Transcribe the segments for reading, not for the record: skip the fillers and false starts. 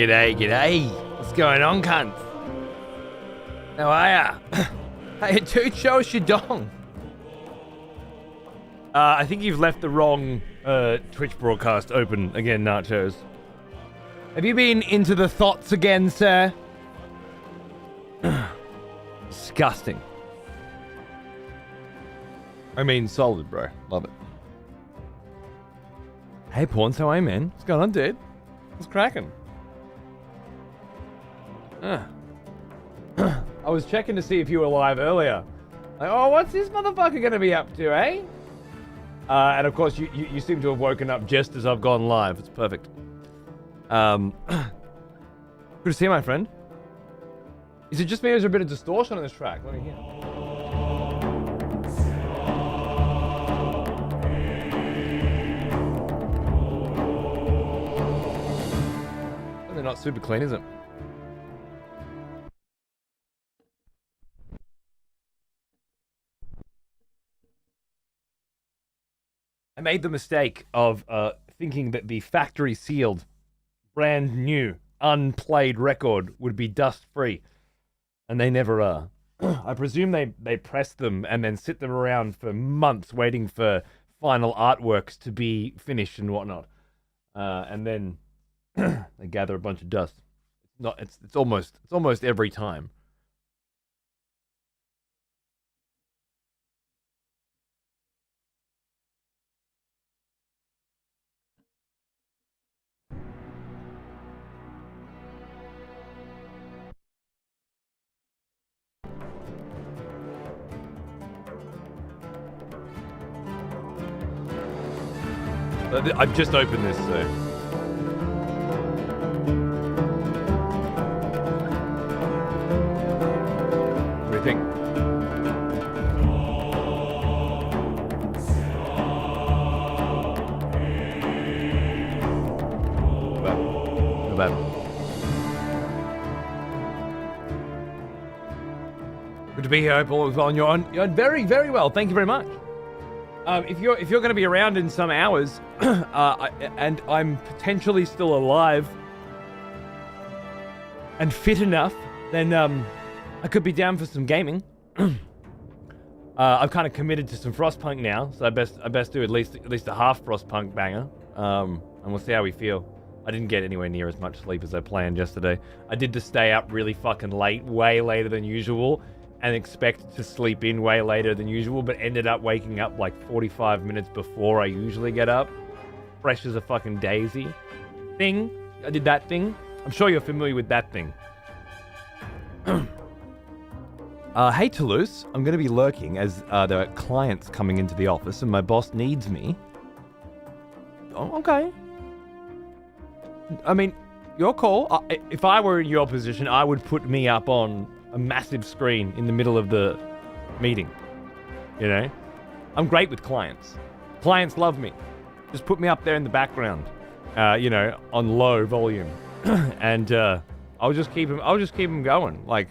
G'day, g'day. What's going on, cunts? How are ya? Hey, dude, show us your dong. I think you've left the wrong Twitch broadcast open again, Nachos. Have you been into the thoughts again, sir? Disgusting. I mean, solid, bro. Love it. Hey, Pawns, how are you, man? What's going on, dude? What's cracking? I was checking to see if you were live earlier. Like, oh, what's this motherfucker gonna be up to, eh? And of course, you seem to have woken up just as I've gone live. It's perfect. Good to see you, my friend. Is it just me or is there a bit of distortion on this track? Let me hear. They're not super clean, is it? I made the mistake of thinking that the factory sealed, brand new, unplayed record would be dust free, and they never are. I presume they press them and then sit them around for months waiting for final artworks to be finished and whatnot, and then they gather a bunch of dust. It's almost every time. I've just opened this, so. What do you think? Not bad. Good to be here. I hope all is well. And you're on very, very well. Thank you very much. If you're going to be around in some hours, and I'm potentially still alive and fit enough, then I could be down for some gaming. I've kind of committed to some Frostpunk now, so I best do at least a half Frostpunk banger, and we'll see how we feel. I didn't get anywhere near as much sleep as I planned yesterday. I did just stay up really fucking late, way later than usual, and expect to sleep in way later than usual, but ended up waking up like 45 minutes before I usually get up. Fresh as a fucking daisy. I did that thing. I'm sure you're familiar with that thing. Hey Toulouse, I'm going to be lurking as there are clients coming into the office and my boss needs me. Oh, okay. I mean, your call. If I were in your position, I would put me up on a massive screen in the middle of the meeting. You know? I'm great with clients. Clients love me. Just put me up there in the background, you know, on low volume. And I'll just keep them going. Like,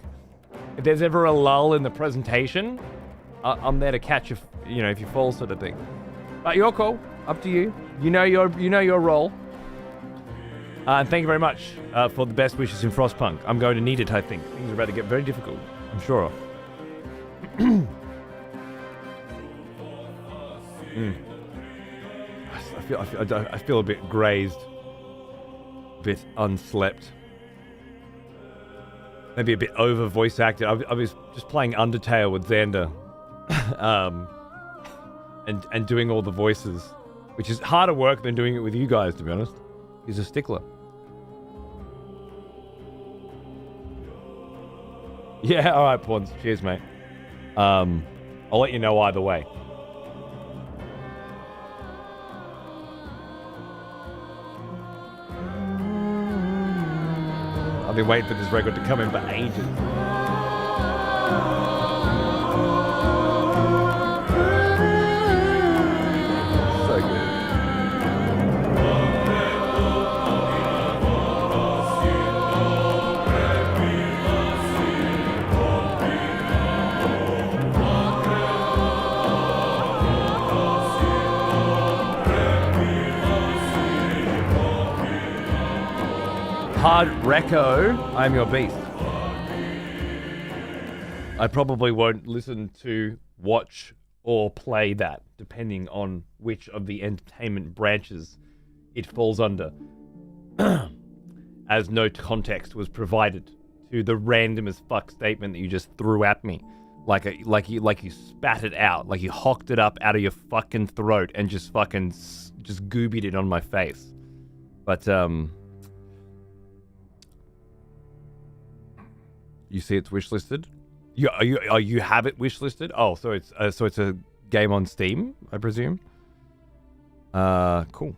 if there's ever a lull in the presentation, I'm there to catch if you fall, sort of thing. But your call. Up to you. You know your role. And thank you very much for the best wishes in Frostpunk. I'm going to need it, I think. Things are about to get very difficult, I'm sure. I feel a bit grazed, a bit unslept, maybe a bit over voice acted. I was just playing Undertale with Xander, and doing all the voices, which is harder work than doing it with you guys, to be honest. He's a stickler. Yeah, alright, Pawns. Cheers, mate. I'll let you know either way. I've been waiting for this record to come in for ages. So good. Hard Reco, I'm your beast. I probably won't listen to, watch, or play that, depending on which of the entertainment branches it falls under, as no context was provided to the random as fuck statement that you just threw at me, like you spat it out, like you hocked it up out of your fucking throat and just goobied it on my face. But you see it's wishlisted. You have it wishlisted. Oh, so it's a game on Steam, I presume. Cool.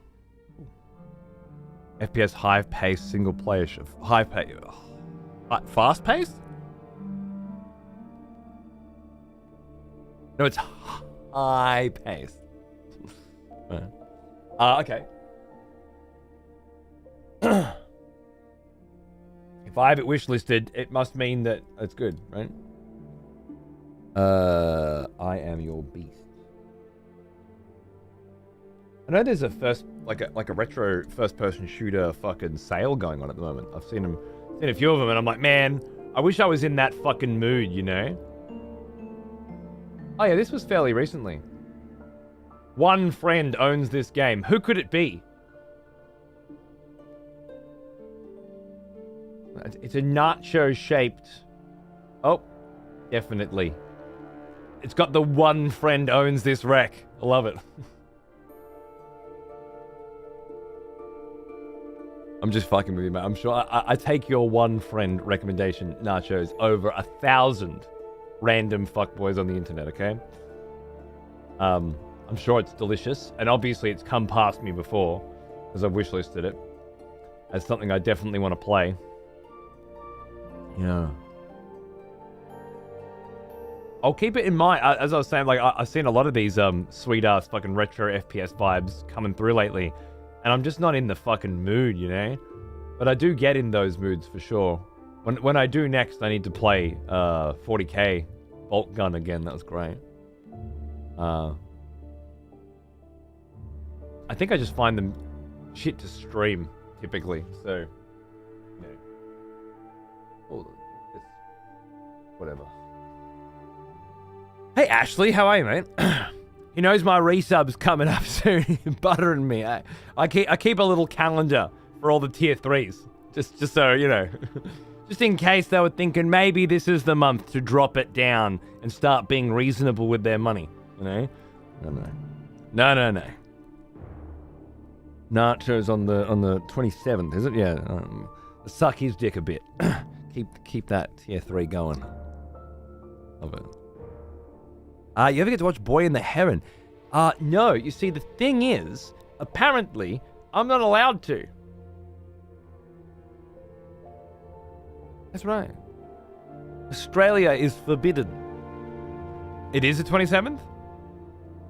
FPS high-paced single player, fast-paced. No, it's high-paced. Okay. If I have it wishlisted, it must mean that it's good, right? I am your beast. I know there's a retro first-person shooter fucking sale going on at the moment. I've seen a few of them, and I'm like, man, I wish I was in that fucking mood, you know? Oh yeah, this was fairly recently. One friend owns this game. Who could it be? It's a nacho-shaped... Oh, definitely. It's got the one friend owns this wreck. I love it. I'm just fucking with you, mate. I'm sure I take your one friend recommendation, nachos, over 1,000 random fuckboys on the internet, okay? I'm sure it's delicious, and obviously it's come past me before, because I've wishlisted it as something I definitely want to play. Yeah. I'll keep it in mind. As I was saying, like, I've seen a lot of these sweet-ass fucking retro FPS vibes coming through lately, and I'm just not in the fucking mood, you know? But I do get in those moods for sure. When I do next, I need to play 40k bolt gun again. That was great. I think I just find them shit to stream, typically, so... Yeah. Whatever. Hey Ashley, how are you, mate? He knows my resub's coming up soon. Buttering me. I keep a little calendar for all the tier 3s. Just so, you know. Just in case they were thinking maybe this is the month to drop it down and start being reasonable with their money. You know? No. Nachos on the 27th, is it? Yeah. Suck his dick a bit. Keep that tier 3 going. Love it. You ever get to watch Boy and the Heron? No. You see, the thing is, apparently, I'm not allowed to. That's right. Australia is forbidden. It is the 27th?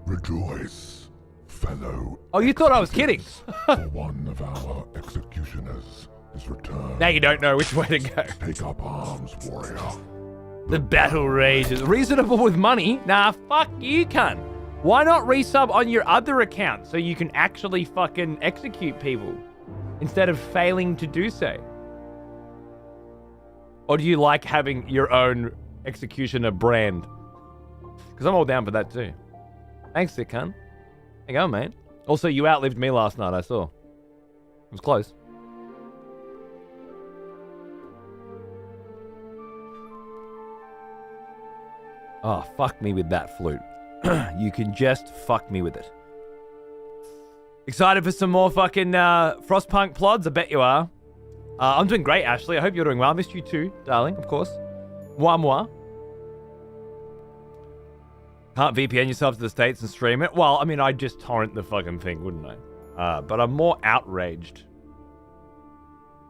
Rejoice, fellow. Oh, you thought I was kidding. For one of our executioners is returned. Now you don't know which way to go. Take up arms, warrior. The battle rages. Reasonable with money? Nah, fuck you, cunt. Why not resub on your other account so you can actually fucking execute people instead of failing to do so? Or do you like having your own executioner brand? Because I'm all down for that too. Thanks, sick cunt. There you go, mate. Also, you outlived me last night, I saw. It was close. Oh, fuck me with that flute. You can just fuck me with it. Excited for some more fucking Frostpunk plods? I bet you are. I'm doing great, Ashley. I hope you're doing well. I missed you too, darling, of course. Moi. Can't VPN yourself to the States and stream it? Well, I mean, I'd just torrent the fucking thing, wouldn't I? But I'm more outraged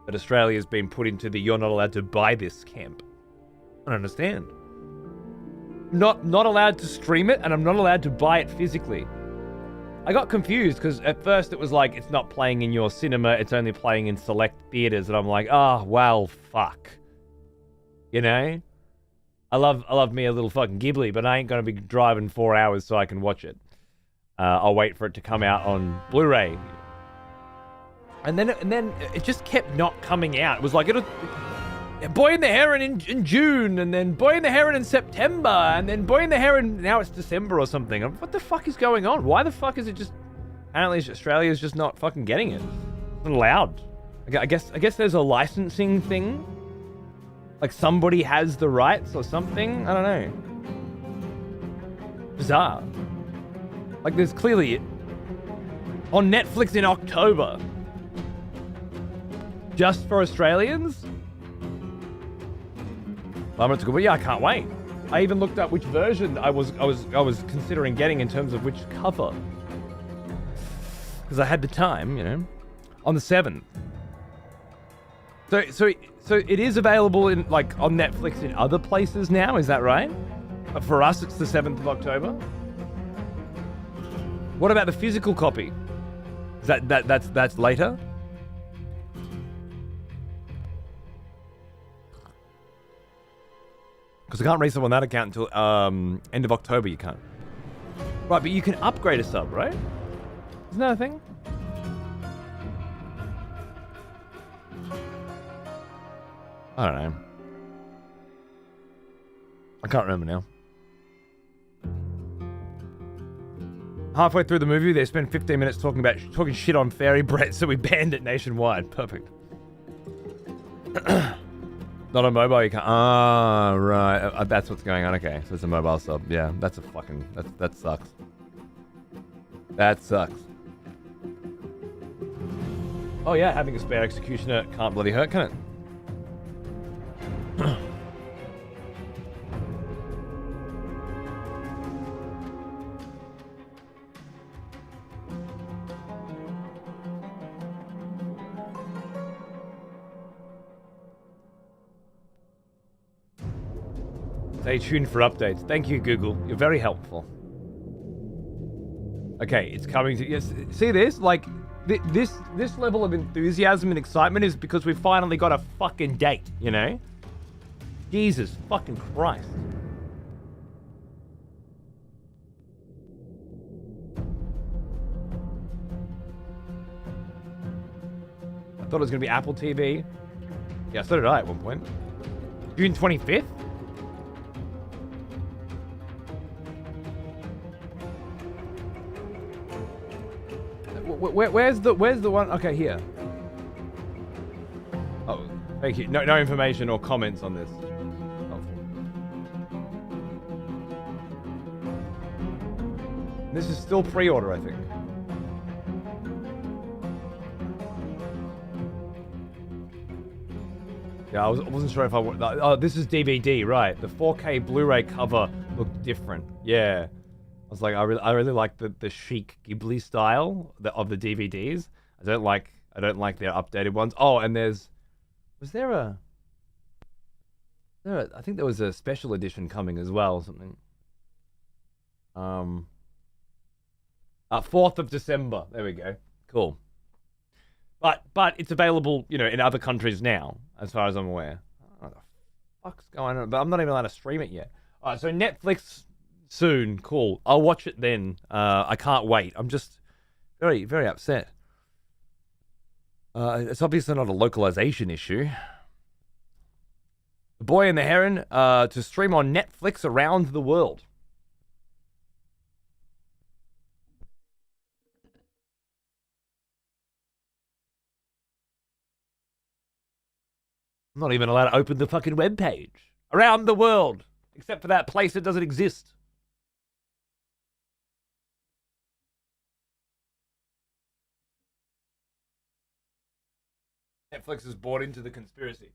that Australia's been put into the you're not allowed to buy this camp. I don't understand. Not allowed to stream it, and I'm not allowed to buy it physically. I got confused because at first it was like it's not playing in your cinema, it's only playing in select theaters, and I'm like, oh well, fuck. You know? I love me a little fucking Ghibli, but I ain't gonna be driving 4 hours so I can watch it. I'll wait for it to come out on Blu-ray. And then it just kept not coming out. It was like, Boy and the Heron in June, and then Boy and the Heron in September, and then Boy and the Heron, now it's December or something. What the fuck is going on? Why the fuck is it just... Apparently Australia's just not fucking getting it. It's not allowed. I guess there's a licensing thing. Like somebody has the rights or something. I don't know. Bizarre. Like there's clearly... On Netflix in October. Just for Australians? I'm not too good, but yeah, I can't wait. I even looked up which version I was considering getting in terms of which cover. Because I had the time, you know. On the 7th. So it is available in like on Netflix in other places now, is that right? But for us it's the 7th of October. What about the physical copy? Is that's later? Because I can't resub on that account until end of October, you can't. Right, but you can upgrade a sub, right? Isn't that a thing? I don't know. I can't remember now. Halfway through the movie, they spend 15 minutes talking shit on fairy bread, so we banned it nationwide. Perfect. Not on mobile, you can't. Ah, right. That's what's going on. Okay, so it's a mobile sub. Yeah, that's a fucking... That sucks. That sucks. Oh yeah, having a spare executioner can't bloody hurt, can it? Stay tuned for updates. Thank you, Google. You're very helpful. Okay, it's coming to... Yes, see this? Like, this level of enthusiasm and excitement is because we've finally got a fucking date, you know? Jesus fucking Christ. I thought it was going to be Apple TV. Yeah, so did I at one point. June 25th? Where's the one? Okay, here. Oh, thank you. No information or comments on this. This is still pre-order, I think. Yeah, I wasn't sure if I... Oh, this is DVD, right. The 4K Blu-ray cover looked different. Yeah. I was like, I really like the chic Ghibli style of the DVDs. I don't like their updated ones. Oh, and I think there was a special edition coming as well, or something. 4th of December. There we go. Cool. But it's available, you know, in other countries now, as far as I'm aware. I don't know what the fuck's going on, but I'm not even allowed to stream it yet. All right, so Netflix soon. Cool. I'll watch it then. I can't wait. I'm just very, very upset. It's obviously not a localization issue. The Boy and the Heron to stream on Netflix around the world. I'm not even allowed to open the fucking webpage. Around the world. Except for that place that doesn't exist. Netflix is bought into the conspiracy.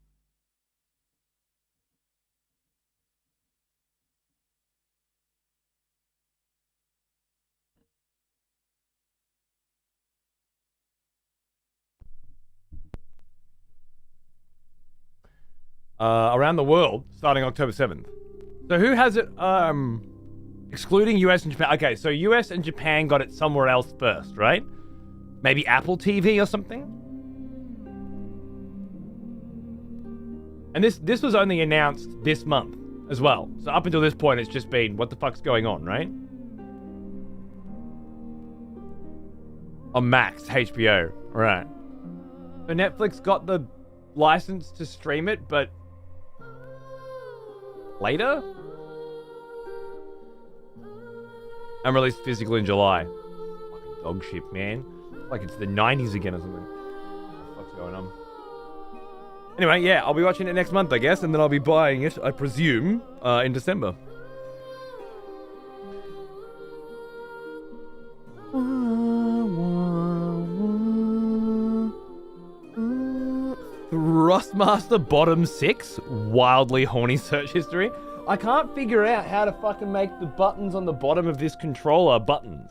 Around the world, starting October 7th. So who has it, excluding US and Japan? Okay, so US and Japan got it somewhere else first, right? Maybe Apple TV or something? And this was only announced this month as well. So up until this point, it's just been, what the fuck's going on, right? On Max, HBO, right. So Netflix got the license to stream it, but later? And released physically in July. Fucking dog shit, man. Like it's the 90s again or something. What the fuck's going on? Anyway, yeah, I'll be watching it next month, I guess, and then I'll be buying it, I presume, in December. Thrustmaster bottom 6, wildly horny search history. I can't figure out how to fucking make the buttons on the bottom of this controller buttons.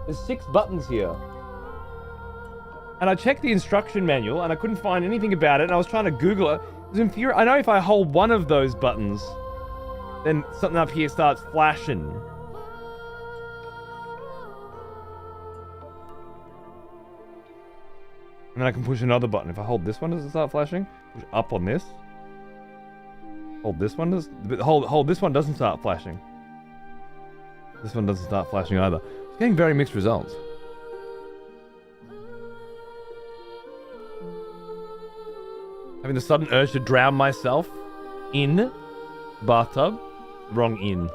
There's 6 buttons here. And I checked the instruction manual and I couldn't find anything about it, and I was trying to Google it. It was infuriating. I know if I hold one of those buttons, then something up here starts flashing. And then I can push another button. If I hold this one, does it start flashing? Push up on this. Hold this one, hold this one doesn't start flashing. This one doesn't start flashing either. It's getting very mixed results. Having the sudden urge to drown myself in bathtub. Wrong in.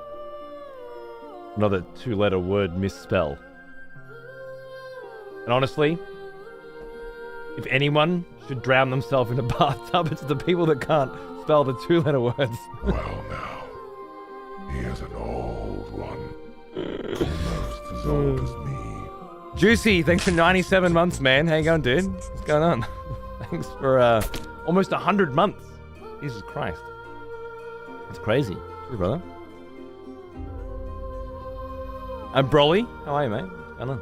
Another 2-letter word misspell. And honestly, if anyone should drown themselves in a bathtub, it's the people that can't spell the 2-letter words. Well now, he is an old one. Almost as old as me. Juicy, thanks for 97 months, man. How you going, dude? What's going on? Thanks for almost 100 months. Jesus Christ. That's crazy. Cheers, brother. And Broly, how are you, mate? What's going on?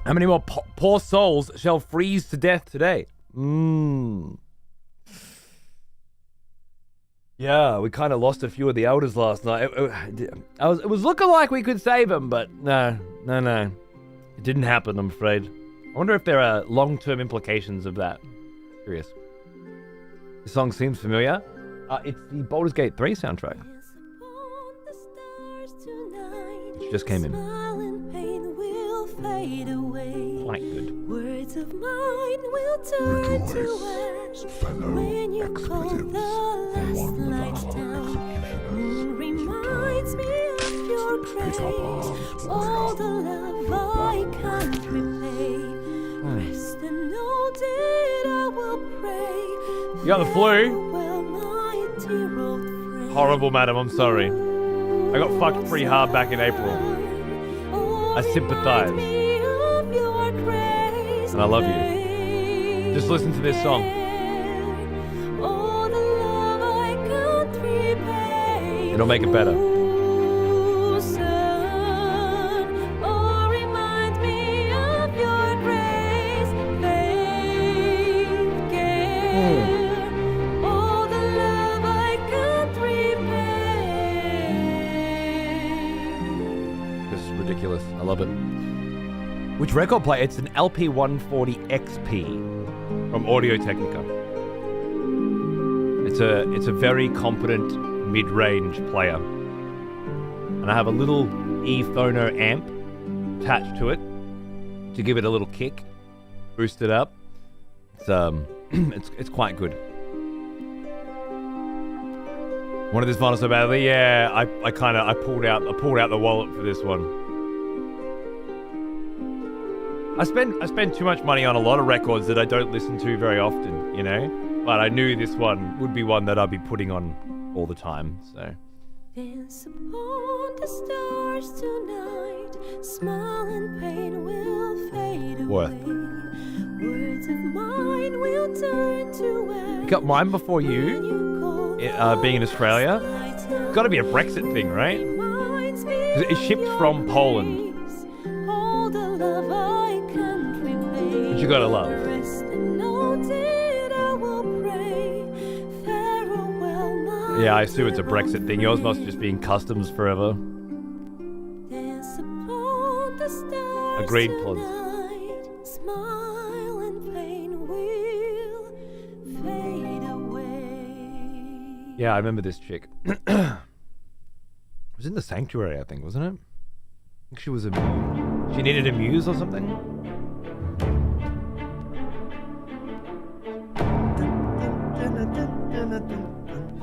How many more poor souls shall freeze to death today? Yeah, we kind of lost a few of the elders last night. It was looking like we could save them, but no. It didn't happen, I'm afraid. I wonder if there are long-term implications of that. Curious. The song seems familiar. It's the Baldur's Gate 3 soundtrack. Which just came in. Quite good. Words of mine will turn to ash when you call the last light down. Moon reminds me of your grace. All the love I can't repay. Rest and know that I will pray. You got the flu? Farewell, my dear old friend. Horrible, madam. I'm sorry. I got fucked pretty hard back in April. I sympathize. And I love you. Just listen to this song. It'll make it better. This is ridiculous. I love it. Which record player? It's an LP140 XP from Audio-Technica. It's a very competent mid-range player. And I have a little E-Phono amp attached to it to give it a little kick, boost it up. It's quite good. Wanted this vinyl so badly. Yeah, I pulled out the wallet for this one. I spend too much money on a lot of records that I don't listen to very often, you know? But I knew this one would be one that I'd be putting on all the time, so. Dance upon the stars tonight, smile and pain will fade Worth. away. Words of mine will turn to ash. You got mine before you, being in Australia. It's gotta be a Brexit thing, right? 'Cause it shipped from Poland. Which you gotta love. Yeah, I assume it's a Brexit thing. Yours must just be in customs forever. Agreed, Plods. Smile and pain will fade away. Yeah, I remember this chick. It was in the Sanctuary, I think, wasn't it? think she was a muse. She needed a muse or something?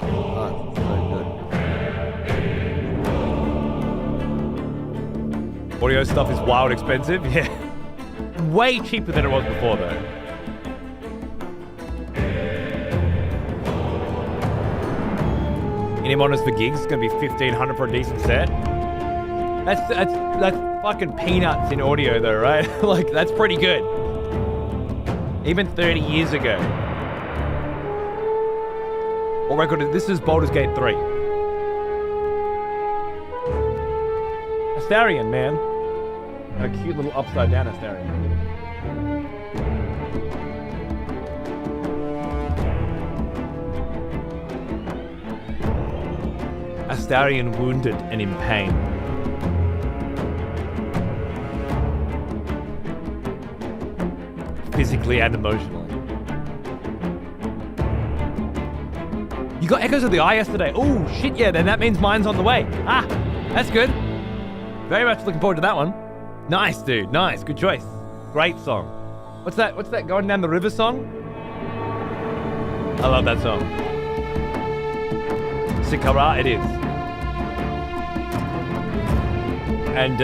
Oh, so good. Audio stuff is wild expensive. Yeah. Way cheaper than it was before, though. Anyone who's for gigs is gonna be $1,500 for a decent set. That's fucking peanuts in audio, though, right? Like, that's pretty good. Even 30 years ago. What record is this? Is Baldur's Gate 3. Astarion, man. A cute little upside down Astarion. Astarion wounded and in pain. Physically and emotionally. You got Echoes of the Eye yesterday. Oh, shit, yeah, then that means mine's on the way. Ah, that's good. Very much looking forward to that one. Nice, dude. Nice. Good choice. Great song. What's that Going Down the River song? I love that song. Sikara, it is. And,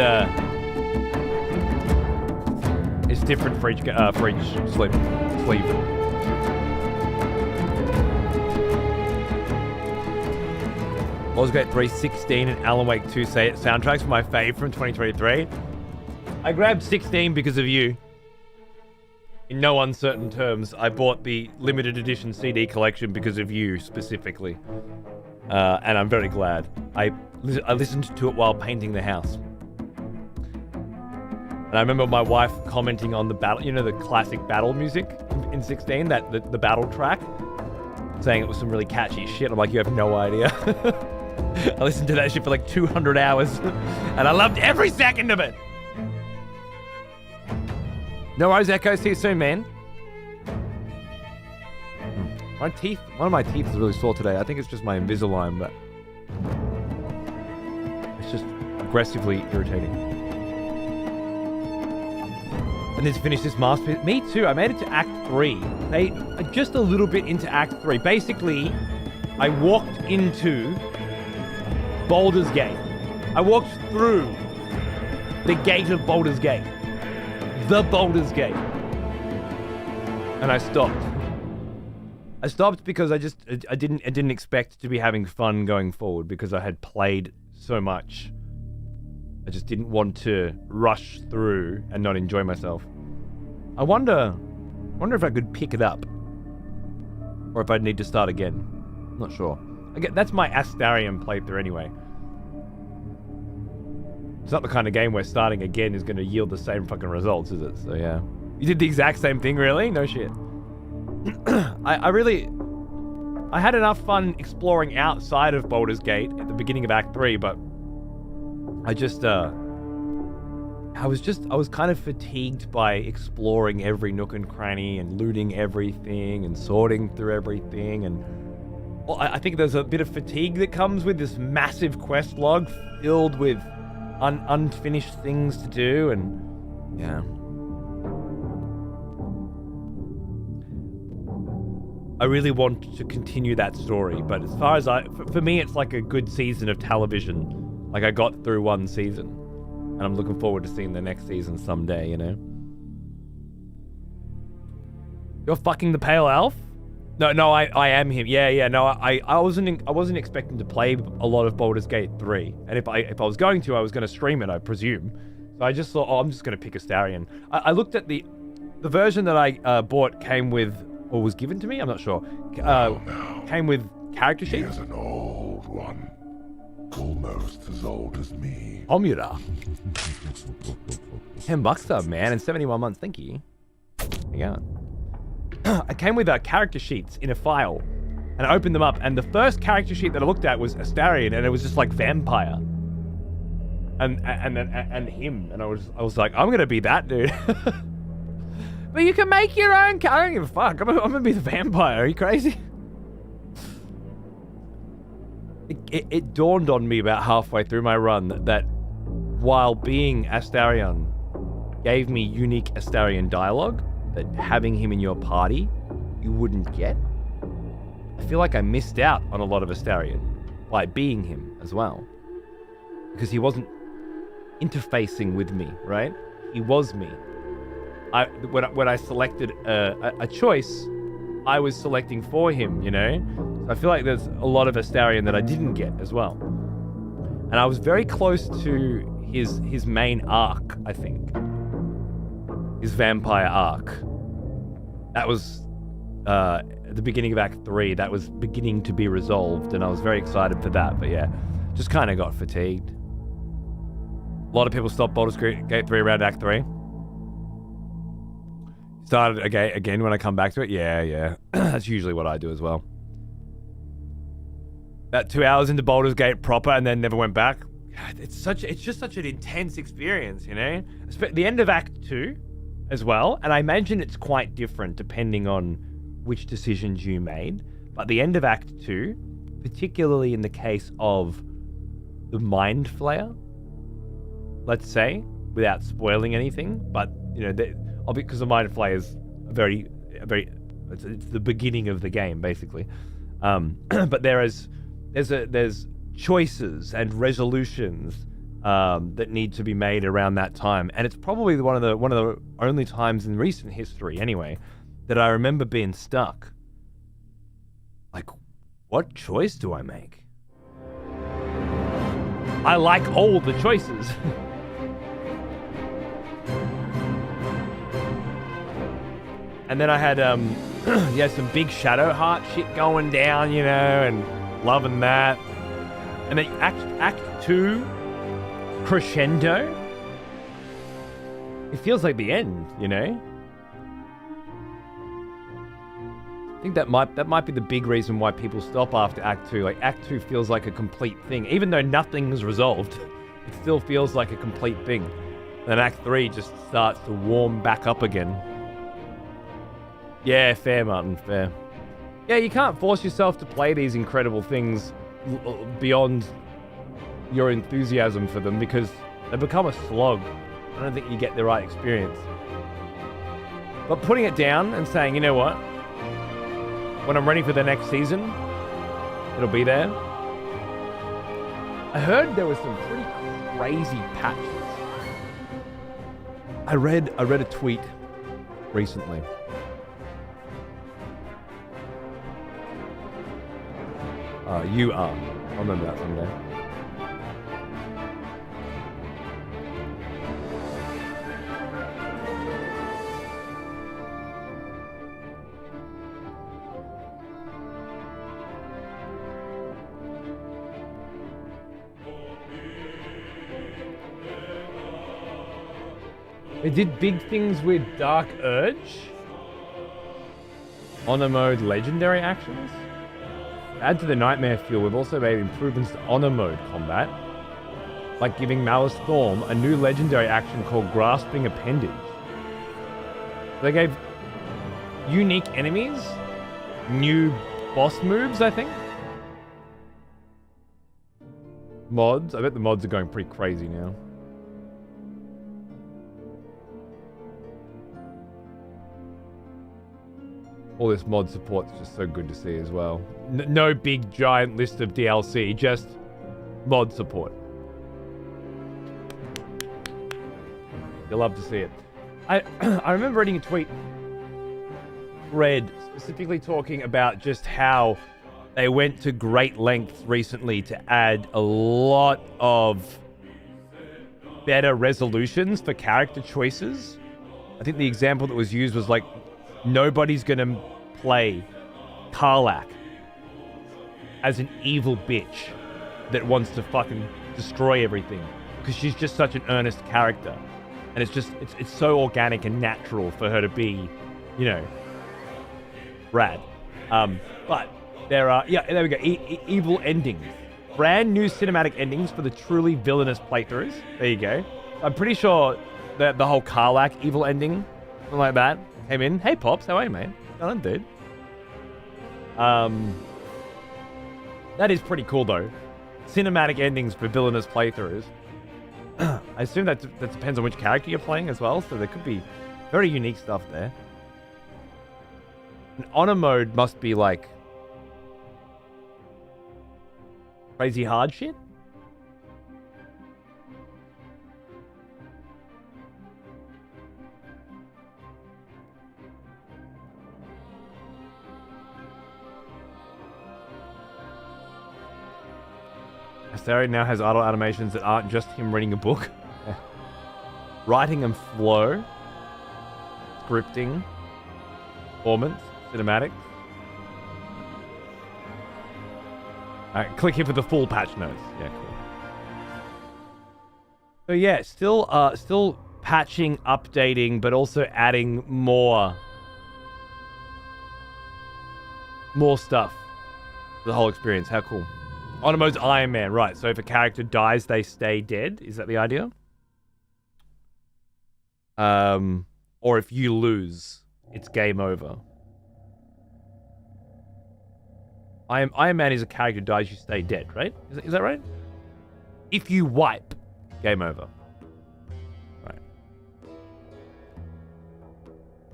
it's different for each sleeve. Baldur's Gate 3, 16, and Alan Wake 2 soundtracks for my fave from 2023. I grabbed 16 because of you. In no uncertain terms, I bought the limited edition CD collection because of you specifically. And I'm very glad. I listened to it while painting the house. And I remember my wife commenting on the battle, you know, the classic battle music in 16, the battle track, saying it was some really catchy shit. I'm like, you have no idea. I listened to that shit for like 200 hours, and I loved every second of it. No worries, Echo. See you soon, man. One of my teeth is really sore today. I think it's just my Invisalign, but it's just aggressively irritating. I need to finish this masterpiece. Me too. I made it to Act 3. Just a little bit into Act 3. Basically, I walked into Baldur's Gate. I walked through the gate of Baldur's Gate. The Baldur's Gate. And I stopped. I stopped because I didn't expect to be having fun going forward because I had played so much. I just didn't want to rush through and not enjoy myself. I wonder if I could pick it up, or if I'd need to start again. I'm not sure. That's my Astarion playthrough anyway. It's not the kind of game where starting again is going to yield the same fucking results, is it? So yeah. You did the exact same thing, really? No shit. I had enough fun exploring outside of Baldur's Gate at the beginning of Act 3, but I was kind of fatigued by exploring every nook and cranny and looting everything and sorting through everything. And well, I think there's a bit of fatigue that comes with this massive quest log filled with unfinished things to do. And yeah. I really want to continue that story, but as far as for me, it's like a good season of television. Like, I got through one season, and I'm looking forward to seeing the next season someday, you know? You're fucking the pale elf? No, I am him. Yeah, no, I wasn't expecting to play a lot of Baldur's Gate 3, and if I was going to, I was going to stream it, I presume. So I just thought, I'm just going to pick Astarion. I looked at the version that I bought came with, or was given to me, I'm not sure, came with character sheets. Here's an old one. Almost as old as me. Omura. $10 up, man, and 71 months. Thank you. Yeah. I came with character sheets in a file, and I opened them up, and the first character sheet that I looked at was Astarion, and it was just like vampire, and him, and I was like, I'm gonna be that dude. But you can make your own. I don't give a fuck. I'm gonna be the vampire. Are you crazy? It dawned on me about halfway through my run that while being Astarion, gave me unique Astarion dialogue that having him in your party, you wouldn't get. I feel like I missed out on a lot of Astarion by being him as well. Because he wasn't interfacing with me, right? He was me. When I selected a choice, I was selecting for him, you know? So I feel like there's a lot of Astarion that I didn't get as well. And I was very close to his main arc, I think. His vampire arc. That was at the beginning of Act 3. That was beginning to be resolved, and I was very excited for that. But yeah, just kind of got fatigued. A lot of people stopped Baldur's Gate 3 around Act 3. Started again when I come back to it. Yeah. That's usually what I do as well. About 2 hours into Baldur's Gate proper and then never went back. God, it's just such an intense experience, you know? The end of Act 2 as well, and I imagine it's quite different depending on which decisions you made. But the end of Act 2, particularly in the case of the Mind Flayer, let's say, without spoiling anything, but you know, because the Mind Flayer is it's the beginning of the game basically. But there's choices and resolutions that need to be made around that time, and it's probably one of the only times in recent history, anyway, that I remember being stuck. Like, what choice do I make? I like all the choices. And then I had some big Shadowheart shit going down, you know, and loving that. And then Act 2 crescendo. It feels like the end, you know? I think that might be the big reason why people stop after Act 2. Like, Act 2 feels like a complete thing. Even though nothing is resolved, it still feels like a complete thing. Then Act 3 just starts to warm back up again. Yeah, fair, Martin, fair. Yeah, you can't force yourself to play these incredible things beyond your enthusiasm for them because they become a slog. I don't think you get the right experience. But putting it down and saying, you know what? When I'm ready for the next season, it'll be there. I heard there was some pretty crazy patches. I read a tweet recently. You are. I'll remember that someday. They did big things with Dark Urge. Honor mode legendary actions. Add to the Nightmare feel, we've also made improvements to Honor mode combat, like giving Malice Storm a new legendary action called Grasping Appendage. They gave unique enemies, new boss moves, I think. Mods, I bet the mods are going pretty crazy now. All this mod support is just so good to see as well. No big giant list of DLC, just mod support. You'll love to see it. I remember reading a tweet specifically talking about just how they went to great lengths recently to add a lot of better resolutions for character choices. I think the example that was used was like, nobody's gonna play Karlach as an evil bitch that wants to fucking destroy everything because she's just such an earnest character, and it's so organic and natural for her to be, you know, rad. But there are there we go. Evil endings, brand new cinematic endings for the truly villainous playthroughs. There you go. I'm pretty sure that the whole Karlach evil ending, something like that, came in. Hey Pops, how are you, mate? What's going on, dude? That is pretty cool though. Cinematic endings for villainous playthroughs. I assume that depends on which character you're playing as well, so there could be very unique stuff there. An honor mode must be like crazy hard shit. Asteria now has idle animations that aren't just him reading a book. Writing and flow. Scripting. Performance. Cinematics. Alright, click here for the full patch notes. Yeah, cool. So yeah, still patching, updating, but also adding more stuff to the whole experience. How cool. Honor mode's Iron Man, right. So if a character dies, they stay dead. Is that the idea? Or if you lose, it's game over. Iron Man is a character who dies, you stay dead, right? Is that right? If you wipe, game over. Right.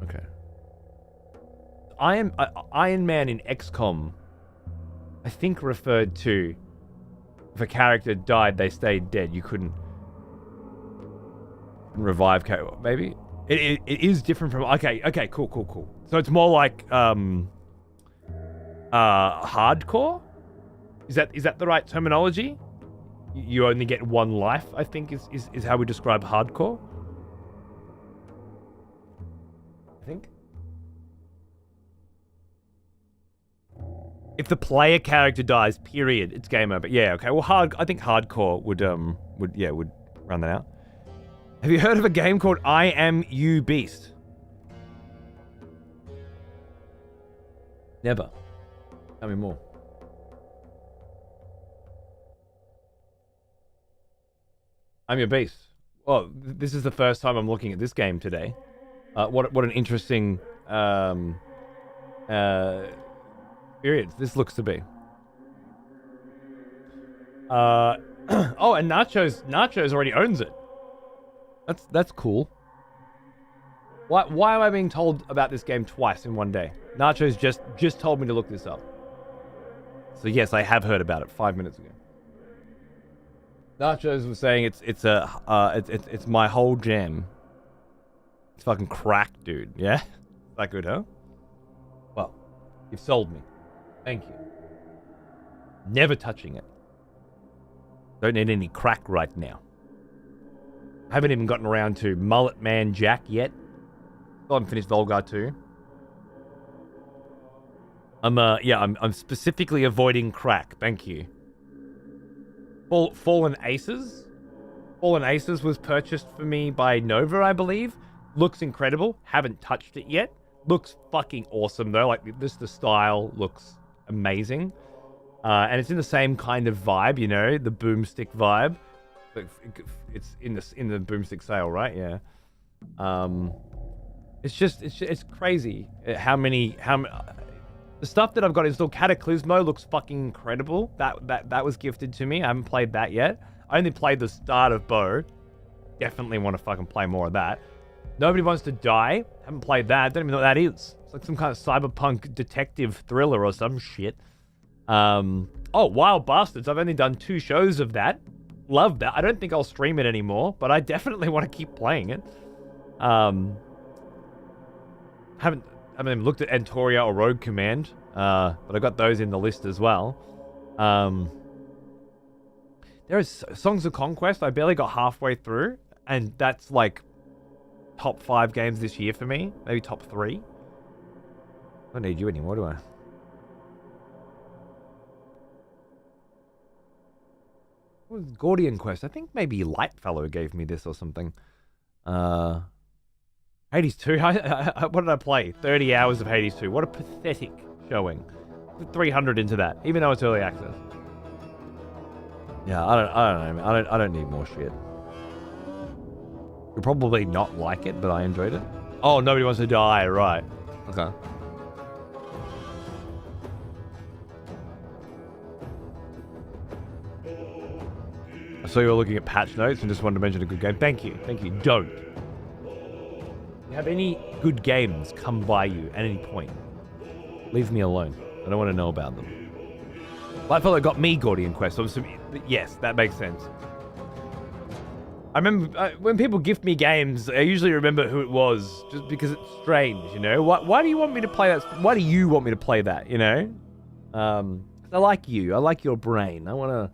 Okay. Iron Man in XCOM, I think, referred to if a character died, they stayed dead. You couldn't revive character. Maybe it is different from. Okay, cool. So it's more like hardcore. Is that the right terminology? You only get one life, I think, is how we describe hardcore. I think. If the player character dies, period, it's game over. Yeah, okay. Well, I think hardcore would run that out. Have you heard of a game called I Am You Beast? Never. Tell me more. I'm Your Beast. Well, this is the first time I'm looking at this game today. What an interesting experience this looks to be. Oh, and Nachos already owns it. That's cool. Why am I being told about this game twice in one day? Nachos just told me to look this up. So yes, I have heard about it 5 minutes ago. Nachos was saying it's my whole jam. It's fucking crack, dude. Yeah? That good, huh? Well, you've sold me. Thank you. Never touching it. Don't need any crack right now. I haven't even gotten around to Mullet Man Jack yet. Still haven't finished Volgar 2. I'm specifically avoiding crack. Thank you. Fallen Aces. Fallen Aces was purchased for me by Nova, I believe. Looks incredible. Haven't touched it yet. Looks fucking awesome though. Like the style looks amazing. And it's in the same kind of vibe, you know, the boomstick vibe. It's in the boomstick sale, right? Yeah. It's crazy how many the stuff that I've got installed. Cataclysmo looks fucking incredible. That was gifted to me. I haven't played that yet. I only played the start of Bow. Definitely want to fucking play more of that. Nobody Wants to Die. Haven't played that. Don't even know what that is. It's like some kind of cyberpunk detective thriller or some shit. Oh, Wild Bastards. I've only done 2 shows of that. Love that. I don't think I'll stream it anymore, but I definitely want to keep playing it. Haven't even looked at Antoria or Rogue Command, but I got those in the list as well. There is Songs of Conquest. I barely got halfway through, and that's like top 5 games this year for me. Maybe top 3. I don't need you anymore, do I? What was Gordian Quest? I think maybe Lightfellow gave me this or something. Hades 2. What did I play? 30 hours of Hades 2. What a pathetic showing. 300 into that, even though it's early access. Yeah, I don't know. I don't need more shit. You'll probably not like it, but I enjoyed it. Oh, Nobody Wants to Die. Right. Okay. saw you were looking at patch notes and just wanted to mention a good game. Thank you. Thank you. Don't. You have any good games come by you at any point? Leave me alone. I don't want to know about them. Lightfellow got me Gordian Quest. So yes, that makes sense. I remember when people gift me games, I usually remember who it was, just because it's strange, you know? Why do you want me to play that? Why do you want me to play that, you know? 'Cause I like you. I like your brain. I want to...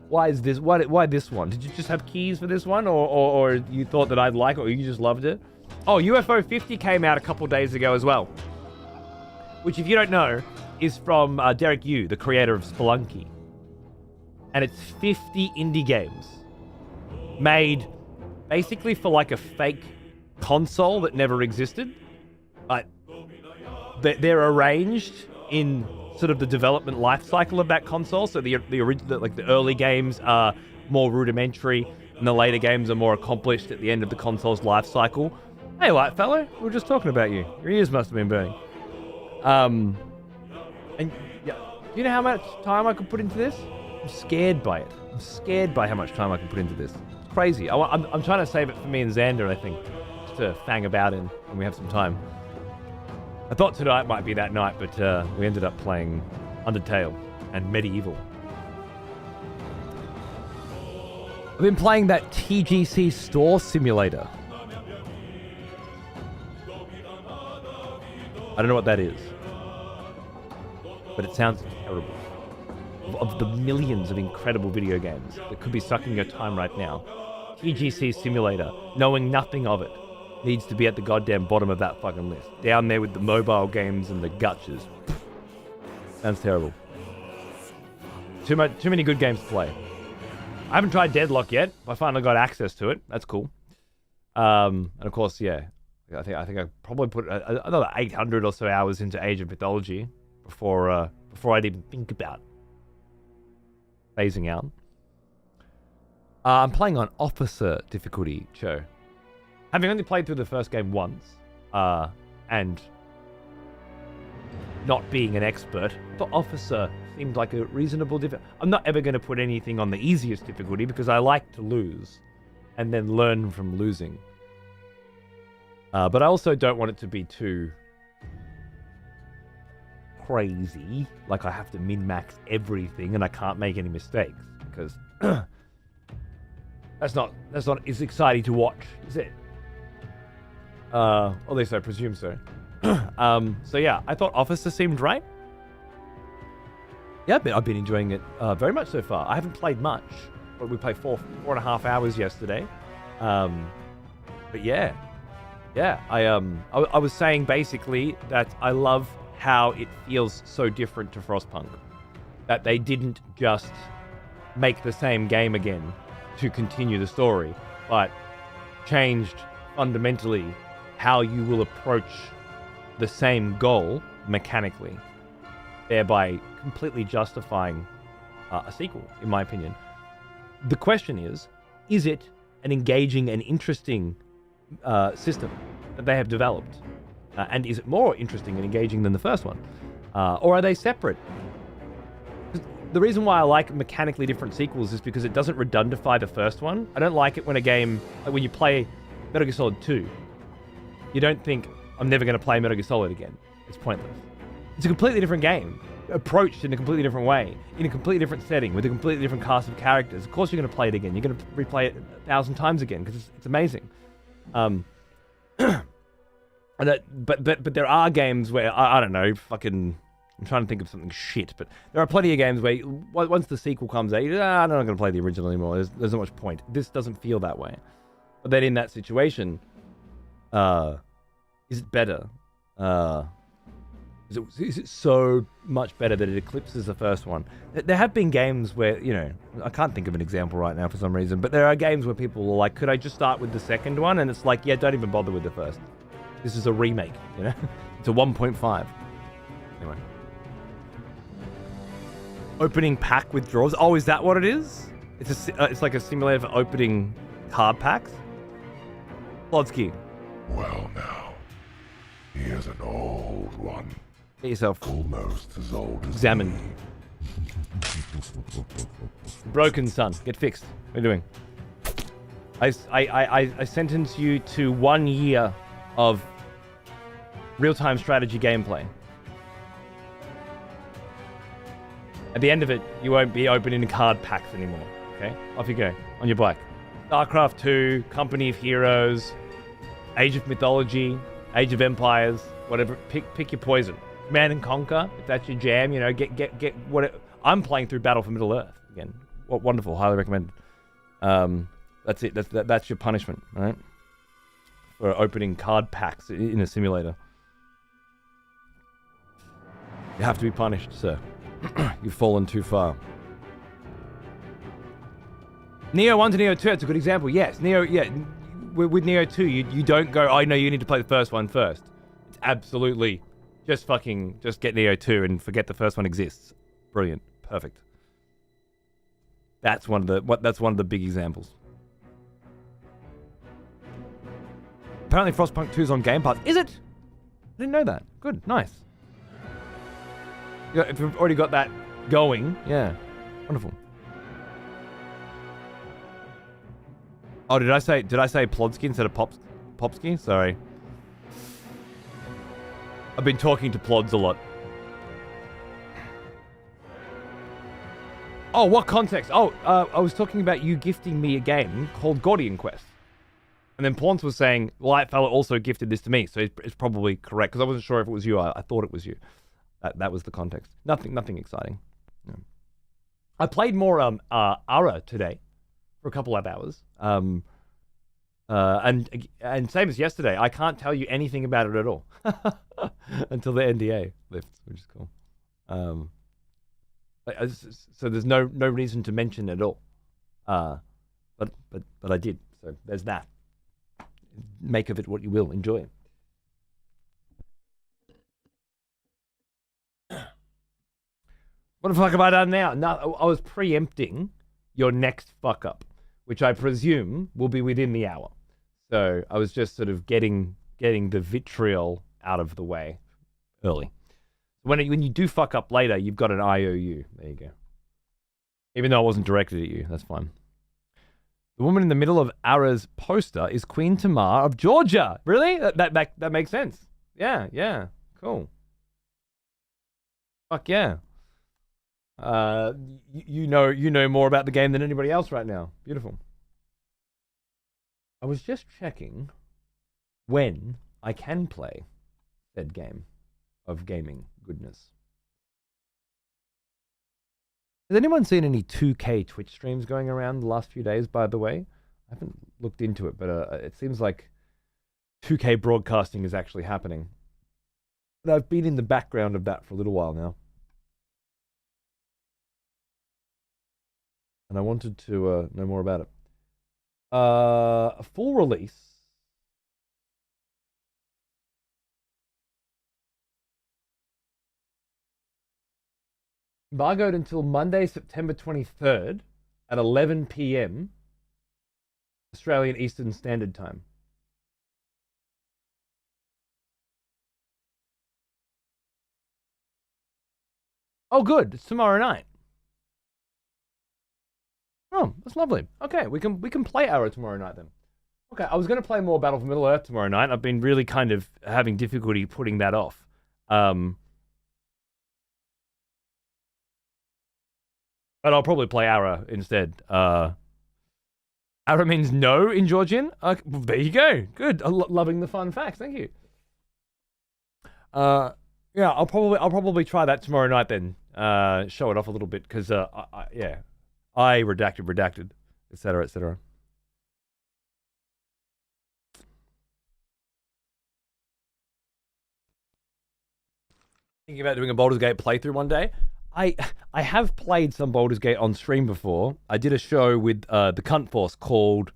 Why is this? Why this one? Did you just have keys for this one? Or you thought that I'd like it, or you just loved it? Oh, UFO 50 came out a couple days ago as well. Which, if you don't know, is from Derek Yu, the creator of Spelunky. And it's 50 indie games made basically for like a fake console that never existed. They're arranged in sort of the development life cycle of that console. So the early games are more rudimentary, and the later games are more accomplished at the end of the console's life cycle. Hey, Lightfellow, we were just talking about you. Your ears must have been burning. And yeah, do you know how much time I could put into this? I'm scared by it. I'm scared by how much time I can put into this. It's crazy. I'm trying to save it for me and Xander, I think, just to fang about in when we have some time. I thought tonight might be that night, but we ended up playing Undertale and Medieval. I've been playing that TGC Store Simulator. I don't know what that is, but it sounds terrible. Of the millions of incredible video games that could be sucking your time right now, TGC Simulator, knowing nothing of it, needs to be at the goddamn bottom of that fucking list. Down there with the mobile games and the gutches. Sounds terrible. Too many good games to play. I haven't tried Deadlock yet, but I finally got access to it. That's cool. And of course, yeah, I think I probably put another 800 or so hours into Age of Mythology before I'd even think about phasing out. I'm playing on Officer difficulty, Cho. Having only played through the first game once, and not being an expert, the Officer seemed like a reasonable difficulty. I'm not ever going to put anything on the easiest difficulty because I like to lose and then learn from losing. But I also don't want it to be too crazy, like I have to min-max everything and I can't make any mistakes, because that's not as exciting to watch, is it? At least I presume so. So yeah, I thought Officer seemed right. Yeah, I've been enjoying it very much so far. I haven't played much, but we played 4.5 hours yesterday. But yeah, I was saying basically that I love how it feels so different to Frostpunk. That they didn't just make the same game again to continue the story, but changed fundamentally how you will approach the same goal mechanically, thereby completely justifying a sequel, in my opinion. The question is it an engaging and interesting system that they have developed? And is it more interesting and engaging than the first one? Or are they separate? The reason why I like mechanically different sequels is because it doesn't redundify the first one. I don't like it when a game, like when you play Metal Gear Solid 2, you don't think, I'm never going to play Metal Gear Solid again. It's pointless. It's a completely different game, approached in a completely different way, in a completely different setting, with a completely different cast of characters. Of course you're going to play it again. You're going to replay it 1,000 times again, because it's amazing. But there are games where, I don't know, fucking... I'm trying to think of something shit, but there are plenty of games where once the sequel comes out, you're I'm not going to play the original anymore. There's not much point. This doesn't feel that way. But then in that situation, is it better? Is it so much better that it eclipses the first one? There have been games where, you know, I can't think of an example right now for some reason, but there are games where people are like, could I just start with the second one? And it's like, yeah, don't even bother with the first. This is a remake, you know? It's a 1.5. Anyway. Opening pack withdrawals. Oh, is that what it is? It's like a simulator for opening card packs? Lodsky. Well now, here's an old one. Get yourself Almost as old as examined. me. Broken, son. Get fixed. What are you doing? I sentence you to 1 year of real-time strategy gameplay. At the end of it, you won't be opening card packs anymore. Okay? Off you go. On your bike. StarCraft 2, Company of Heroes, Age of Mythology, Age of Empires, whatever. Pick your poison. Command and Conquer, if that's your jam, you know, get what I'm playing through Battle for Middle-earth again. What wonderful, highly recommended. That's it. That's your punishment, right? For opening card packs in a simulator. You have to be punished, sir. You've fallen too far. Neo 1 to Neo 2, that's a good example. Yes, Neo, yeah. With Neo 2, you don't go, oh, no, you need to play the first one first. It's absolutely just get Neo 2 and forget the first one exists. Brilliant. Perfect. That's one of the big examples. Apparently Frostpunk 2 is on Game Pass. Is it? I didn't know that. Good. Nice. Yeah, if you've already got that going, yeah. Wonderful. Oh, did I say Plodsky instead of Popsky? Sorry. I've been talking to Plods a lot. Oh, what context? Oh, I was talking about you gifting me a game called Gordian Quest. And then Plons was saying, Lightfellow also gifted this to me, so it's probably correct, because I wasn't sure if it was you. I thought it was you. That was the context. Nothing exciting. No. I played more Ara today for a couple of hours. And same as yesterday, I can't tell you anything about it at all until the NDA lifts, which is cool. So there's no reason to mention it at all. But I did. So there's that. Make of it what you will. Enjoy. What the fuck have I done now? No, I was preempting your next fuck up, which I presume will be within the hour. So I was just sort of getting the vitriol out of the way early. When you do fuck up later, you've got an IOU. There you go. Even though it wasn't directed at you, that's fine. The woman in the middle of Ara's poster is Queen Tamar of Georgia. Really? That makes sense. Yeah. Cool. Fuck yeah. You know more about the game than anybody else right now. Beautiful. I was just checking when I can play said game of gaming goodness. Has anyone seen any 2K Twitch streams going around the last few days, by the way? I haven't looked into it, but it seems like 2K broadcasting is actually happening. But I've been in the background of that for a little while now. And I wanted to know more about it. A full release. Embargoed until Monday, September 23rd at 11 p.m. Australian Eastern Standard Time. Oh, good. It's tomorrow night. Oh, that's lovely. Okay, we can play Arrow tomorrow night then. Okay, I was going to play more Battle for Middle-earth tomorrow night. I've been really kind of having difficulty putting that off. But I'll probably play Ara instead. Ara means no in Georgian. Well, there you go. Good. Loving the fun facts. Thank you. Yeah, I'll probably try that tomorrow night then. Show it off a little bit because I redacted, etc., etc. Thinking about doing a Baldur's Gate playthrough one day. I have played some Baldur's Gate on stream before. I did a show with the Cunt Force called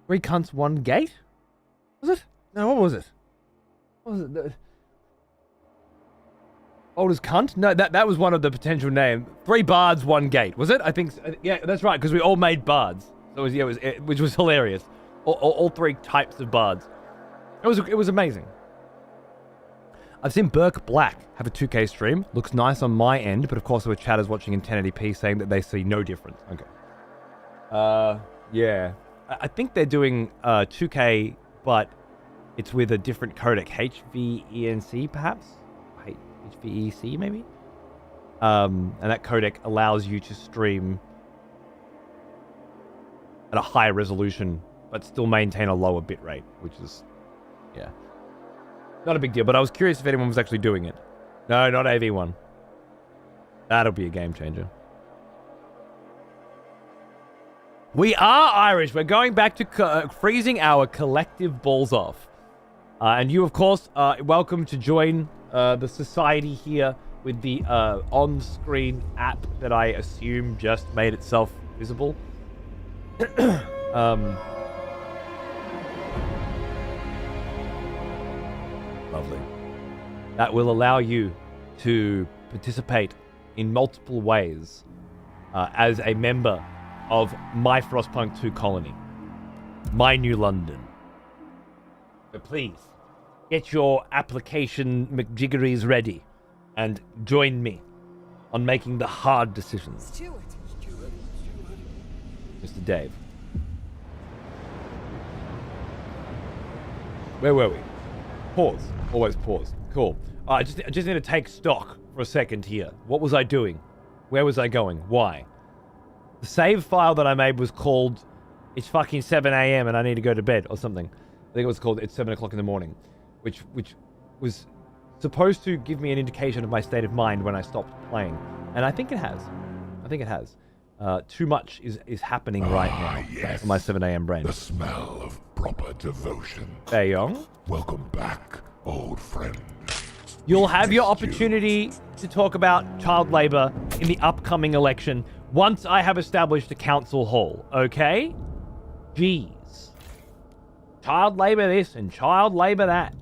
Three Cunts, One Gate? Was it? No, what was it? What was it? Baldur's Cunt? No, that was one of the potential names. Three Bards, One Gate. Was it? I think, yeah, that's right, because we all made bards. So it was, which was hilarious. All three types of bards. It was amazing. I've seen Burke Black have a 2K stream. Looks nice on my end, but of course there were chatters watching in 1080p saying that they see no difference. Okay. Yeah. I think they're doing 2K, but it's with a different codec. HVENC, perhaps? HVEC, maybe? And that codec allows you to stream at a higher resolution, but still maintain a lower bitrate, which is, yeah. Not a big deal, but I was curious if anyone was actually doing it. No, not AV1. That'll be a game changer. We are Irish. We're going back to freezing our collective balls off. And you, of course, are welcome to join the society here with the on-screen app that I assume just made itself visible. Lovely. That will allow you to participate in multiple ways as a member of my Frostpunk 2 colony, my New London. So please, get your application McJiggeries ready and join me on making the hard decisions. Mr. Dave. Where were we? Pause. Always pause. Cool. I just need to take stock for a second here. What was I doing? Where was I going? Why? The save file that I made was called "It's fucking 7 a.m. and I need to go to bed" or something. I think it was called "It's 7 o'clock in the morning," which was supposed to give me an indication of my state of mind when I stopped playing, and I think it has. Too much is happening right now yes. for my 7 a.m. brain. The smell of proper devotion. Bayong. Welcome back, old friend. You'll have your opportunity to talk about child labor in the upcoming election once I have established a council hall, okay? Jeez. Child labor this and child labor that.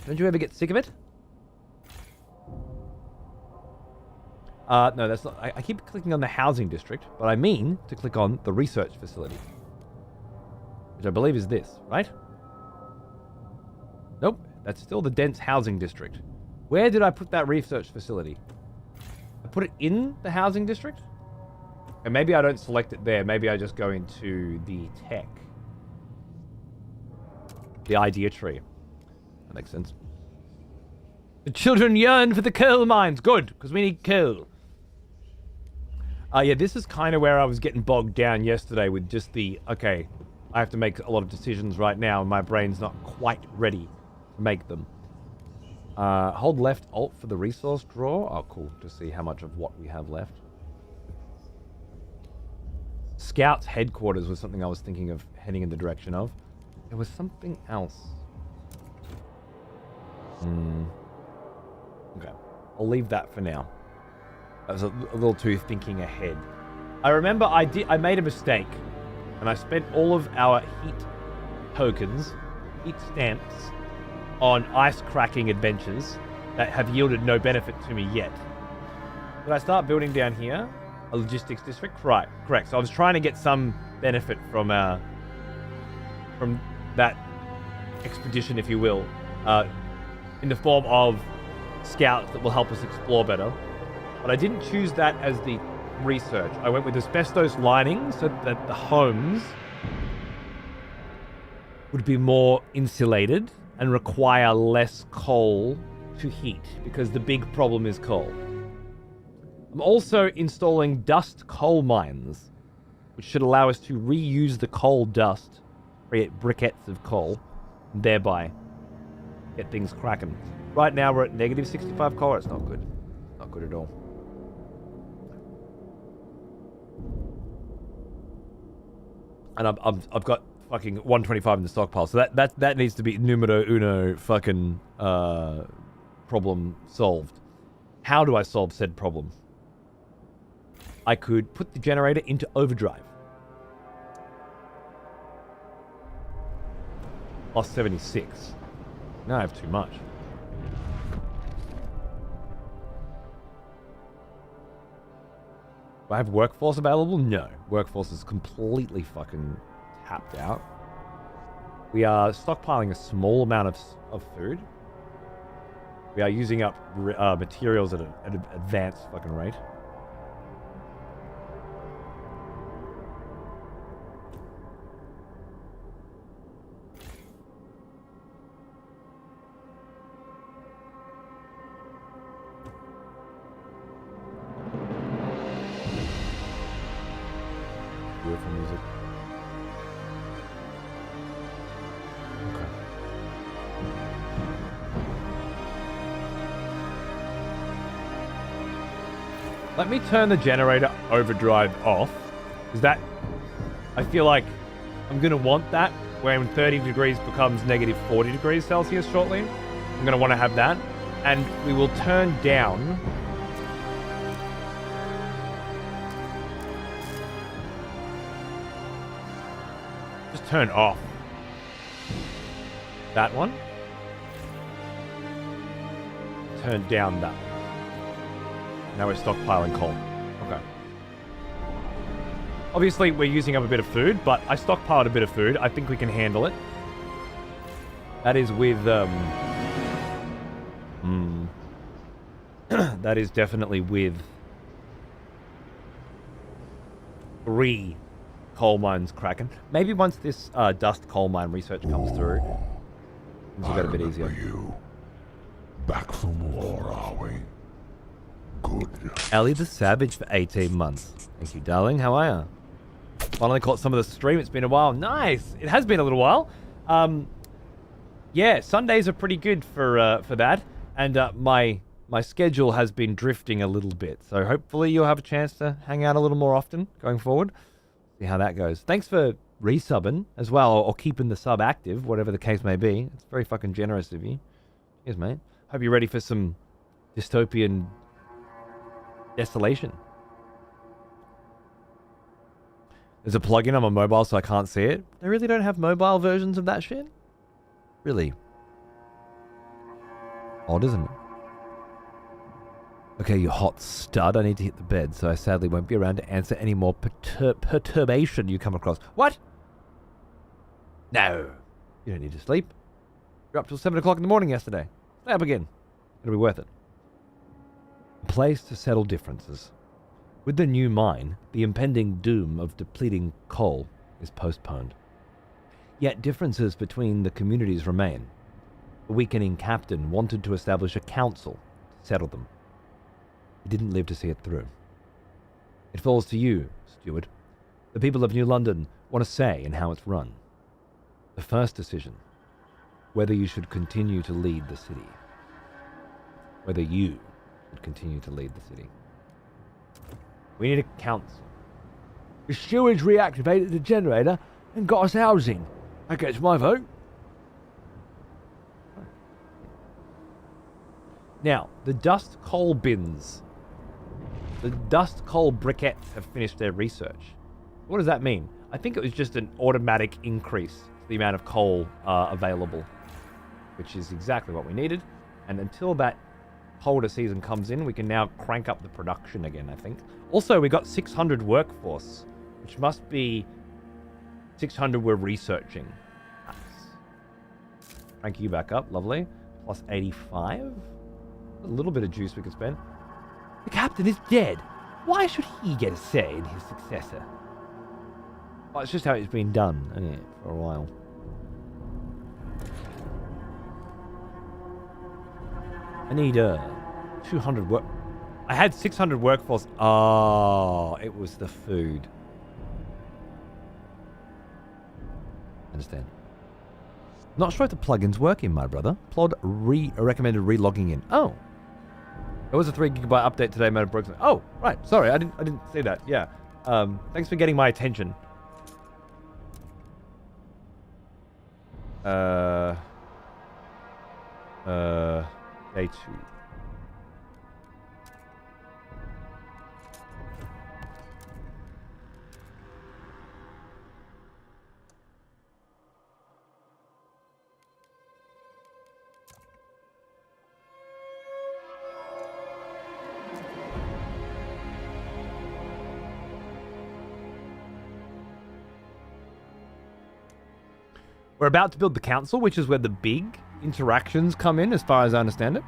Don't you ever get sick of it? No, that's not... I keep clicking on the housing district, but I mean to click on the research facility. Which I believe is this, right? Nope, that's still the dense housing district. Where did I put that research facility? I put it in the housing district? And maybe I don't select it there. Maybe I just go into the tech. The idea tree. That makes sense. The children yearn for the coal mines. Good, because we need coal. Yeah, this is kind of where I was getting bogged down yesterday with just the, okay, I have to make a lot of decisions right now, and my brain's not quite ready to make them. Hold left alt for the resource drawer. Oh, cool, to see how much of what we have left. Scouts headquarters was something I was thinking of heading in the direction of. There was something else. Okay, I'll leave that for now. I was a little too thinking ahead. I remember I made a mistake, and I spent all of our heat tokens, heat stamps, on ice cracking adventures that have yielded no benefit to me yet. Did I start building down here? A logistics district? Right, correct. So I was trying to get some benefit from that expedition, if you will, in the form of scouts that will help us explore better. But I didn't choose that as the research. I went with asbestos lining so that the homes would be more insulated and require less coal to heat, because the big problem is coal. I'm also installing dust coal mines, which should allow us to reuse the coal dust, create briquettes of coal, and thereby get things cracking. Right now we're at negative 65 coal. It's not good. Not good at all. And I've got fucking 125 in the stockpile, so that needs to be numero uno fucking problem solved. How do I solve said problem? I could put the generator into overdrive. Plus 76. Now I have too much. Do I have workforce available? No. Workforce is completely fucking tapped out. We are stockpiling a small amount of food. We are using up materials at an advanced fucking rate. Beautiful music. Okay. Let me turn the generator overdrive off. Is that... I feel like I'm going to want that when 30 degrees becomes negative 40 degrees Celsius shortly. I'm going to want to have that. And we will turn down... Just turn off that one. Turn down that one. Now we're stockpiling coal. Okay. Obviously, we're using up a bit of food, but I stockpiled a bit of food. I think we can handle it. That is with, that is definitely with 3 coal mines cracking. Maybe once this dust coal mine research comes through, things will get a bit easier. You. Back from war, are we? Good. Ellie the Savage for 18 months. Thank you, darling. How are you? Finally caught some of the stream. It's been a while. Nice. It has been a little while. Yeah, Sundays are pretty good for that. And my schedule has been drifting a little bit. So hopefully you'll have a chance to hang out a little more often going forward. See how that goes. Thanks for resubbing as well, or keeping the sub active, whatever the case may be. It's very fucking generous of you. Cheers, mate. Hope you're ready for some dystopian desolation. There's a plugin on my mobile so I can't see it. They really don't have mobile versions of that shit? Really? Odd, isn't it? Okay, you hot stud. I need to hit the bed, so I sadly won't be around to answer any more perturbation you come across. What? No. You don't need to sleep. You're up till 7 o'clock in the morning yesterday. Stay up again. It'll be worth it. A place to settle differences. With the new mine, the impending doom of depleting coal is postponed. Yet differences between the communities remain. The weakening captain wanted to establish a council to settle them. He didn't live to see it through. It falls to you, steward. The people of New London want a say in how it's run. The first decision, whether you should continue to lead the city. Whether you should continue to lead the city. We need a council. The stewards reactivated the generator and got us housing. That gets my vote. Now, the dust coal bins. The dust coal briquettes have finished their research. What does that mean? I think it was just an automatic increase to the amount of coal available, which is exactly what we needed. And until that colder season comes in, we can now crank up the production again, I think. Also, we got 600 workforce, which must be 600 we're researching. Nice. Crank you back up, lovely. Plus 85. A little bit of juice we could spend. The captain is dead. Why should he get a say in his successor? Well, it's just how it's been done, isn't it, for a while. I need 200 work. I had 600 workforce. Oh, it was the food. Understand. Not sure if the plugin's working, my brother. Plod recommended re-logging in. Oh. There was a 3 GB update today, made it broke. Oh, right. Sorry, I didn't see that. Yeah. Thanks for getting my attention. Day 2. We're about to build the council, which is where the big interactions come in, as far as I understand it.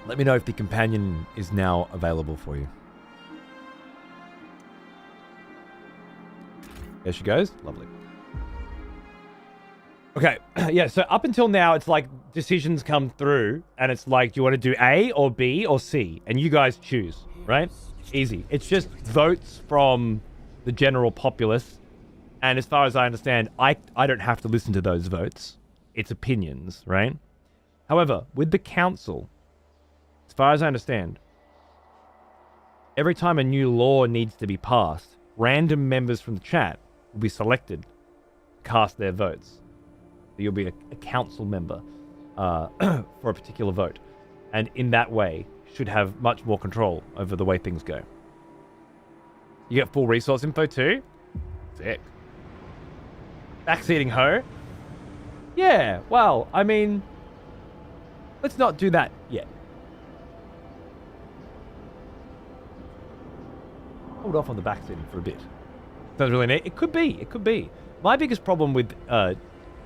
Let me know if the companion is now available for you. There she goes. Lovely. Okay, yeah, so up until now, it's like decisions come through, and it's like, do you want to do A or B or C? And you guys choose, right? Easy. It's just votes from the general populace. And as far as I understand, I don't have to listen to those votes. It's opinions, right? However, with the council, as far as I understand, every time a new law needs to be passed, random members from the chat will be selected to cast their votes. So you'll be a council member for a particular vote. And in that way, should have much more control over the way things go. You get full resource info too? Sick. Backseating ho? Yeah, well, I mean, let's not do that yet. Hold off on the backseating for a bit. Sounds really neat. It could be. It could be. My biggest problem with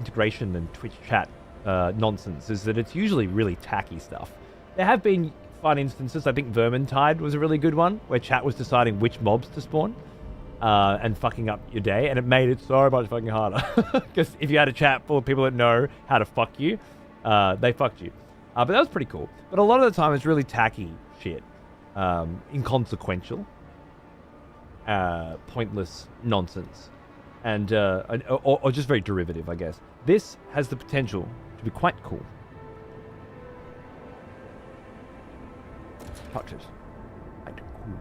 integration and Twitch chat nonsense is that it's usually really tacky stuff. There have been fun instances. I think Vermintide was a really good one, where chat was deciding which mobs to spawn and fucking up your day, and it made it so much fucking harder. Because if you had a chat full of people that know how to fuck you, they fucked you. But that was pretty cool. But a lot of the time, it's really tacky shit, inconsequential. Pointless nonsense, and or just very derivative, I guess. This has the potential to be quite cool. Touch it. Quite cool.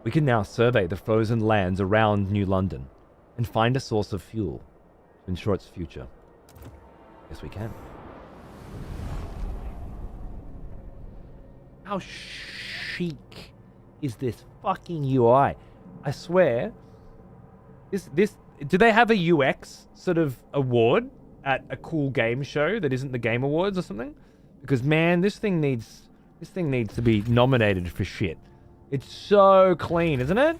We can now survey the frozen lands around New London and find a source of fuel to ensure its future. Yes, we can. How chic is this fucking UI? I swear. This do they have a UX sort of award at a cool game show that isn't the Game Awards or something? Because man, this thing needs to be nominated for shit. It's so clean, isn't it?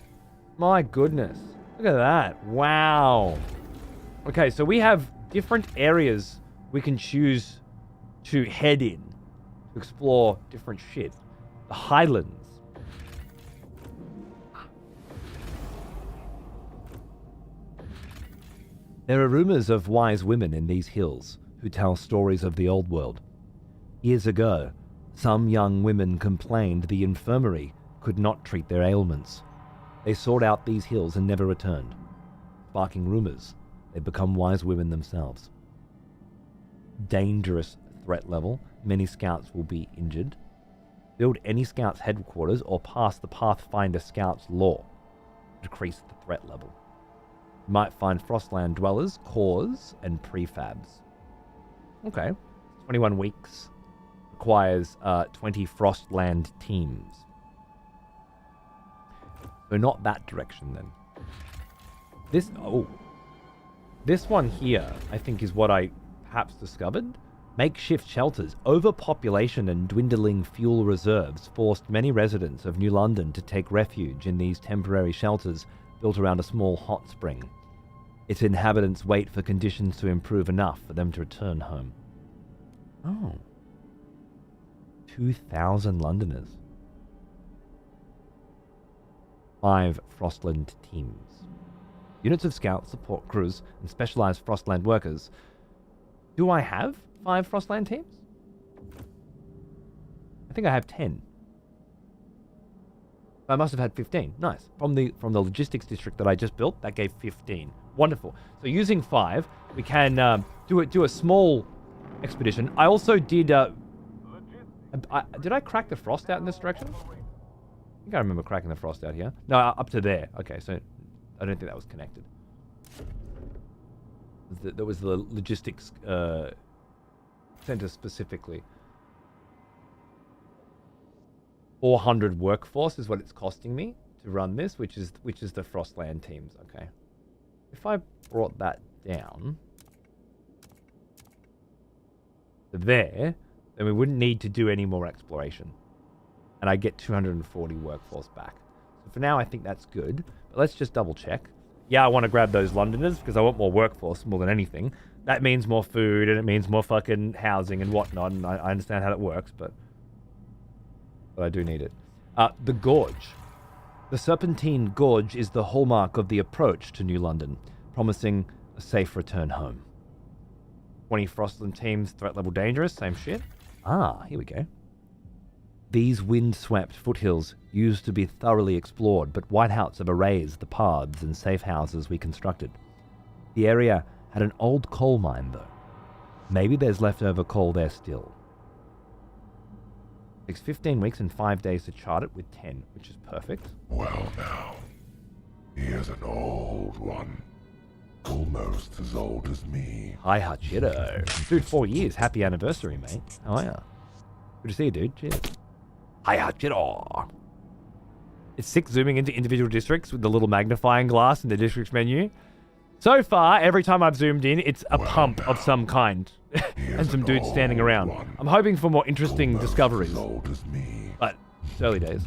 My goodness. Look at that. Wow. Okay, so we have different areas we can choose to head in to explore different shit. The Highlands. There are rumors of wise women in these hills who tell stories of the old world. Years ago, some young women complained the infirmary could not treat their ailments. They sought out these hills and never returned. Sparking rumors, they'd become wise women themselves. Dangerous threat level. Many scouts will be injured. Build any scout's headquarters or pass the Pathfinder Scout's law. Decrease the threat level. You might find Frostland dwellers, cores, and prefabs. Okay. 21 weeks. Requires 20 Frostland teams. So not that direction then. This one here, I think, is what I perhaps discovered. Makeshift shelters, overpopulation and dwindling fuel reserves forced many residents of New London to take refuge in these temporary shelters built around a small hot spring. Its inhabitants wait for conditions to improve enough for them to return home. Oh. 2,000 Londoners. 5 Frostland teams. Units of scouts, support crews, and specialized Frostland workers. Do I have 5 Frostland teams? I think I have 10. I must have had 15. Nice. From the logistics district that I just built, that gave 15. Wonderful. So using 5, we can do a small expedition. I also did. Did I crack the frost out in this direction? I think I remember cracking the frost out here. No, up to there. Okay, so I don't think that was connected. That was the logistics center specifically. 400 workforce is what it's costing me to run this, which is the Frostland teams. Okay. If I brought that down to there, then we wouldn't need to do any more exploration. and I get 240 workforce back. So for now, I think that's good. But let's just double check. Yeah, I want to grab those Londoners because I want more workforce more than anything. That means more food and it means more fucking housing and whatnot. And I understand how that works, but I do need it. The Gorge. The Serpentine Gorge is the hallmark of the approach to New London, promising a safe return home. 20 Frostland teams, threat level dangerous, same shit. Here we go. These wind-swept foothills used to be thoroughly explored, but whiteouts have erased the paths and safe houses we constructed. The area had an old coal mine, though. Maybe there's leftover coal there still. Takes 15 weeks and 5 days to chart it with 10, which is perfect. Well now, here's an old one. Almost as old as me. Hi, Hachiro. Dude, 4 years. Happy anniversary, mate. How are ya? Good to see you, dude. Cheers. Hi, Hachiro. It's sick zooming into individual districts with the little magnifying glass in the districts menu. So far, every time I've zoomed in, it's a pump of some kind. And some dudes standing around. One. I'm hoping for more interesting Almost discoveries. As old as me. But it's early days.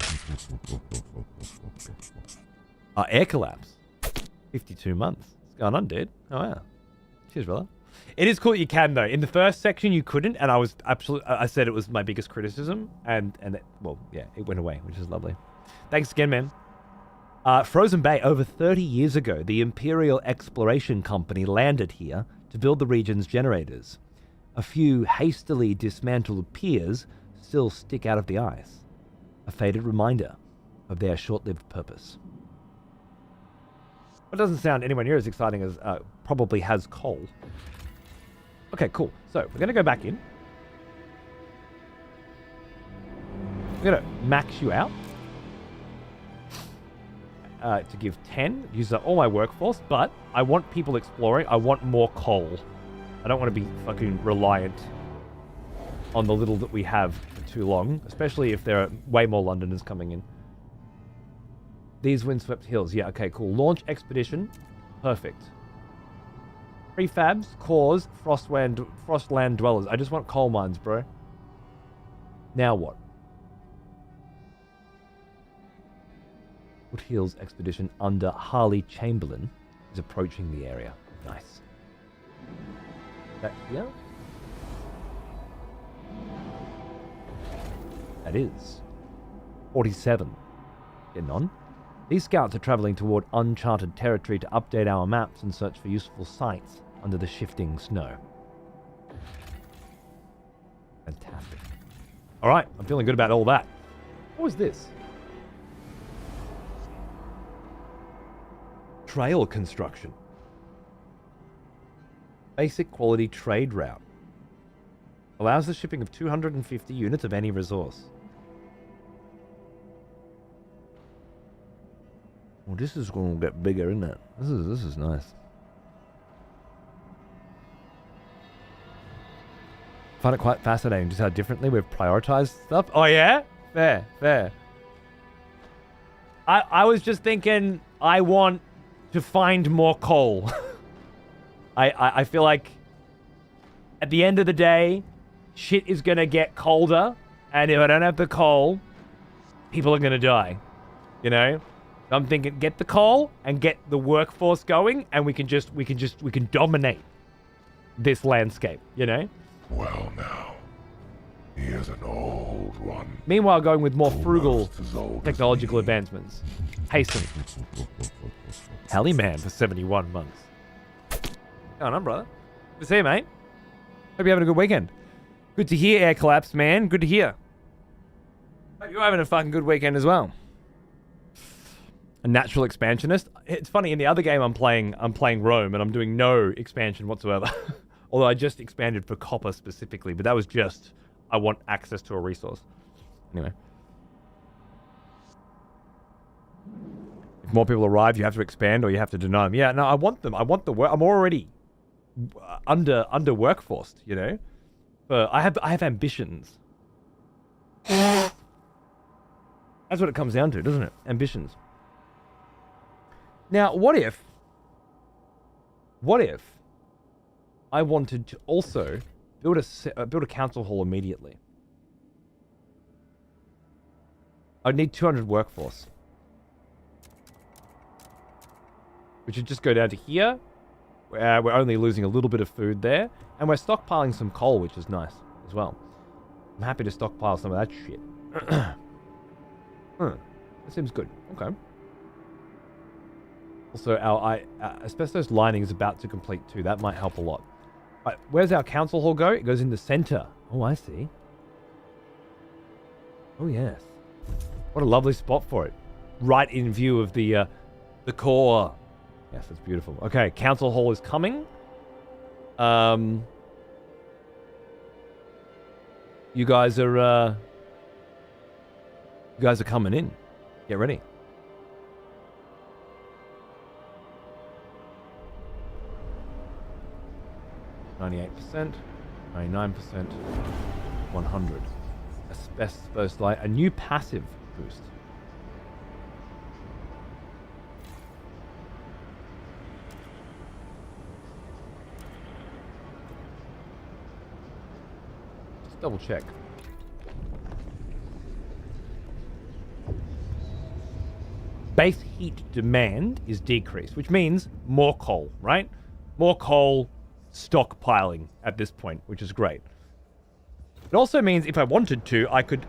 Air collapse. 52 months. What's going on, dude? Oh, yeah. Cheers, brother. It is cool that you can, though. In the first section, you couldn't, and I said it was my biggest criticism, and well, yeah, it went away, which is lovely. Thanks again, man. Frozen Bay. Over 30 years ago, the Imperial Exploration Company landed here to build the region's generators. A few hastily dismantled piers still stick out of the ice. A faded reminder of their short-lived purpose. It doesn't sound anywhere near as exciting as probably has coal. Okay, cool. So, we're going to go back in. We're going to max you out. To give 10. Use up all my workforce, but I want people exploring. I want more coal. I don't want to be fucking reliant on the little that we have for too long, especially if there are way more Londoners coming in. These windswept hills. Yeah, okay, cool. Launch expedition. Perfect. Prefabs, cores, frostland dwellers. I just want coal mines, bro. Now what? Foothills expedition under Harley Chamberlain is approaching the area. Nice. That here? That is 47. Getting on. These scouts are traveling toward uncharted territory to update our maps and search for useful sites under the shifting snow. Fantastic. All right, I'm feeling good about all that. What was this? Trail construction. Basic quality trade route. Allows the shipping of 250 units of any resource. Well, this is going to get bigger, isn't it? This is nice. I find it quite fascinating just how differently we've prioritized stuff. Oh yeah? Fair. I was just thinking I want to find more coal. I feel like at the end of the day, shit is going to get colder, and if I don't have the coal, people are going to die. You know? So I'm thinking get the coal and get the workforce going, and we can dominate this landscape, you know? Well now, here's an old one. Meanwhile, going with more frugal Almost as old as technological me. advancements. Hasten. Hally man for 71 months. Going on, brother. Good to see you, mate. Hope you're having a good weekend. Good to hear, Air Collapse, man. Good to hear. Hope you're having a fucking good weekend as well. A natural expansionist. It's funny, in the other game I'm playing Rome, and I'm doing no expansion whatsoever. Although I just expanded for copper specifically, but that was just, I want access to a resource. Anyway. If more people arrive, you have to expand or you have to deny them. Yeah, no, I want them. I want the work. I'm already under workforced, you know? But I have ambitions. That's what it comes down to, doesn't it? Ambitions. Now, what if I wanted to also build a council hall immediately? I'd need 200 workforce. We should just go down to here. We're only losing a little bit of food there. And we're stockpiling some coal, which is nice as well. I'm happy to stockpile some of that shit. That seems good. Okay. Also, our asbestos lining is about to complete too. That might help a lot. Right, where's our council hall go? It goes in the center. Oh, I see. Oh, yes. What a lovely spot for it. Right in view of the core. Yes, it's beautiful. Okay, council hall is coming. You guys are coming in. Get ready. %, 99%, 100. Asbestos light, a new passive boost. Just double check. Base heat demand is decreased, which means more coal, right? More coal stockpiling at this point, which is great. It also means if I wanted to, I could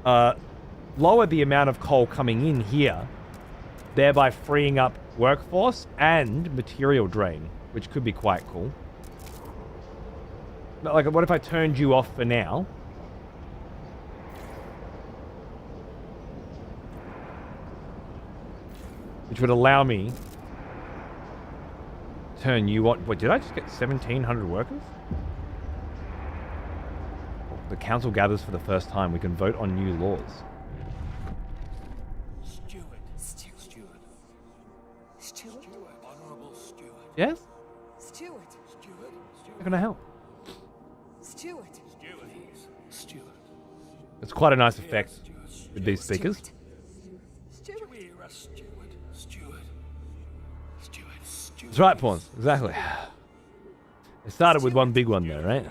lower the amount of coal coming in here, thereby freeing up workforce and material drain, which could be quite cool. But like, what if I turned you off for now? Which would allow me to turn you on. What, did I just get 1,700 workers? The council gathers for the first time. We can vote on new laws. Stewart. Honorable Stewart. Yes? Stewart. How can I help? Stewart. It's quite a nice effect with these speakers. That's right, Pawns. Exactly. It started with one big one there, right?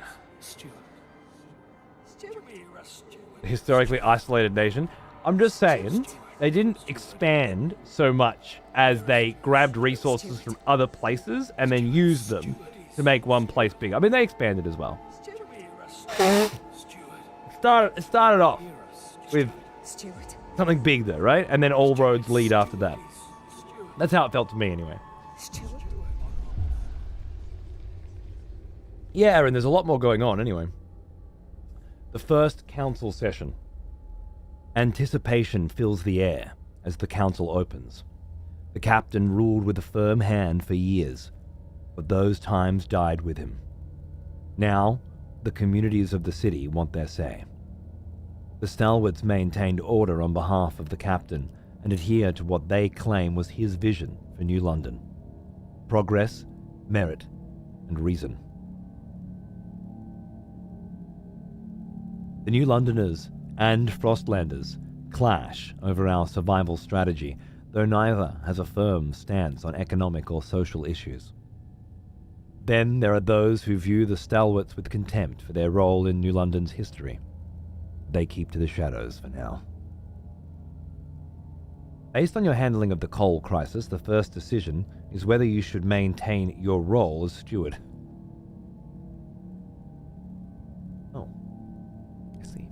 A historically isolated nation. I'm just saying, they didn't expand so much as they grabbed resources from other places and then used them to make one place bigger. I mean, they expanded as well. It started off with something big though, right? And then all roads lead after that. That's how it felt to me anyway. Yeah, and there's a lot more going on anyway. The first council session. Anticipation fills the air as the council opens. The captain ruled with a firm hand for years, but those times died with him. Now, the communities of the city want their say. The stalwarts maintained order on behalf of the captain and adhere to what they claim was his vision for New London. Progress, merit, and reason. The New Londoners and Frostlanders clash over our survival strategy, though neither has a firm stance on economic or social issues. Then there are those who view the stalwarts with contempt for their role in New London's history. They keep to the shadows for now. Based on your handling of the coal crisis, the first decision is whether you should maintain your role as steward. Oh, I see.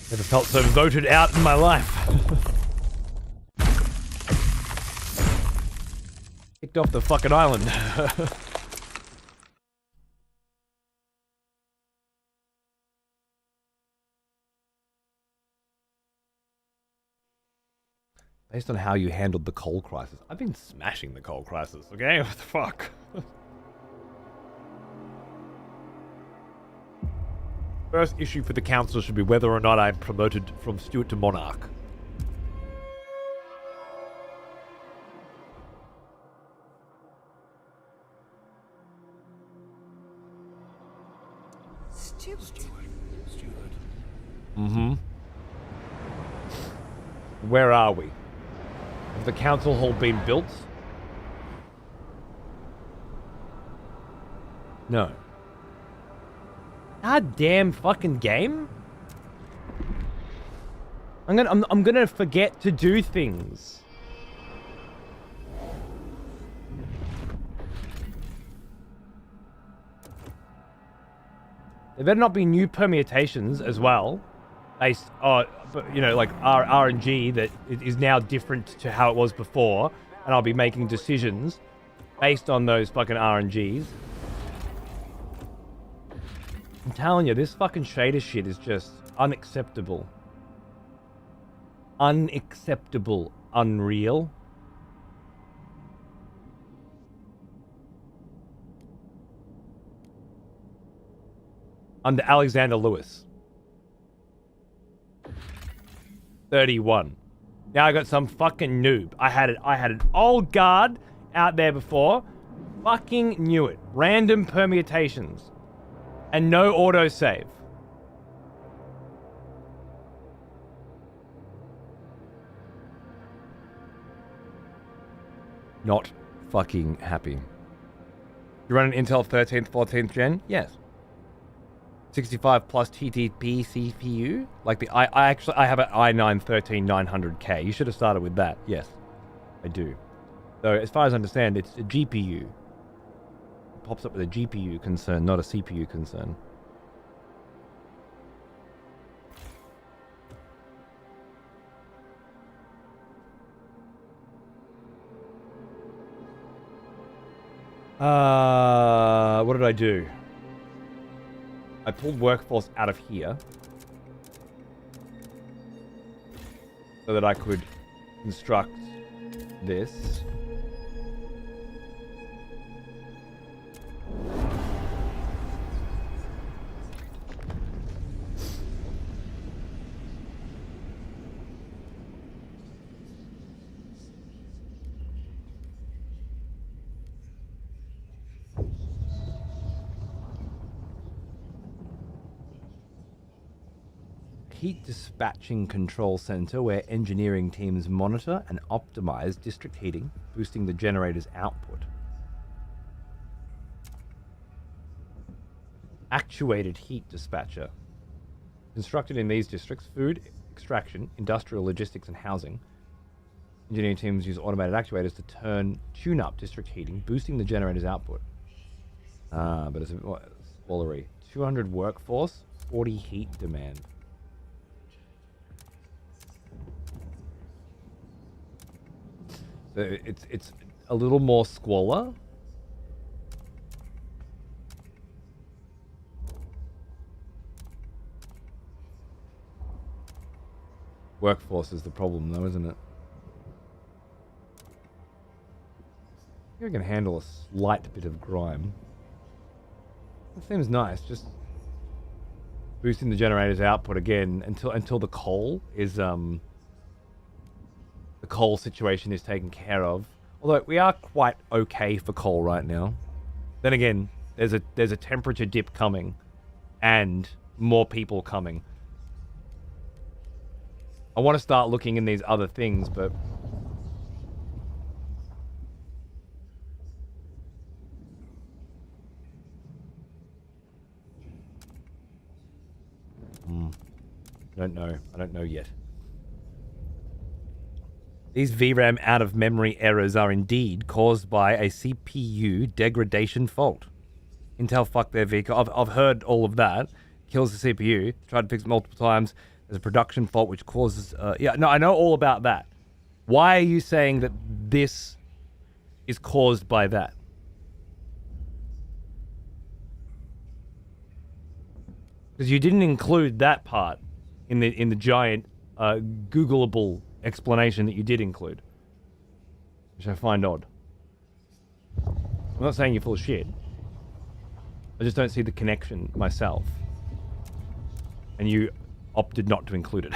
Never felt so voted out in my life. Kicked off the fucking island. Based on how you handled the coal crisis. I've been smashing the coal crisis, okay? What the fuck? First issue for the council should be whether or not I'm promoted from steward to monarch. Steward. Mm-hmm. Where are we? Has the council hall been built? No. God damn fucking game. I'm gonna forget to do things. There better not be new permutations as well. Based on, you know, like RNG that is now different to how it was before. And I'll be making decisions based on those fucking RNGs. I'm telling you, this fucking shader shit is just unacceptable. Unacceptable. Unreal. Under Alexander Lewis. 31. Now I got some fucking noob. I had an old guard out there before. Fucking knew it. Random permutations. And no autosave. Not fucking happy. You run an Intel 13th, 14th gen? Yes. 65 plus TTP CPU? Like the I have an i9 13900K. You should have started with that. Yes. I do. So as far as I understand, it's a GPU. It pops up with a GPU concern, not a CPU concern. What did I do? I pulled workforce out of here so that I could construct this. Heat Dispatching Control Center, where engineering teams monitor and optimize district heating, boosting the generator's output. Actuated Heat Dispatcher. Constructed in these districts, food extraction, industrial logistics, and housing. Engineering teams use automated actuators to tune up district heating, boosting the generator's output. But it's a bit more spoilery. 200 workforce, 40 heat demand. So it's a little more squalor. Workforce is the problem though, isn't it? I think I can handle a slight bit of grime. That seems nice, just boosting the generator's output again until the coal is the coal situation is taken care of. Although we are quite okay for coal right now. Then again, there's a temperature dip coming and more people coming. I want to start looking in these other things, but I don't know yet. These VRAM out-of-memory errors are indeed caused by a CPU degradation fault. Intel fucked their vehicle. I've heard all of that. Kills the CPU. Tried to fix it multiple times. There's a production fault which causes... yeah, no, I know all about that. Why are you saying that this is caused by that? Because you didn't include that part in the giant Googleable explanation that you did include, which I find odd. I'm not saying you're full of shit. I just don't see the connection myself. And you opted not to include it.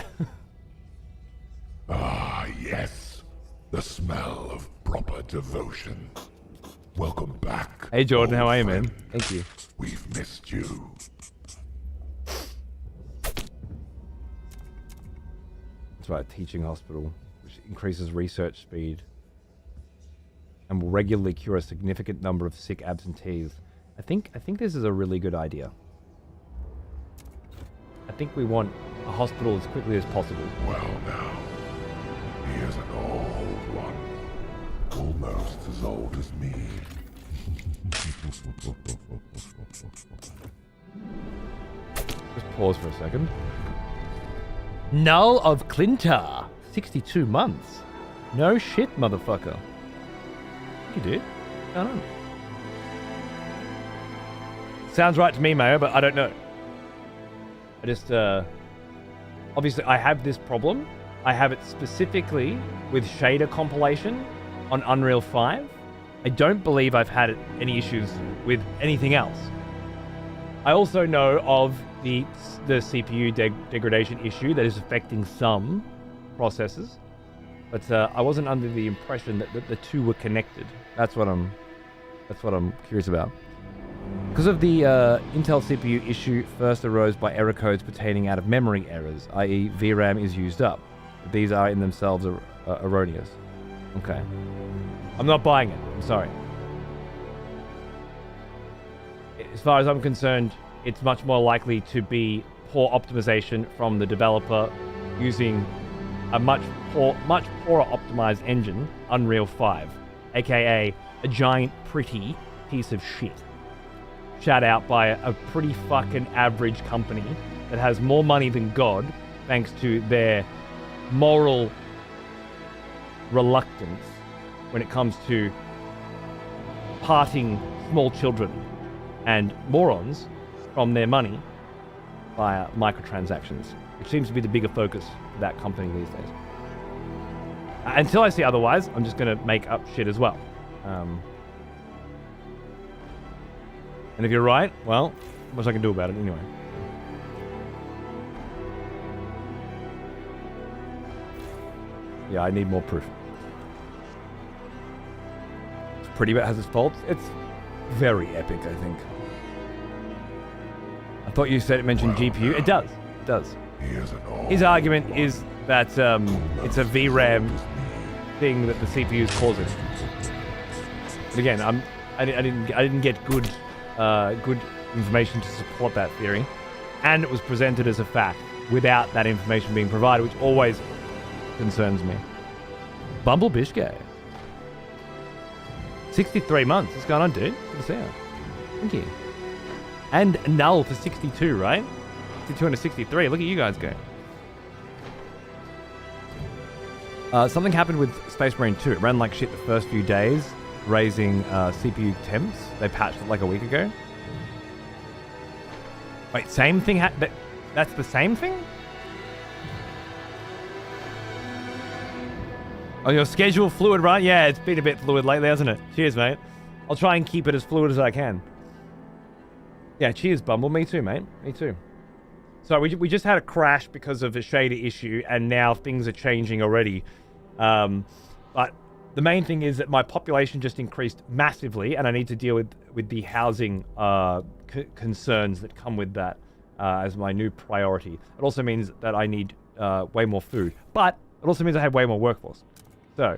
Ah, yes. The smell of proper devotion. Welcome back. Hey Jordan, how are you, friend. man? Thank you. We've missed you. That's right, teaching hospital, which increases research speed and will regularly cure a significant number of sick absentees. I think this is a really good idea. I think we want a hospital as quickly as possible. Well now, here's an old one. Almost as old as me. Just pause for a second. Null of Clintar. 62 months. No shit, motherfucker. You did? I don't know. Sounds right to me, Mayo, but I don't know. I just, obviously, I have this problem. I have it specifically with shader compilation on Unreal 5. I don't believe I've had any issues with anything else. I also know of the CPU degradation issue that is affecting some processors, but I wasn't under the impression that the two were connected. That's what I'm curious about. Because of the Intel CPU issue first arose by error codes pertaining out of memory errors, i.e. VRAM is used up. But these are in themselves erroneous. Okay. I'm not buying it. I'm sorry. As far as I'm concerned, it's much more likely to be poor optimization from the developer using a much poorer optimized engine, Unreal 5, aka a giant pretty piece of shit. Shout out by a pretty fucking average company that has more money than God thanks to their moral reluctance when it comes to parting small children and morons from their money via microtransactions, which seems to be the bigger focus for that company these days. Until I see otherwise, I'm just going to make up shit as well. And if you're right, well, not much I can do about it anyway. Yeah, I need more proof. It's pretty, but it has its faults. It's very epic, I think. I thought you said it mentioned GPU. It does. It does. His argument is that it's a VRAM thing that the CPU is causing. But again, I didn't get good information to support that theory, and it was presented as a fact without that information being provided, which always concerns me. Bumble Bishke. 63 months. What's going on, dude? Good to see you. Thank you. And null for 62, right? 62 and a 63. Look at you guys go. Something happened with Space Marine 2. It ran like shit the first few days, raising CPU temps. They patched it like a week ago. Wait, same thing? That's the same thing? Oh, your schedule fluid, right? Yeah, it's been a bit fluid lately, hasn't it? Cheers, mate. I'll try and keep it as fluid as I can. Yeah, cheers, Bumble. Me too, mate. Me too. So we just had a crash because of a shader issue, and now things are changing already. But the main thing is that my population just increased massively, and I need to deal with the housing concerns that come with that as my new priority. It also means that I need way more food, but it also means I have way more workforce. So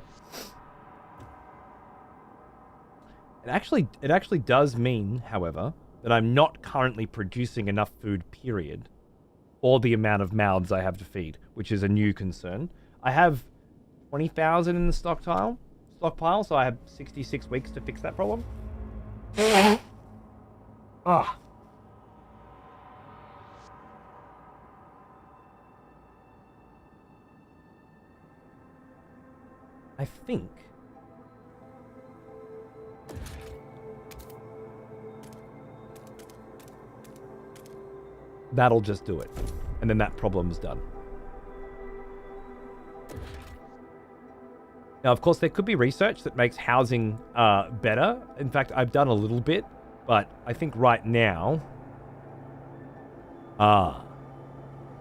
it actually does mean, however, that I'm not currently producing enough food, period, or the amount of mouths I have to feed, which is a new concern. I have 20,000 in the stockpile, so I have 66 weeks to fix that problem. Ah. I think that'll just do it, and then that problem's done. Now, of course, there could be research that makes housing better. In fact, I've done a little bit, but I think right now...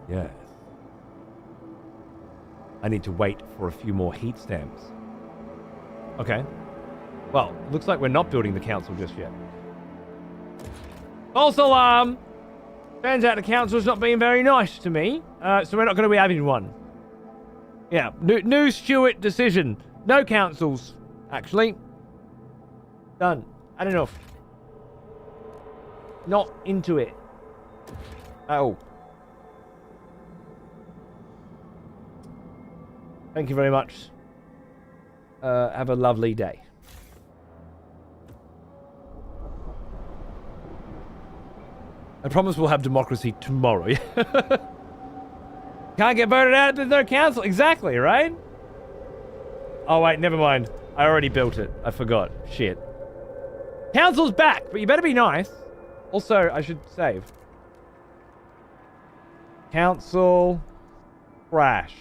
yes. I need to wait for a few more heat stamps. Okay. Well, looks like we're not building the council just yet. False alarm! Turns out the council's not being very nice to me, so we're not going to be having one. Yeah, new Stewart decision. No councils, actually. Done. Had enough. Not into it. Oh. Thank you very much. Have a lovely day. I promise we'll have democracy tomorrow. Can't get voted out if there's no council. Exactly, right? Oh, wait, never mind. I already built it. I forgot. Shit. Council's back, but you better be nice. Also, I should save. Council crashed.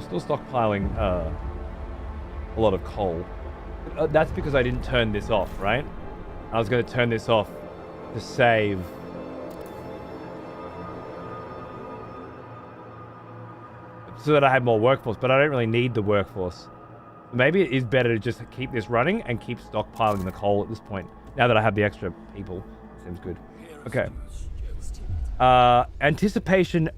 Still stockpiling a lot of coal. That's because I didn't turn this off, right? I was going to turn this off to save. So that I had more workforce, but I don't really need the workforce. Maybe it is better to just keep this running and keep stockpiling the coal at this point. Now that I have the extra people. Seems good. Okay. Anticipation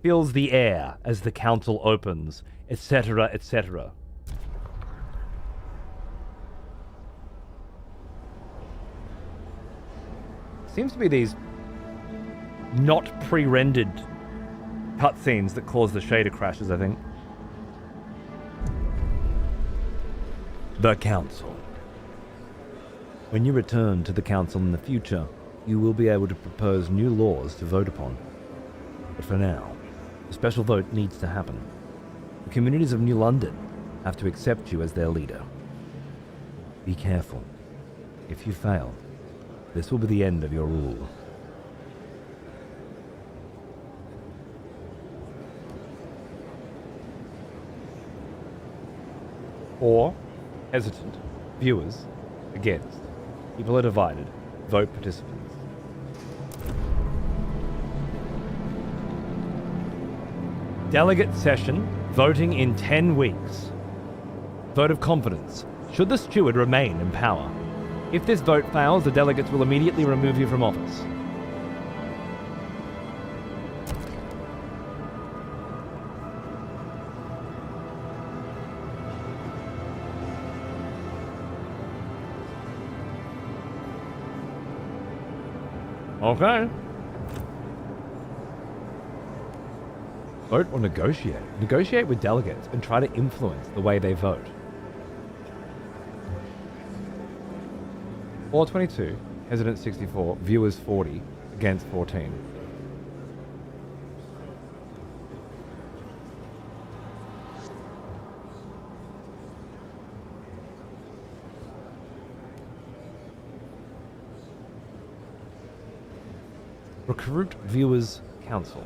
fills the air as the council opens, etc., etc. Seems to be these not pre-rendered cutscenes that cause the shader crashes, I think. The council. When you return to the council in the future, you will be able to propose new laws to vote upon. But for now, a special vote needs to happen. The communities of New London have to accept you as their leader. Be careful. If you fail, this will be the end of your rule. For, hesitant, viewers, against. People are divided. Vote participants. Delegate session, voting in 10 weeks. Vote of confidence. Should the steward remain in power? If this vote fails, the delegates will immediately remove you from office. Okay. Vote or negotiate. Negotiate with delegates and try to influence the way they vote. 422, hesitant 64, viewers 40, against 14. Recruit viewers council.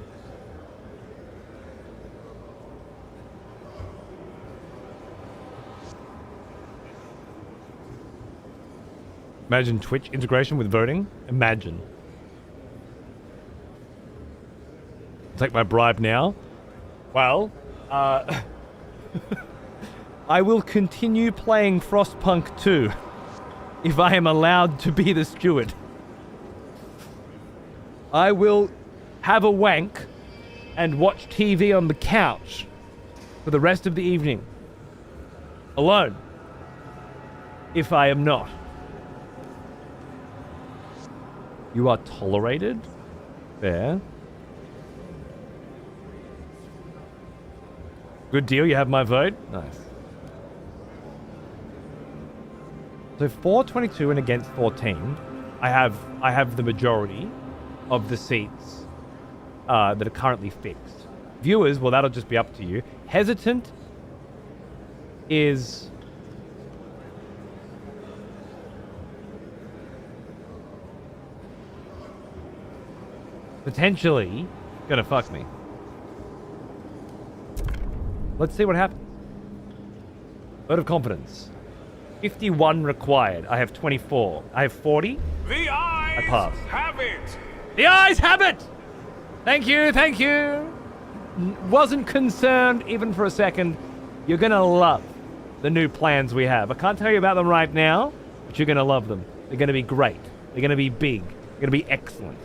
Imagine Twitch integration with voting. Imagine. Take my bribe now. Well, I will continue playing Frostpunk 2 if I am allowed to be the steward. I will have a wank and watch TV on the couch for the rest of the evening. Alone. If I am not. You are tolerated? Fair. Good deal, you have my vote? Nice. So 422 and against 14, I have the majority of the seats that are currently fixed. Viewers, well, that'll just be up to you. Hesitant is potentially gonna fuck me. Let's see what happens. Vote of confidence. 51 required. I have 24. I have 40. The eyes I pass. have it. The eyes have it! Thank you, thank you. Wasn't concerned even for a second. You're gonna love the new plans we have. I can't tell you about them right now, but you're going to love them. They're going to be great. They're going to be big. They're going to be excellent.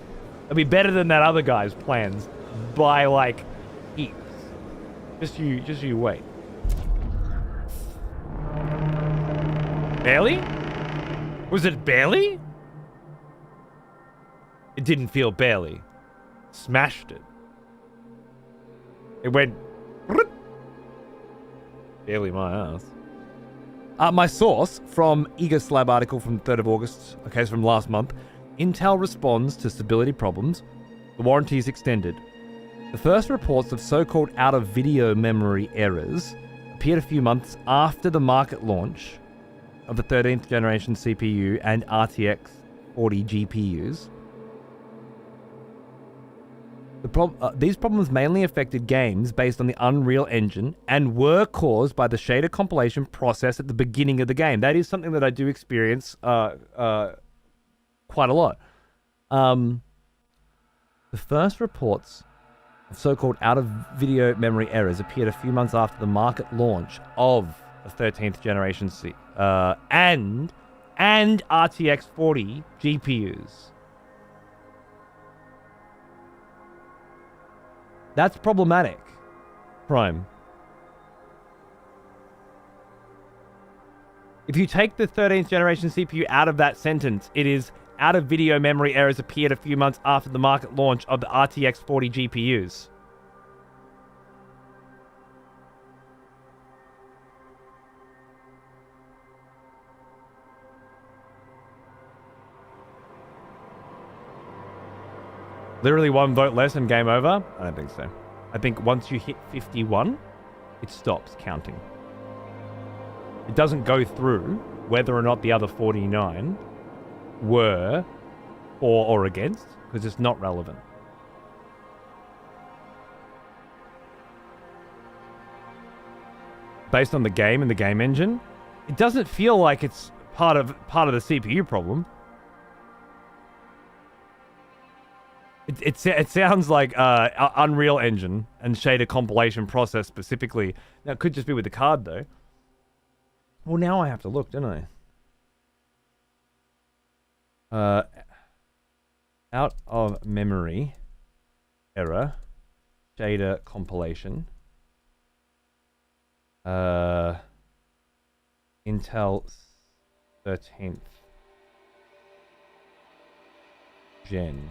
They'll be better than that other guy's plans by, like, heaps. Just you wait. Barely? Was it barely? It didn't feel barely. Smashed it. It went... Barely my ass. My source from Eager Slab article from 3rd of August, okay, it's from last month. Intel responds to stability problems. The warranty is extended. The first reports of so-called out-of-video memory errors appeared a few months after the market launch of the 13th generation CPU and RTX 40 GPUs. These problems mainly affected games based on the Unreal Engine and were caused by the shader compilation process at the beginning of the game. That is something that I do experience quite a lot. The first reports of so-called out-of-video memory errors appeared a few months after the market launch of the 13th generation and RTX 40 GPUs. That's problematic, Prime. If you take the 13th generation CPU out of that sentence, it is out of video memory errors appeared a few months after the market launch of the RTX 40 GPUs. Literally one vote less and game over? I don't think so. I think once you hit 51, it stops counting. It doesn't go through whether or not the other 49 were for or against, because it's not relevant. Based on the game and the game engine, it doesn't feel like it's part of the CPU problem. It sounds like Unreal Engine and shader compilation process specifically. Now, it could just be with the card, though. Well, now I have to look, don't I? Out of memory error, shader compilation. Intel 13th Gen.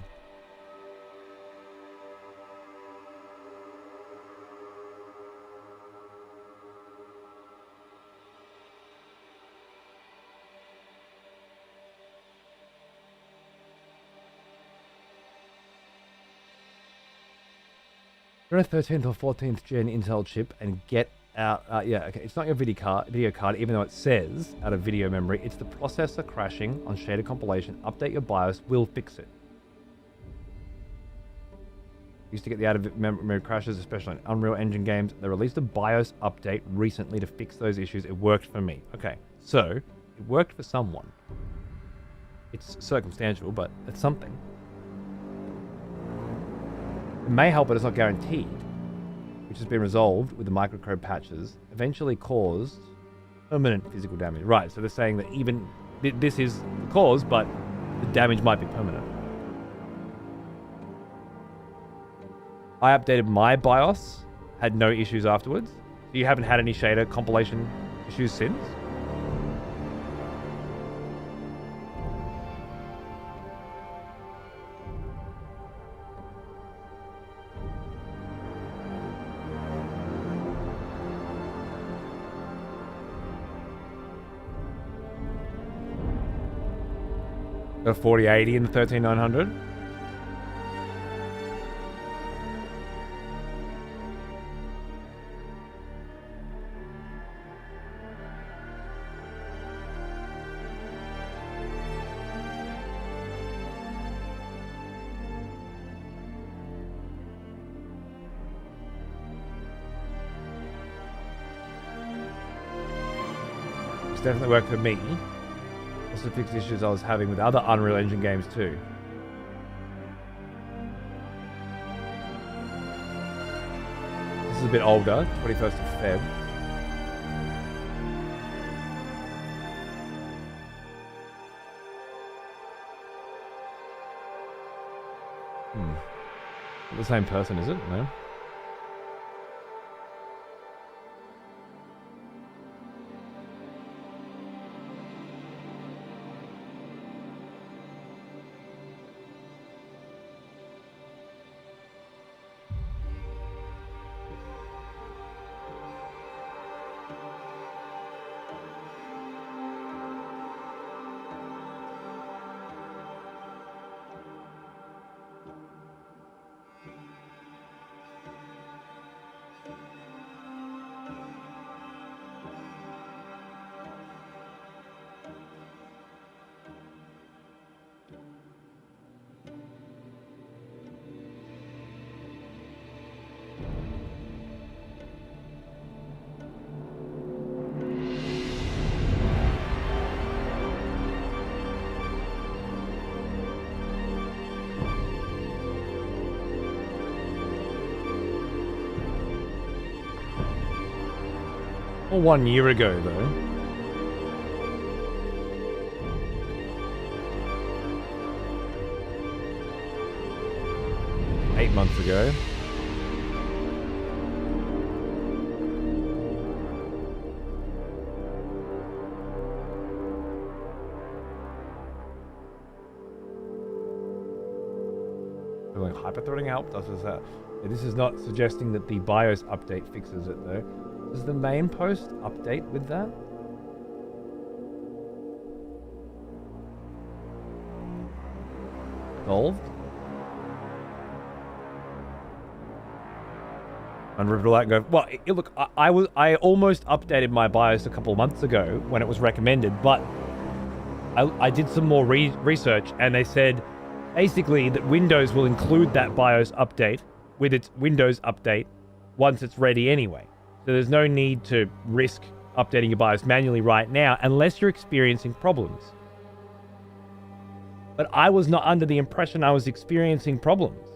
You're a 13th or 14th gen Intel chip and get out... yeah, okay. It's not your video card, even though it says out of video memory. It's the processor crashing on shader compilation. Update your BIOS. We'll fix it. Used to get the out of memory crashes, especially on Unreal Engine games. They released a BIOS update recently to fix those issues. It worked for me. Okay, so it worked for someone. It's circumstantial, but it's something. It may help, but it's not guaranteed, which has been resolved with the microcode patches, eventually caused permanent physical damage. Right, so they're saying that even this is the cause, but the damage might be permanent. I updated my BIOS, had no issues afterwards. You haven't had any shader compilation issues since? A 4080 in the 13900. It's definitely worked for me. Also fixed issues I was having with other Unreal Engine games too. This is a bit older, 21st of Feb. The same person, is it? No. Or 1 year ago, though. Eight months ago. Like hyper-threading help does that. This is not suggesting that the BIOS update fixes it, though. Does the main post update with that? Solved? Unripped all that go. Well, look, I almost updated my BIOS a couple months ago when it was recommended, but I did some more research and they said basically that Windows will include that BIOS update with its Windows update once it's ready anyway. So there's no need to risk updating your BIOS manually right now unless you're experiencing problems. But I was not under the impression I was experiencing problems.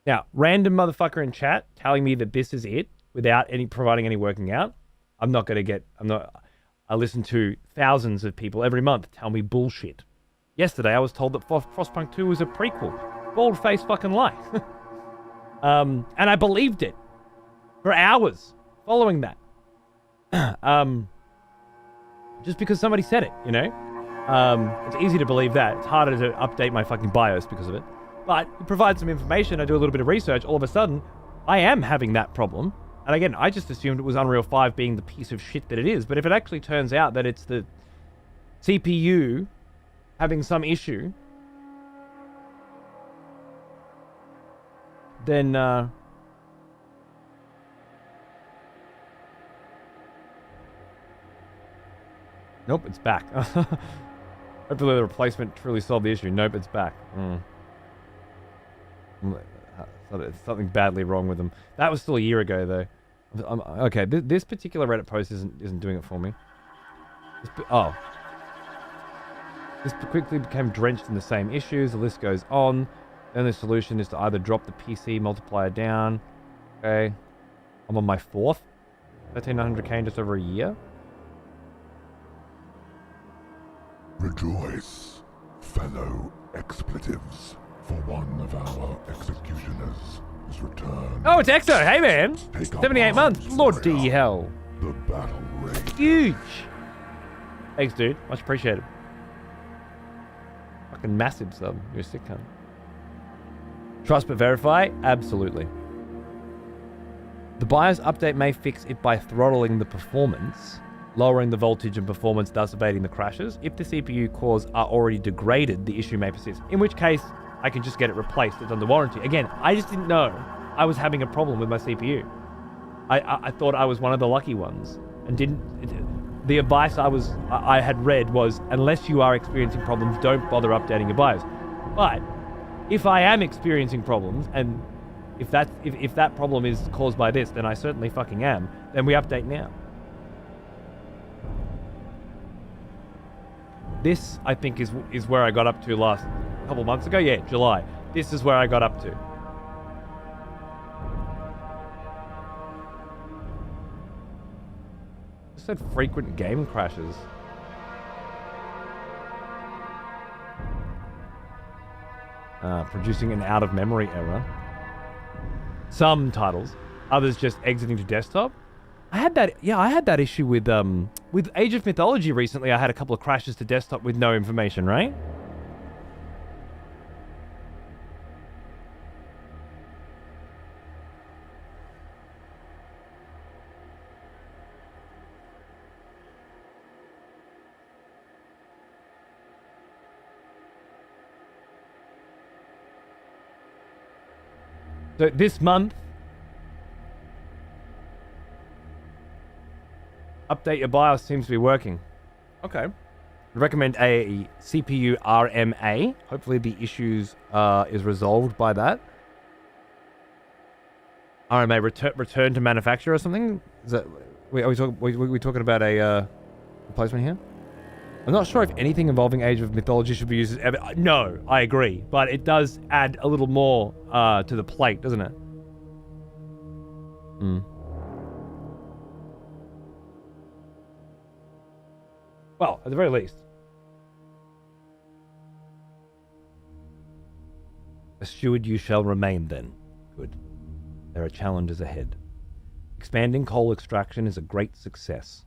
Now, random motherfucker in chat telling me that this is it without providing any working out. I listen to thousands of people every month tell me bullshit. Yesterday, I was told that Frostpunk 2 was a prequel. Bald-faced fucking lie. And I believed it for hours following that. Just because somebody said it, you know? It's easy to believe that. It's harder to update my fucking BIOS because of it. But you provide some information, I do a little bit of research, all of a sudden, I am having that problem. And again, I just assumed it was Unreal 5 being the piece of shit that it is. But if it actually turns out that it's the CPU having some issue, then nope, it's back. Hopefully the replacement truly solved the issue. Nope, it's back. There's something badly wrong with them. That was still a year ago, though. Okay, this particular Reddit post isn't doing it for me. This quickly became drenched in the same issues. The list goes on. Then the solution is to either drop the PC multiplier down. Okay. I'm on my 4th 13900K in just over a year. Rejoice, fellow expletives, for one of our executioners is returned. Oh, it's Exo. Hey, man. Take up 78 months. arms, Lordy warrior. hell. The battle rage. Huge. Thanks, dude. Much appreciated. Fucking massive sub. You're a sick cunt. Trust but verify? Absolutely. The BIOS update may fix it by throttling the performance, lowering the voltage and performance, thus abating the crashes. If the CPU cores are already degraded, the issue may persist. In which case, I can just get it replaced. It's under warranty. Again, I just didn't know I was having a problem with my CPU. I thought I was one of the lucky ones and didn't. The advice I had read was, unless you are experiencing problems, don't bother updating your BIOS. But if I am experiencing problems, and if that problem is caused by this, then I certainly fucking am, then we update now. This, I think, is where I got up to last couple months ago. Yeah, July. This is where I got up to. said frequent game crashes. Producing an out-of-memory error. Some titles. Others just exiting to desktop. I had that issue with Age of Mythology recently. I had a couple of crashes to desktop with no information, right? So this month, update your BIOS seems to be working. Okay. I'd recommend a CPU RMA. Hopefully the issues is resolved by that. RMA return to manufacturer or something? Is that are we talking about a replacement here? I'm not sure if anything involving Age of Mythology should be used as ever. No, I agree, but it does add a little more to the plate, doesn't it? Well, at the very least. A steward you shall remain then. Good. There are challenges ahead. Expanding coal extraction is a great success.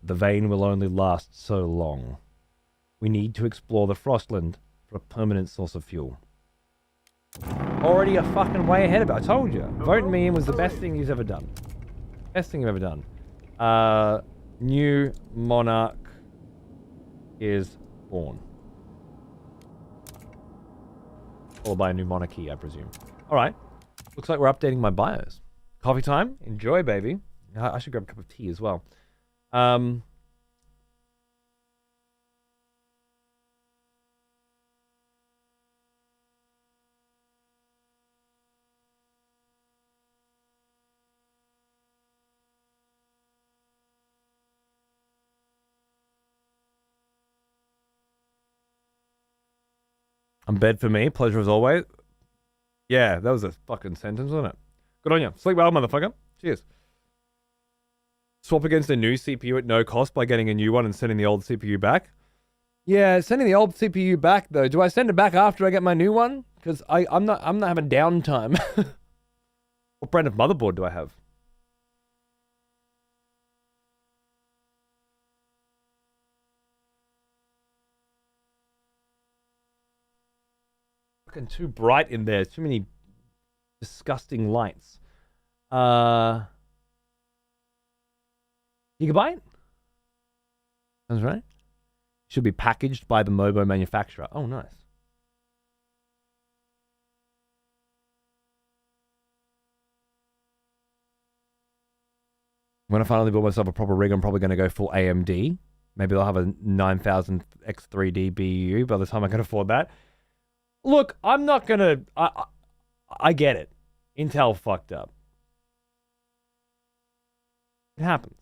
The vein will only last so long. We need to explore the Frostland for a permanent source of fuel. Already a fucking way ahead of it. I told you. Voting me in was the best thing he's ever done. Best thing you've ever done. New monarch is born. Followed by a new monarchy, I presume. Alright. Looks like we're updating my bios. Coffee time? Enjoy, baby. I should grab a cup of tea as well. I'm bed for me. Pleasure as always. Yeah, that was a fucking sentence, wasn't it? Good on you. Sleep well, motherfucker. Cheers. Swap against a new CPU at no cost by getting a new one and sending the old CPU back. Yeah, sending the old CPU back though. Do I send it back after I get my new one? Because I'm not having downtime. What brand of motherboard do I have? Fucking too bright in there. Too many disgusting lights. Gigabyte? Sounds right. Should be packaged by the Mobo manufacturer. Oh, nice. When I finally build myself a proper rig, I'm probably going to go full AMD. Maybe I'll have a 9000 X3D BU by the time I can afford that. Look, I'm not going to... I get it. Intel fucked up. It happens.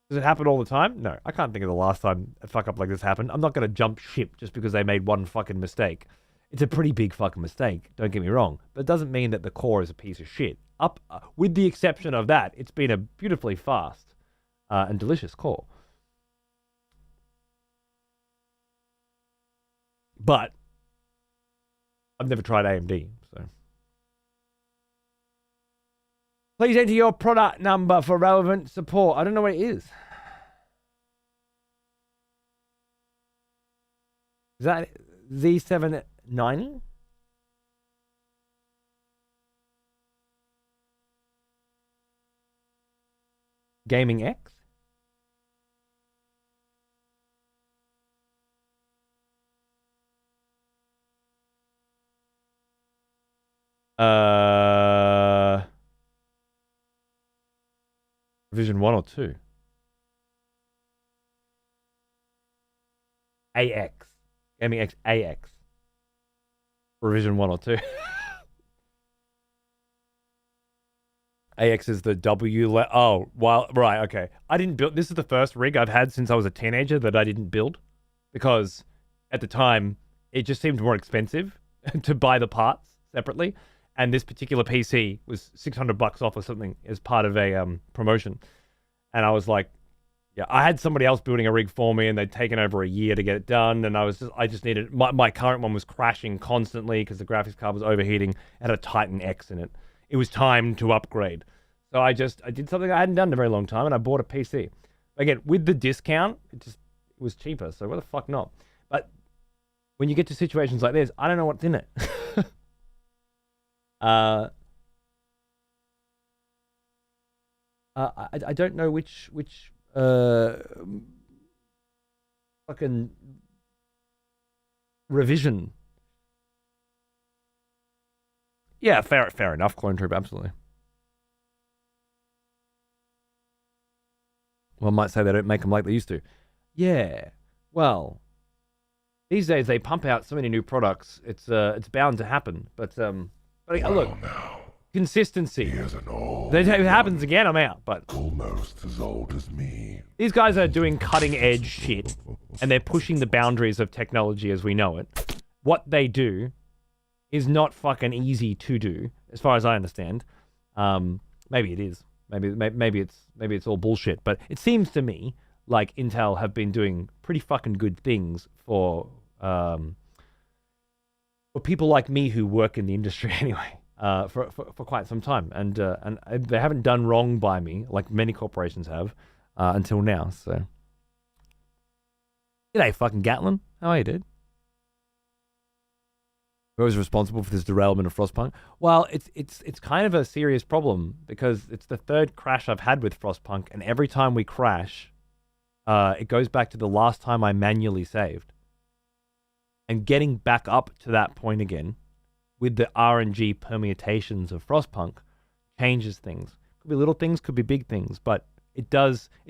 Does it happen all the time? No. I can't think of the last time a fuck up like this happened. I'm not going to jump ship just because they made one fucking mistake. It's a pretty big fucking mistake, don't get me wrong. But it doesn't mean that the core is a piece of shit. With the exception of that, it's been a beautifully fast and delicious core. But I've never tried AMD, so. Please enter your product number for relevant support. I don't know what it is. Is that Z790? Gaming X? Revision 1 or 2? AX. Gaming X AX. Revision 1 or 2. AX is the W. Oh, well, right, okay. I didn't build. This is the first rig I've had since I was a teenager that I didn't build. Because at the time, it just seemed more expensive to buy the parts separately. And this particular PC was $600 off or something as part of a promotion. And I was like, yeah, I had somebody else building a rig for me, and they'd taken over a year to get it done. And I just needed my current one was crashing constantly because the graphics card was overheating. It had a Titan X in it. It was time to upgrade. So I did something I hadn't done in a very long time, and I bought a PC. Again, with the discount, it was cheaper. So what the fuck not? But when you get to situations like this, I don't know what's in it. I don't know which fucking revision. Yeah, fair enough, Clone Troop, absolutely. One might say they don't make them like they used to. Yeah, well, these days they pump out so many new products. It's bound to happen. But look, now, consistency. here's an old If it happens again, I'm out. But almost as old as me. these guys are doing cutting edge shit, and they're pushing the boundaries of technology as we know it. What they do is not fucking easy to do, as far as I understand. Maybe it is. Maybe it's all bullshit. But it seems to me like Intel have been doing pretty fucking good things for people like me who work in the industry anyway. For quite some time, and they haven't done wrong by me like many corporations have until now. So, g'day, fucking Gatlin. How are you, dude? Who was responsible for this derailment of Frostpunk? Well, it's kind of a serious problem because it's the third crash I've had with Frostpunk, and every time we crash, it goes back to the last time I manually saved, and getting back up to that point again with the RNG permutations of Frostpunk changes things. Could be little things, could be big things, but it's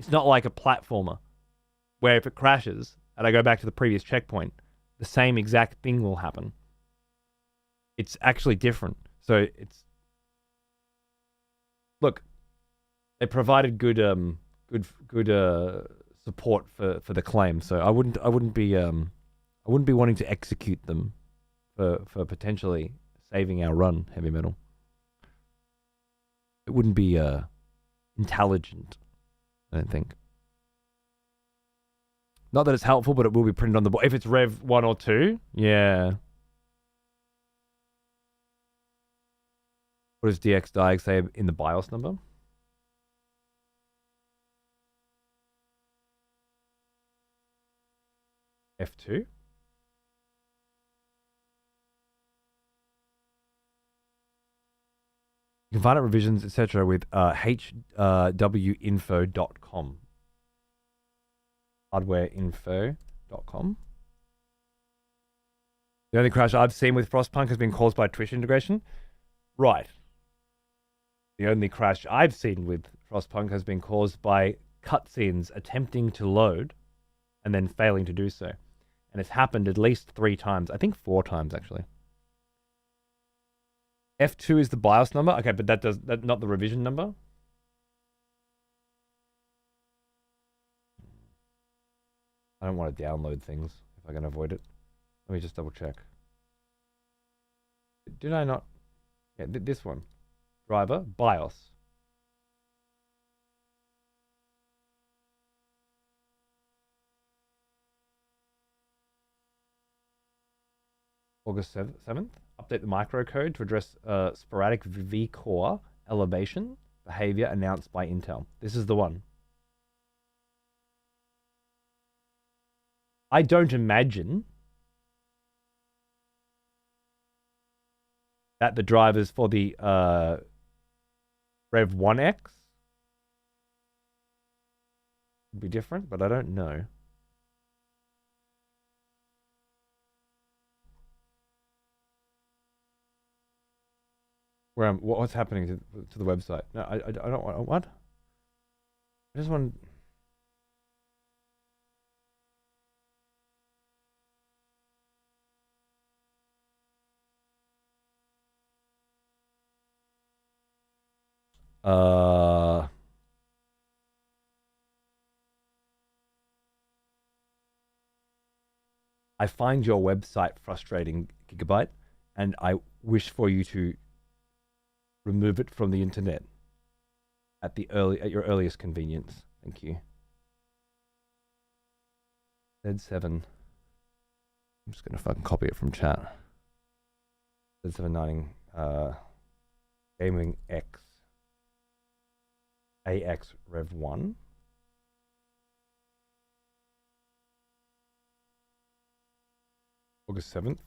not like a platformer where if it crashes and I go back to the previous checkpoint, the same exact thing will happen. It's actually different. So look, they provided good support for the claim. So I wouldn't be wanting to execute them for potentially saving our run, Heavy Metal. It wouldn't be intelligent, I don't think. Not that it's helpful, but it will be printed on the board. If it's Rev 1 or 2, yeah. What does DX Diag say in the BIOS number? F2? You can find out revisions, etc. with hwinfo.com. Hardwareinfo.com. The only crash I've seen with Frostpunk has been caused by Twitch integration. Right. The only crash I've seen with Frostpunk has been caused by cutscenes attempting to load and then failing to do so. And it's happened at least 3 times. I think 4 times, actually. F2 is the BIOS number. Okay, but that's not the revision number. I don't want to download things if I can avoid it. Let me just double check. Did I not? Yeah, this one. Driver, BIOS. August 7th. Update the microcode to address sporadic V-core elevation behavior announced by Intel. This is the one. I don't imagine that the drivers for the Rev 1X would be different, but I don't know. What's happening to the website? No, I don't want what? I just want. I find your website frustrating, Gigabyte, and I wish for you to remove it from the internet at your earliest convenience. Thank you. Z7. I'm just gonna fucking copy it from chat. Z790 Gaming X AX Rev 1. August 7th.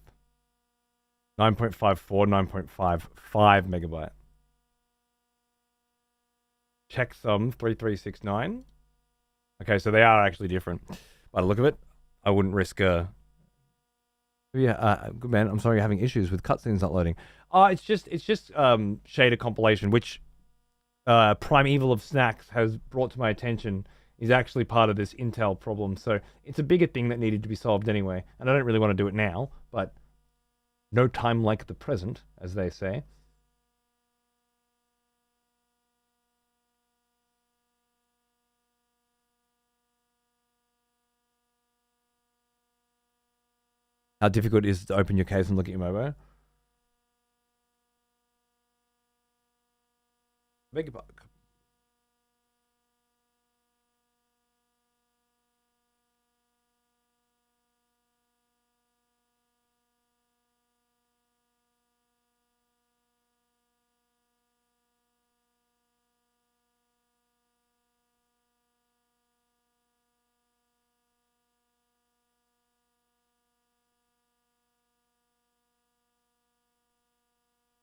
9.54, 9.55 megabyte. Checksum 3369. Okay, so they are actually different. By the look of it, I wouldn't risk good man. I'm sorry you're having issues with cutscenes not loading. It's just shader compilation, which Primeval of Snacks has brought to my attention is actually part of this Intel problem. So it's a bigger thing that needed to be solved anyway, and I don't really want to do it now, but no time like the present, as they say. How difficult it is to open your case and look at your mobile? Beg your pardon.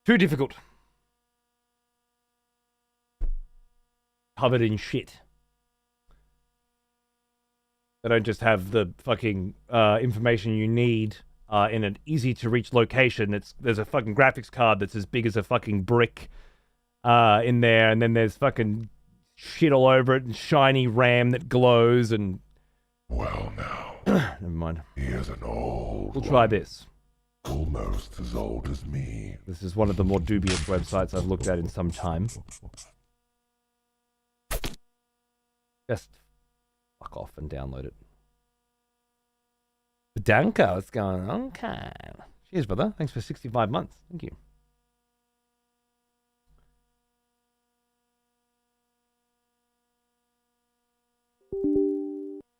Too difficult. Covered in shit. They don't just have the fucking information you need in an easy to reach location. There's a fucking graphics card that's as big as a fucking brick in there, and then there's fucking shit all over it and shiny RAM that glows and. Well, now. Never mind. Here's an old. We'll try this. Almost as old as me. This is one of the more dubious websites I've looked at in some time. Just fuck off and download it. Danka, what's going on? Okay. Cheers, brother. Thanks for 65 months. Thank you.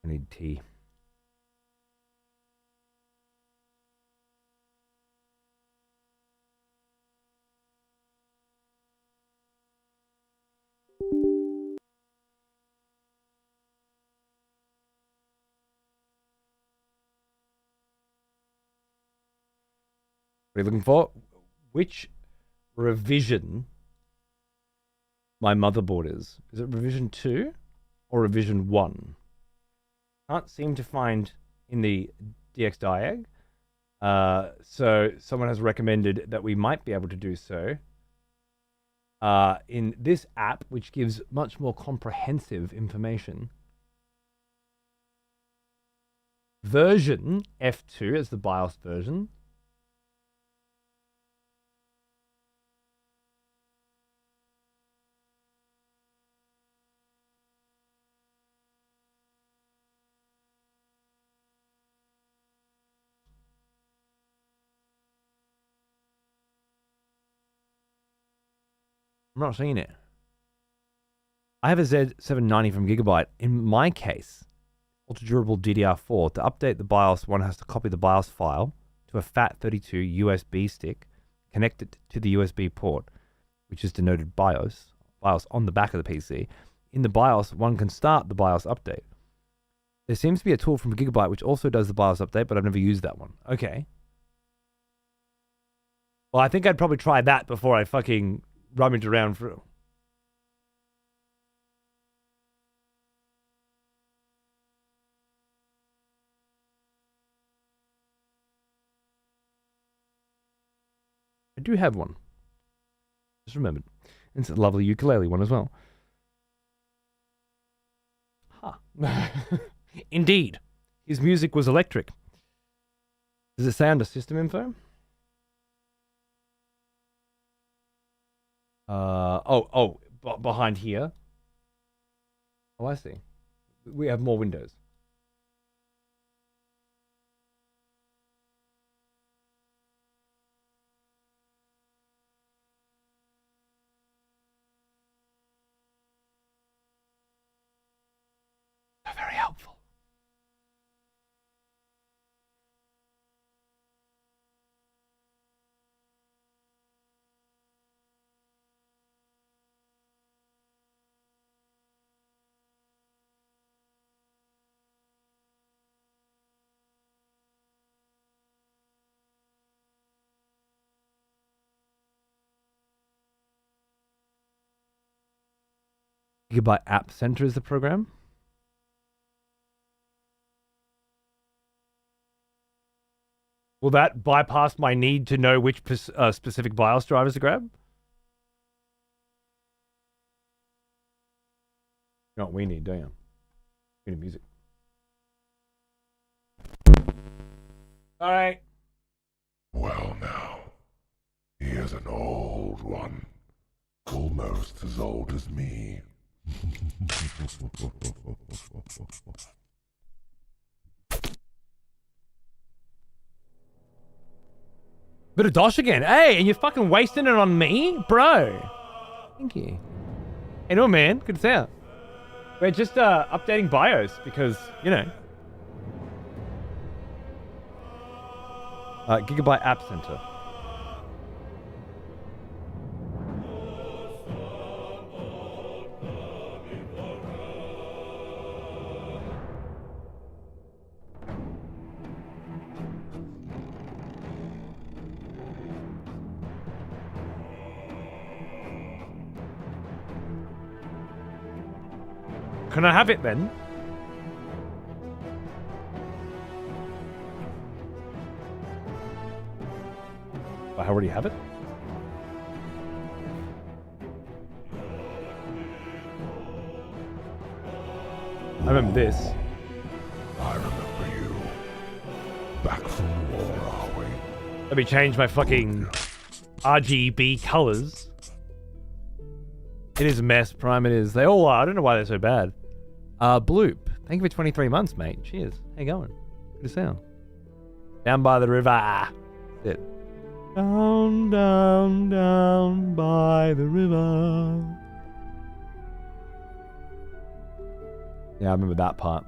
I need tea. What are you looking for? Which revision my motherboard is? Is it revision 2 or revision 1? Can't seem to find in the DX Diag. So someone has recommended that we might be able to do so in this app, which gives much more comprehensive information. Version F2 is the BIOS version. I'm not seeing it. I have a Z790 from Gigabyte. In my case, ultra durable DDR4. To update the BIOS, one has to copy the BIOS file to a FAT32 USB stick, connect it to the USB port, which is denoted BIOS on the back of the PC. In the BIOS, one can start the BIOS update. There seems to be a tool from Gigabyte which also does the BIOS update, but I've never used that one. Okay. Well, I think I'd probably try that before I fucking rummage around for. I do have one. Just remembered. It's a lovely ukulele one as well. Huh. Indeed. His music was electric. Does it say under system info? Behind here. Oh, I see. We have more windows. Very helpful. Gigabyte App Center is the program. Will that bypass my need to know which specific BIOS drivers to grab? You know what we need, don't you? We need music. All right. Well now, here's an old one. Almost as old as me. Bit of dosh again. Hey, and you're fucking wasting it on me? Bro. Thank you. Hey, no, man. Good to see you. We're just updating BIOS because, you know. Gigabyte App Center. Can I have it then? I already have it? I remember this. I remember you. Back from the war, are we? Let me change my fucking RGB colors. It is a mess, Prime, it is. They all are. I don't know why they're so bad. Bloop. Thank you for 23 months, mate. Cheers. How you going? Good to see you. Down by the river. That's it. Down, down, down by the river. Yeah, I remember that part.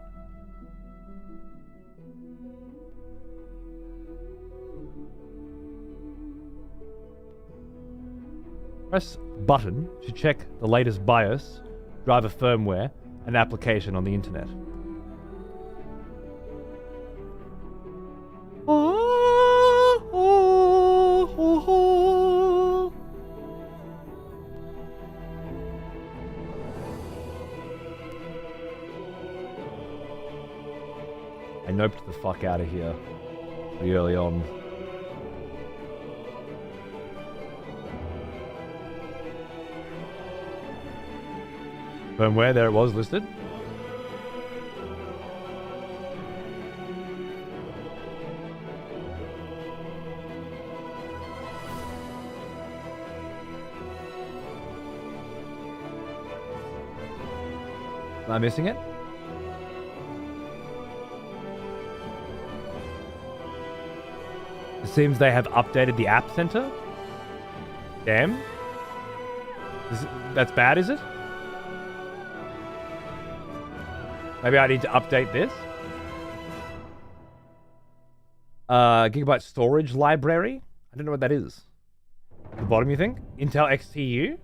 Press button to check the latest BIOS, driver firmware, and application on the internet. I noped the fuck out of here pretty early on. Firmware, there it was listed. Am I missing it? It seems they have updated the App Center. Damn. That's bad, is it? Maybe I need to update this. Gigabyte storage library. I don't know what that is. At the bottom, you think? Intel XTU?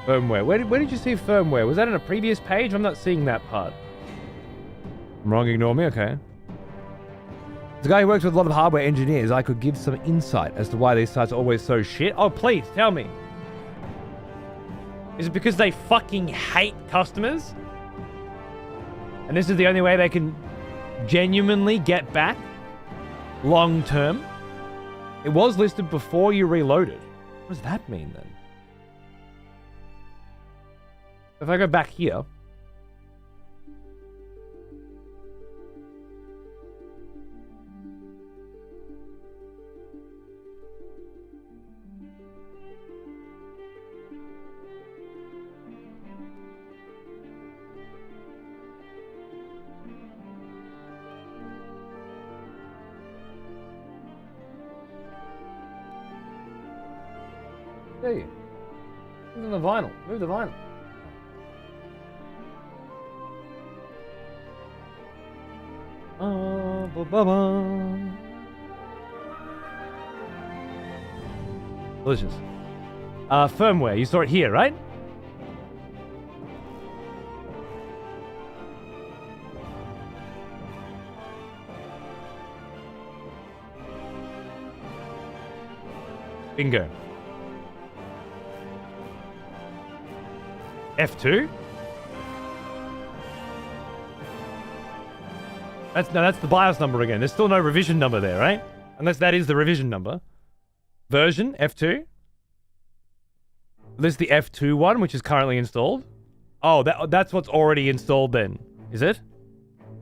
Firmware. Where did you see firmware? Was that on a previous page? I'm not seeing that part. I'm wrong, ignore me, okay. As a guy who works with a lot of hardware engineers, I could give some insight as to why these sites are always so shit. Oh, please, tell me. Is it because they fucking hate customers? And this is the only way they can genuinely get back long term? It was listed before you reloaded. What does that mean then? If I go back here, There you. Move the vinyl. Move the vinyl. Delicious. Firmware. You saw it here, right? Bingo. F2? That's the BIOS number again. There's still no revision number there, right? Unless that is the revision number. Version, F2. This is the F2 one, which is currently installed. Oh, that's what's already installed then. Is it?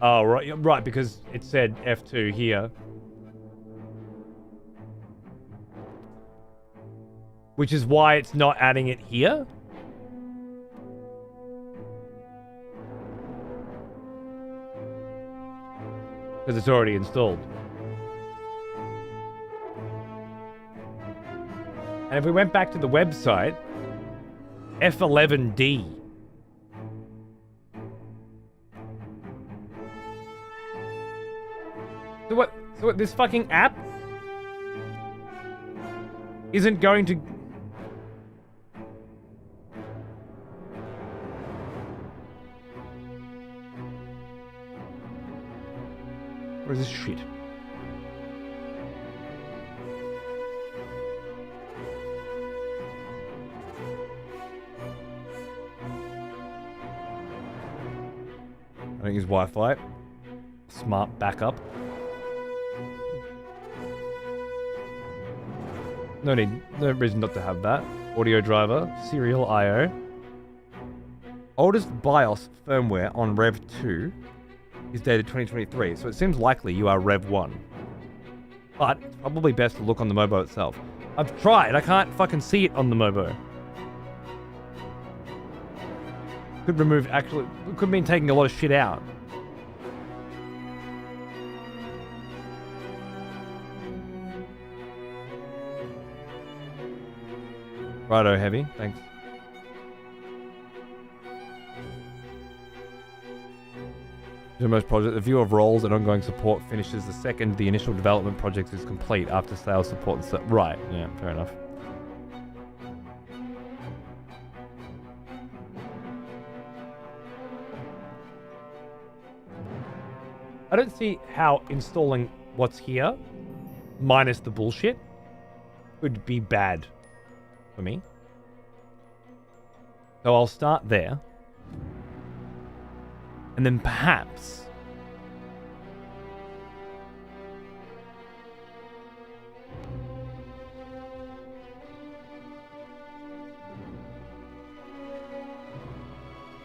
Oh, right, because it said F2 here. Which is why it's not adding it here? Because it's already installed. And if we went back to the website, F11D. So what this fucking app isn't going to... Where is this shit? I don't use Wi-Fi. Smart backup. No reason not to have that. Audio driver, serial I/O. Oldest BIOS firmware on Rev 2 is dated 2023, so it seems likely you are Rev 1. But it's probably best to look on the Mobo itself. I've tried, I can't fucking see it on the Mobo. Could remove actually, could mean taking a lot of shit out. Righto, Heavy, thanks. Most project, the view of roles and ongoing support finishes the second the initial development project is complete after sales support and stuff. Right, yeah, fair enough. I don't see how installing what's here, minus the bullshit, would be bad for me. So I'll start there. And then perhaps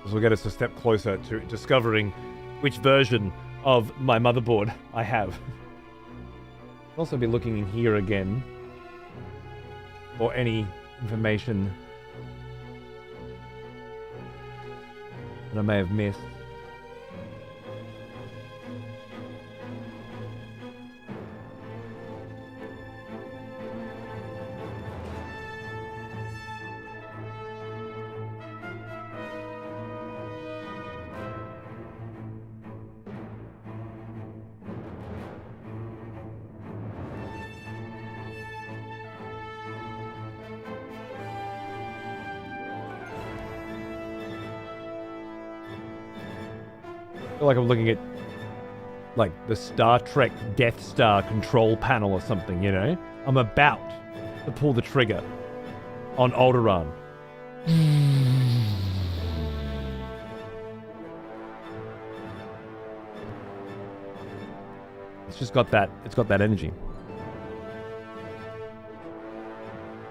this will get us a step closer to discovering which version of my motherboard I have. I'll also be looking in here again for any information that I may have missed. I feel like I'm looking at, like, the Star Trek Death Star control panel or something, you know? I'm about to pull the trigger on Alderaan. It's got that energy.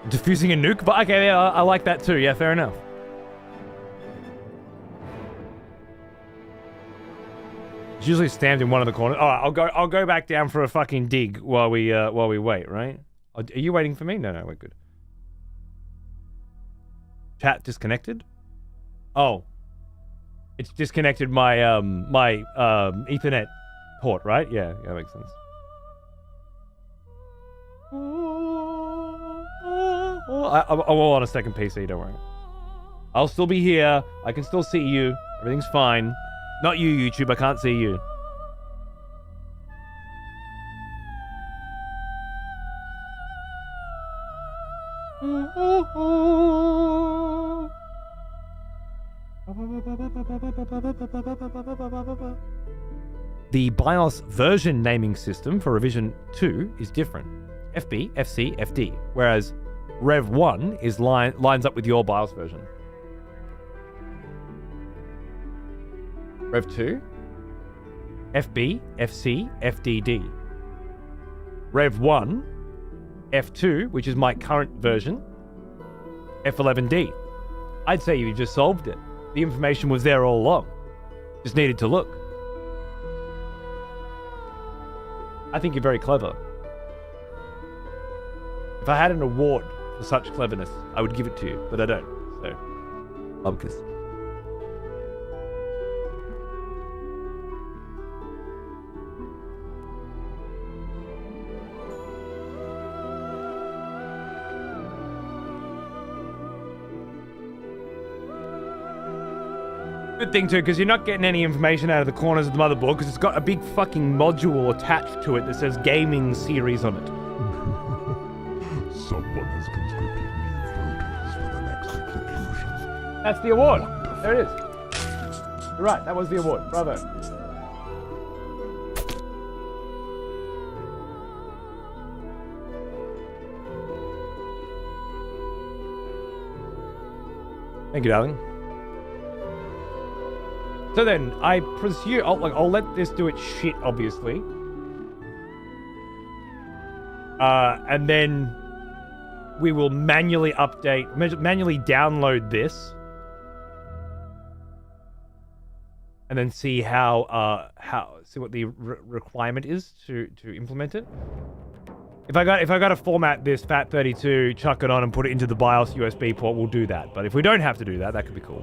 Diffusing a nuke? But okay, yeah, I like that too. Yeah, fair enough. It's usually stamped in one of the corners. All right, I'll go back down for a fucking dig while we wait, right? Are you waiting for me? No, we're good. Chat disconnected? Oh. It's disconnected my Ethernet port, right? Yeah, that makes sense. I'm all on a second PC, don't worry. I'll still be here. I can still see you. Everything's fine. Not you, YouTube. I can't see you. The BIOS version naming system for revision 2 is different. FB, FC, FD, whereas Rev 1 is lines up with your BIOS version. Rev 2, FB, FC, FDD. Rev 1, F2, which is my current version, F11D. I'd say you just solved it. The information was there all along. Just needed to look. I think you're very clever. If I had an award for such cleverness, I would give it to you, but I don't. So, Bubkus. Good thing too, because you're not getting any information out of the corners of the motherboard, because it's got a big fucking module attached to it that says gaming series on it. Someone has conscripted new voters for the next execution. That's the award. There it is. You're right, that was the award. Bravo. Thank you, darling. So then, I presume I'll let this do its shit, obviously. And then we will manually manually download this, and then see see what the requirement is to implement it. If I got to format this FAT32, chuck it on, and put it into the BIOS USB port, we'll do that. But if we don't have to do that, that could be cool.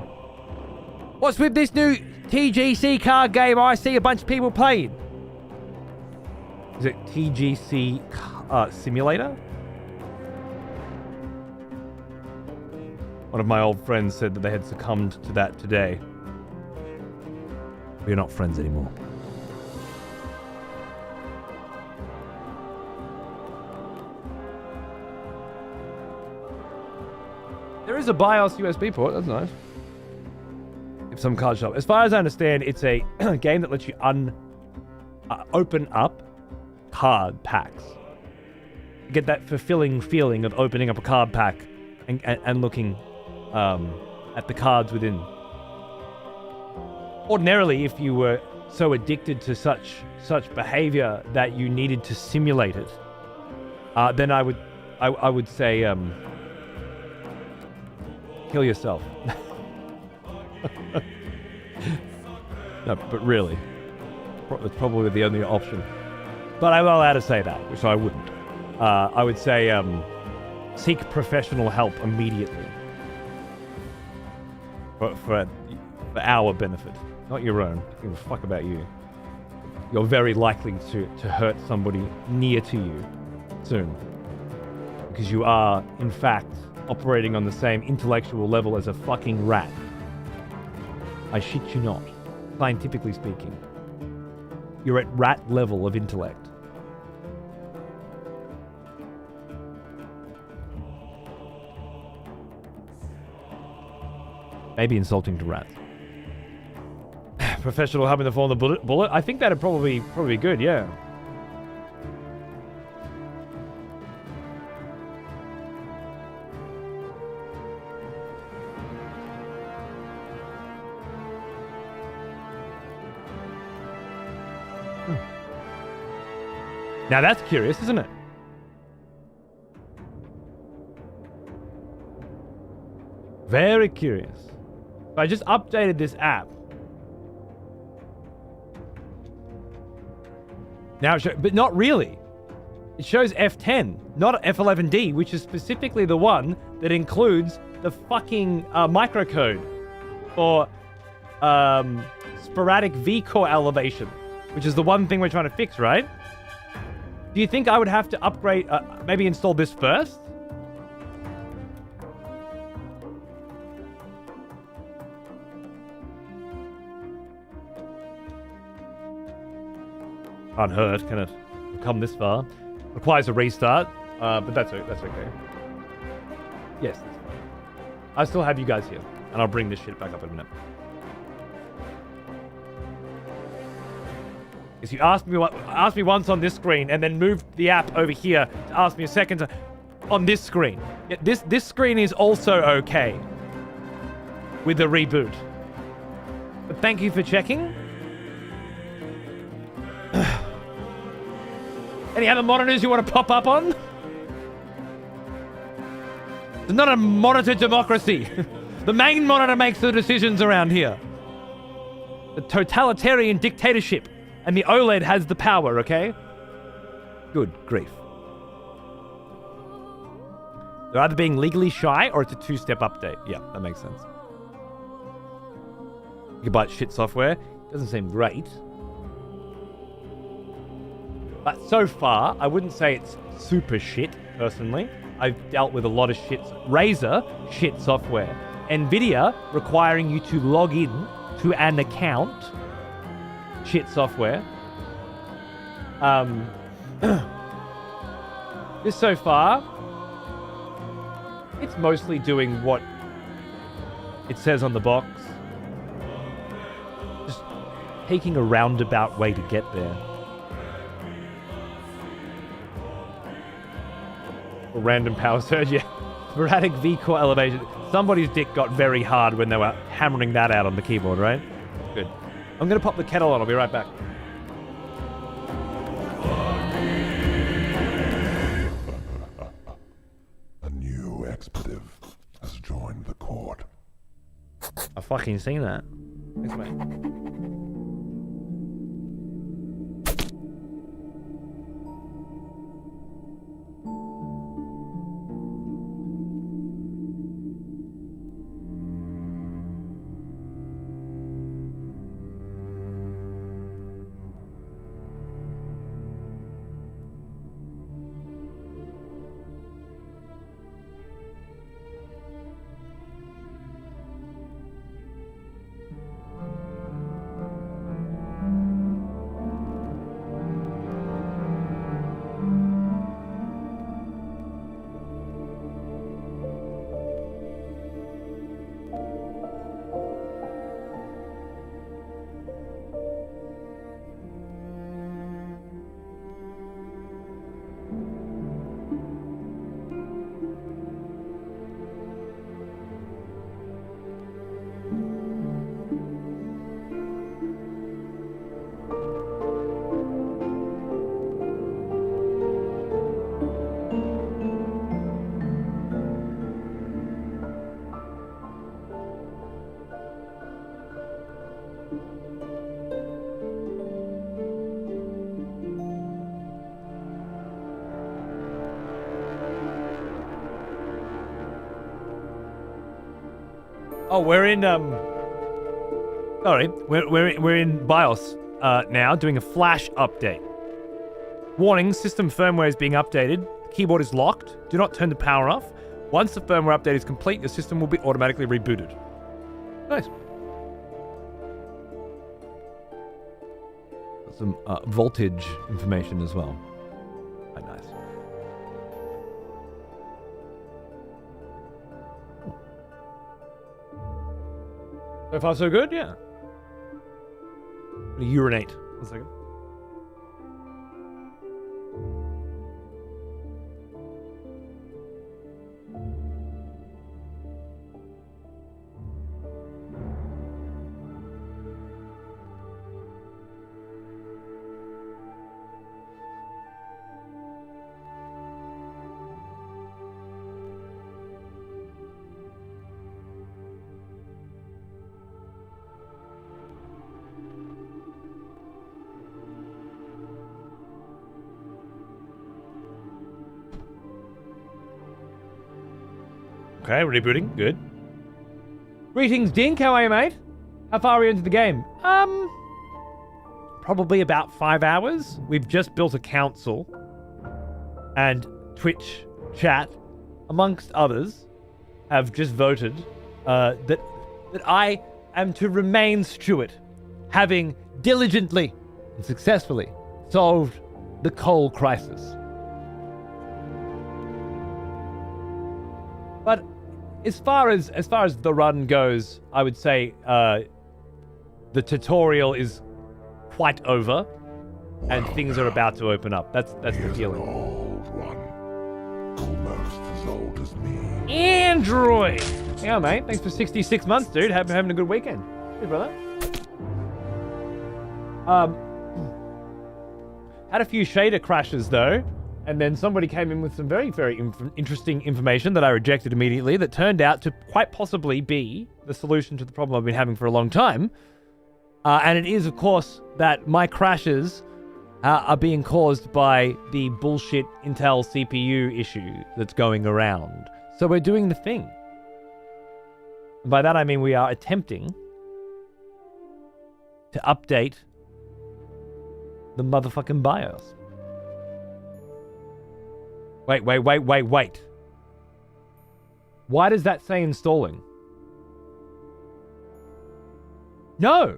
What's with this new TGC card game I see a bunch of people playing? Is it TGC Simulator? One of my old friends said that they had succumbed to that today. We're not friends anymore. There is a BIOS USB port, that's nice. If some card shop. As far as I understand, it's a game that lets you open up card packs. You get that fulfilling feeling of opening up a card pack and looking at the cards within. Ordinarily, if you were so addicted to such behavior that you needed to simulate it, then I would say kill yourself. No, but really, it's probably the only option. But I'm not allowed to say that, which I wouldn't. I would say seek professional help immediately for our benefit, not your own. I don't give a fuck about you. You're very likely to hurt somebody near to you soon, because you are, in fact, operating on the same intellectual level as a fucking rat. I shit you not. Scientifically speaking, you're at rat level of intellect. Maybe insulting to rats. Professional help in the form of the bullet? I think that'd probably be good, yeah. Now that's curious, isn't it? Very curious. I just updated this app. Now, but not really. It shows F10, not F11D, which is specifically the one that includes the fucking microcode for sporadic V-core elevation, which is the one thing we're trying to fix, right? Do you think I would have to upgrade, maybe install this first? Can't hurt, can it? We've come this far. Requires a restart, but that's okay. Yes, that's fine. I still have you guys here, and I'll bring this shit back up in a minute. Because you asked me once on this screen, and then moved the app over here to ask me a second time on this screen. Yeah, this screen is also okay with the reboot. But thank you for checking. Any other monitors you want to pop up on? It's not a monitor democracy. The main monitor makes the decisions around here. The totalitarian dictatorship. And the OLED has the power, okay? Good grief. They're either being legally shy or it's a two-step update. Yeah, that makes sense. You can buy shit software. Doesn't seem great. But so far, I wouldn't say it's super shit, personally. I've dealt with a lot of shit. Razer, shit software. Nvidia, requiring you to log in to an account. Shit software. This so far, it's mostly doing what it says on the box. Just taking a roundabout way to get there. A random power surge, yeah. Sporadic V-core elevation. Somebody's dick got very hard when they were hammering that out on the keyboard, right? Good. I'm gonna pop the kettle on. I'll be right back. A new expletive has joined the court. I've fucking seen that. Thanks, mate. Oh, we're in sorry, we're in BIOS now, doing a flash update. Warning: system firmware is being updated. The keyboard is locked. Do not turn the power off. Once the firmware update is complete, your system will be automatically rebooted. Nice. Got some voltage information as well. Quite nice. So far, so good, yeah. I'm gonna urinate. 1 second. Okay, rebooting. Good. Greetings, Dink. How are you, mate? How far are we into the game? Probably about 5 hours. We've just built a council. And Twitch chat, amongst others, have just voted that I am to remain Stuart, having diligently and successfully solved the coal crisis. But as far as the run goes, I would say the tutorial is quite over, and things are about to open up. That's the Here's an feeling. old one. Almost as old as me. Android! Yeah, mate. Thanks for 66 months, dude. Having a good weekend. Hey, brother. Had a few shader crashes, though. And then somebody came in with some very, very interesting information that I rejected immediately that turned out to quite possibly be the solution to the problem I've been having for a long time. And it is, of course, that my crashes are being caused by the bullshit Intel CPU issue that's going around. So we're doing the thing. And by that I mean we are attempting to update the motherfucking BIOS. Wait. Why does that say installing? No.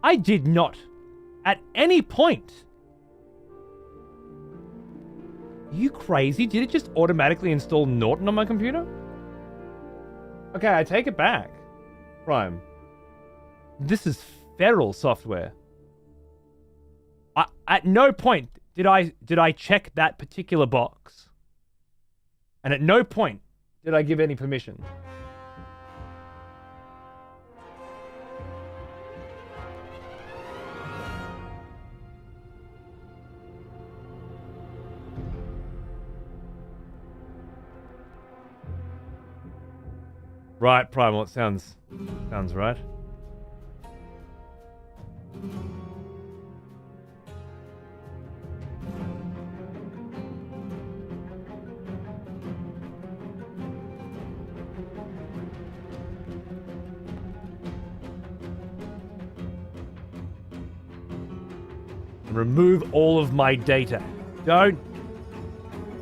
I did not, at any point. Are you crazy? Did it just automatically install Norton on my computer? Okay, I take it back. Prime. This is feral software. At no point did I check that particular box. And at no point did I give any permission. Right, Primal, it sounds right. Remove all of my data. Don't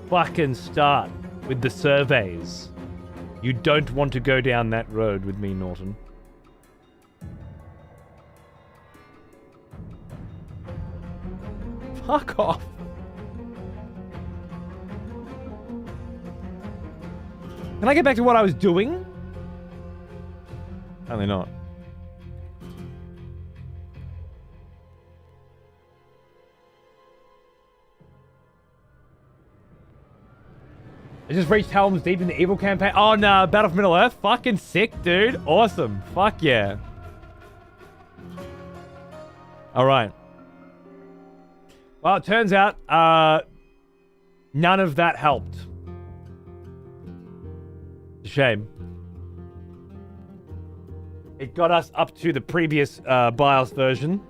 fucking start with the surveys. You don't want to go down that road with me, Norton. Fuck off. Can I get back to what I was doing? Apparently not. I just reached Helm's Deep in the Evil campaign. Oh, no. Battle for Middle-earth? Fucking sick, dude. Awesome. Fuck yeah. All right. Well, it turns out none of that helped. It's a shame. It got us up to the previous BIOS version,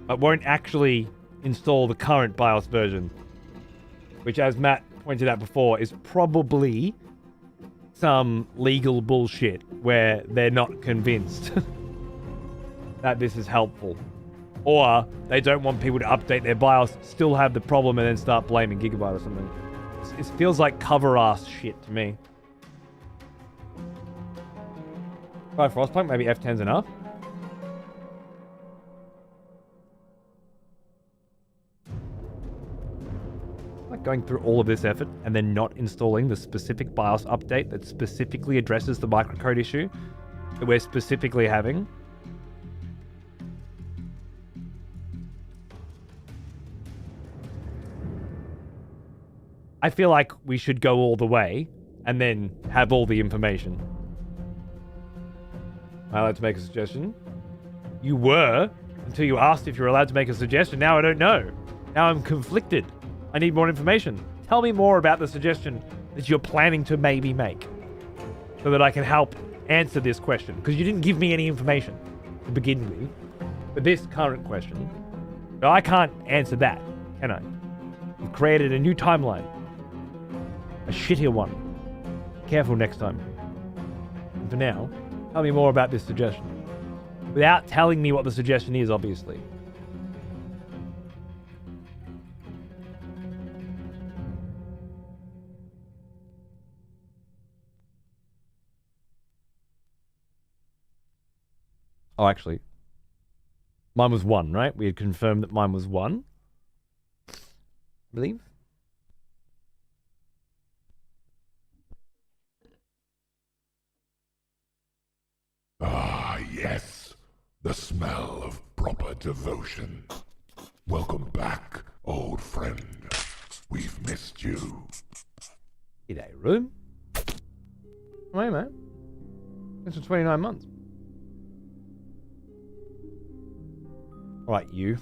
but won't actually install the current BIOS version, which, as Matt pointed out before, is probably some legal bullshit where they're not convinced that this is helpful. Or they don't want people to update their BIOS, still have the problem, and then start blaming Gigabyte or something. It feels like cover-ass shit to me. Try Frostpunk, maybe F10's enough. Like going through all of this effort and then not installing the specific BIOS update that specifically addresses the microcode issue that we're specifically having. I feel like we should go all the way and then have all the information. Am I allowed to make a suggestion? You were, until you asked if you're allowed to make a suggestion. Now I don't know. Now I'm conflicted. I need more information. Tell me more about the suggestion that you're planning to maybe make so that I can help answer this question. Because you didn't give me any information to begin with for this current question. So I can't answer that, can I? You've created a new timeline. A shittier one. Careful next time. And for now, tell me more about this suggestion. Without telling me what the suggestion is, obviously. Oh, actually. Mine was 1, right? We had confirmed that mine was 1. I believe. Ah, yes. The smell of proper devotion. Welcome back, old friend. We've missed you. G'day, room. Wait, man. It's for 29 months. Alright, you.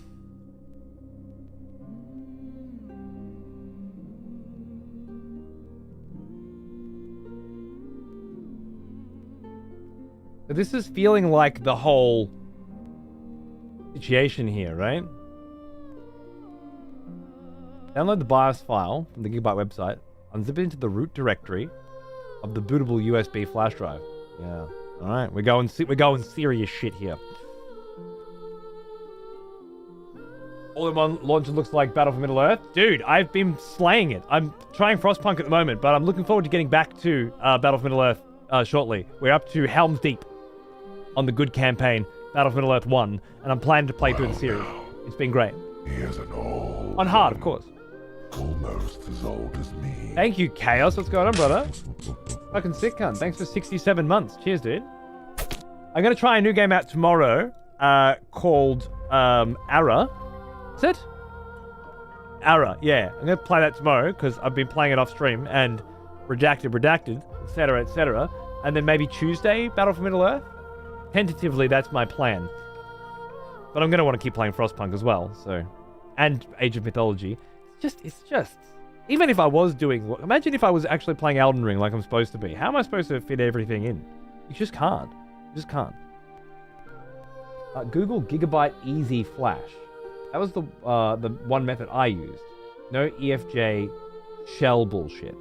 So this is feeling like the whole situation here, right? Download the BIOS file from the Gigabyte website, unzip it into the root directory of the bootable USB flash drive. Yeah. All right, we're going serious shit here. All-in-one launcher looks like Battle for Middle-earth. Dude, I've been slaying it. I'm trying Frostpunk at the moment, but I'm looking forward to getting back to Battle for Middle-earth shortly. We're up to Helm's Deep on the good campaign, Battle for Middle-earth 1, and I'm planning to play through the series. It's been great. Here's an old On hard, of course. almost as old as me. Thank you, Chaos. What's going on, brother? Fucking sick cunt. Thanks for 67 months. Cheers, dude. I'm going to try a new game out tomorrow called Ara. Is it? Ara, yeah. I'm going to play that tomorrow because I've been playing it off stream and redacted, etc., etc. And then maybe Tuesday, Battle for Middle-earth. Tentatively, that's my plan. But I'm going to want to keep playing Frostpunk as well, so... And Age of Mythology. It's just... Even if I was doing... Imagine if I was actually playing Elden Ring like I'm supposed to be. How am I supposed to fit everything in? You just can't. You just can't. Google Gigabyte Easy Flash. That was the one method I used. No EFJ shell bullshit.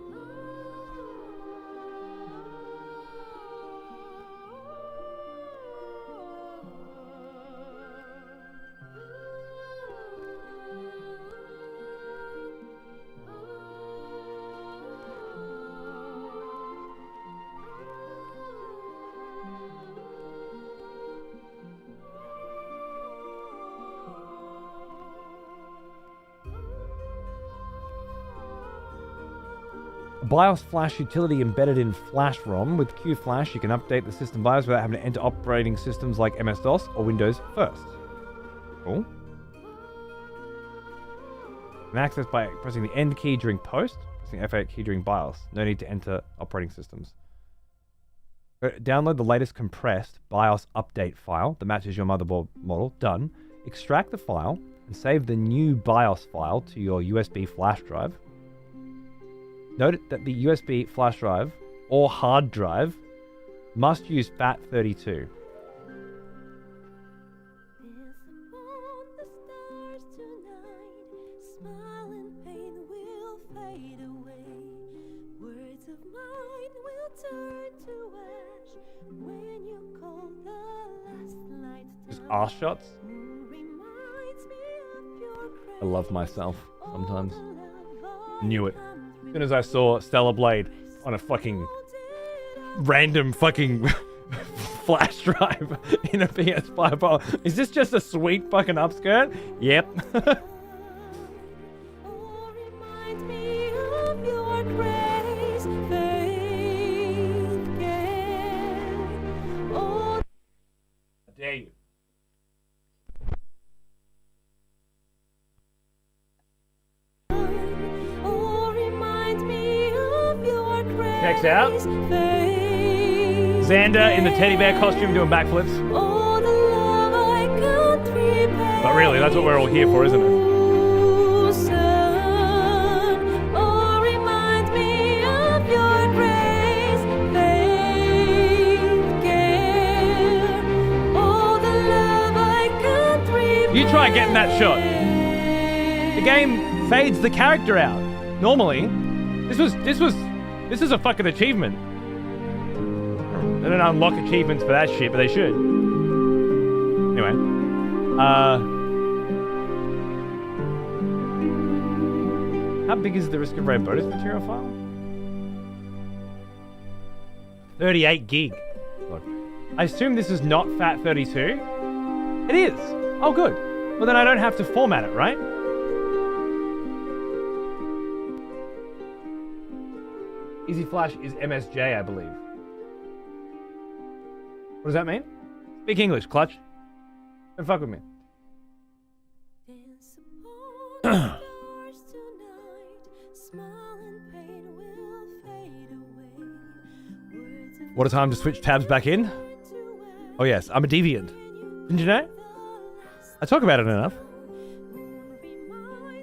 BIOS flash utility embedded in Flash ROM. With QFlash, you can update the system BIOS without having to enter operating systems like MS-DOS or Windows first. Cool. And access by pressing the End key during post, pressing F8 key during BIOS. No need to enter operating systems. Download the latest compressed BIOS update file that matches your motherboard model. Done. Extract the file and save the new BIOS file to your USB flash drive. Note that the USB flash drive or hard drive must use FAT32. Just arse shots. I love myself sometimes. Knew it. As soon as I saw Stellar Blade on a fucking random fucking flash drive in a PS5 file. Is this just a sweet fucking upskirt? Yep. Dare you? Checks out. Xander in the teddy bear costume doing backflips. But really, that's what we're all here for, isn't it? You try getting that shot. The game fades the character out. Normally, this is a fucking achievement. They don't unlock achievements for that shit, but they should. Anyway. How big is the Risk of Rain bonus material file? 38 gig. God. I assume this is not FAT32. It is. Oh, good. Well, then I don't have to format it, right? Easy Flash is MSJ, I believe. What does that mean? Speak English, Clutch. Don't fuck with me. Dance upon the stars tonight. Smile and pain will fade away. Words of What a time to switch tabs back in. Oh yes, I'm a deviant. Didn't you know? I talk about it enough.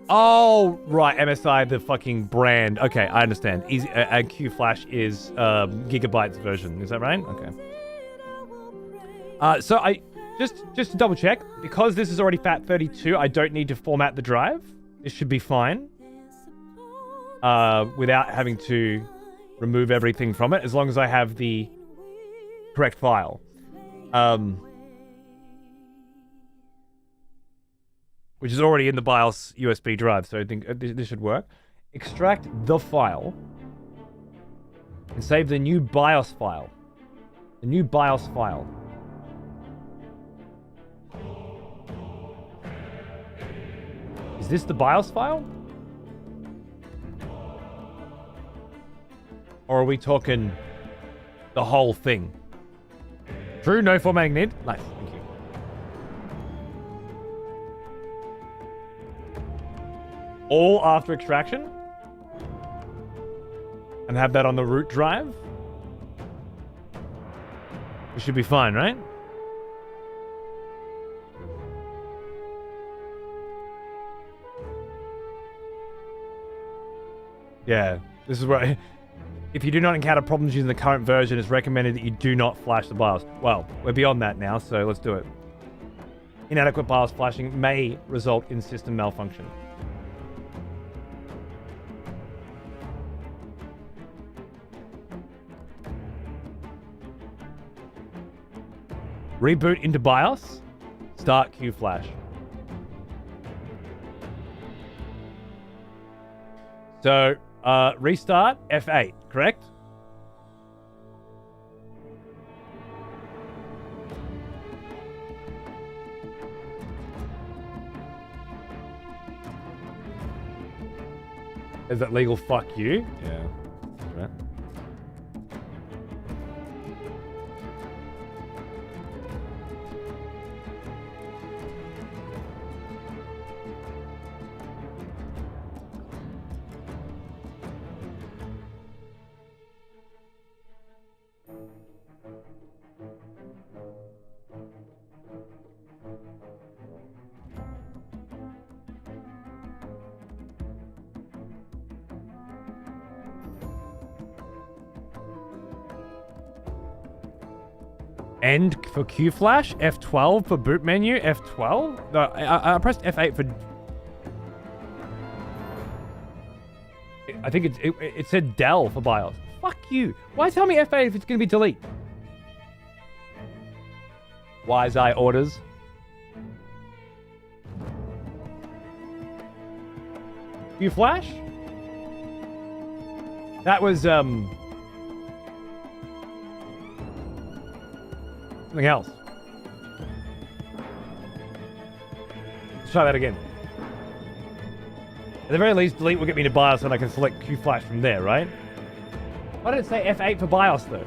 Oh, right, MSI, the fucking brand. Okay, I understand. Easy, and Q Flash is Gigabyte's version. Is that right? Okay. So I just to double check, because this is already FAT32, I don't need to format the drive. This should be fine. Without having to remove everything from it, as long as I have the correct file. Which is already in the BIOS USB drive, so I think this should work. Extract the file and save the new BIOS file. The new BIOS file. Is this the BIOS file? Or are we talking the whole thing? True, no formatting need. Nice, thank you. All after extraction? And have that on the root drive? We should be fine, right? Yeah, this is where if you do not encounter problems using the current version, it's recommended that you do not flash the BIOS. Well, we're beyond that now, so let's do it. Inadequate BIOS flashing may result in system malfunction. Reboot into BIOS. Start Q Flash. So, restart F8, correct? Is that legal? Fuck you? Yeah. Right. End for Q Flash, F12 for boot menu, F12? No, I pressed F8 for... I think it said Del for BIOS. Fuck you. Why tell me F8 if it's going to be delete? Wise eye orders. Q Flash? That was, something else. Let's try that again. At the very least, delete will get me to BIOS and I can select Q Flash from there, right? Why did it say F8 for BIOS, though?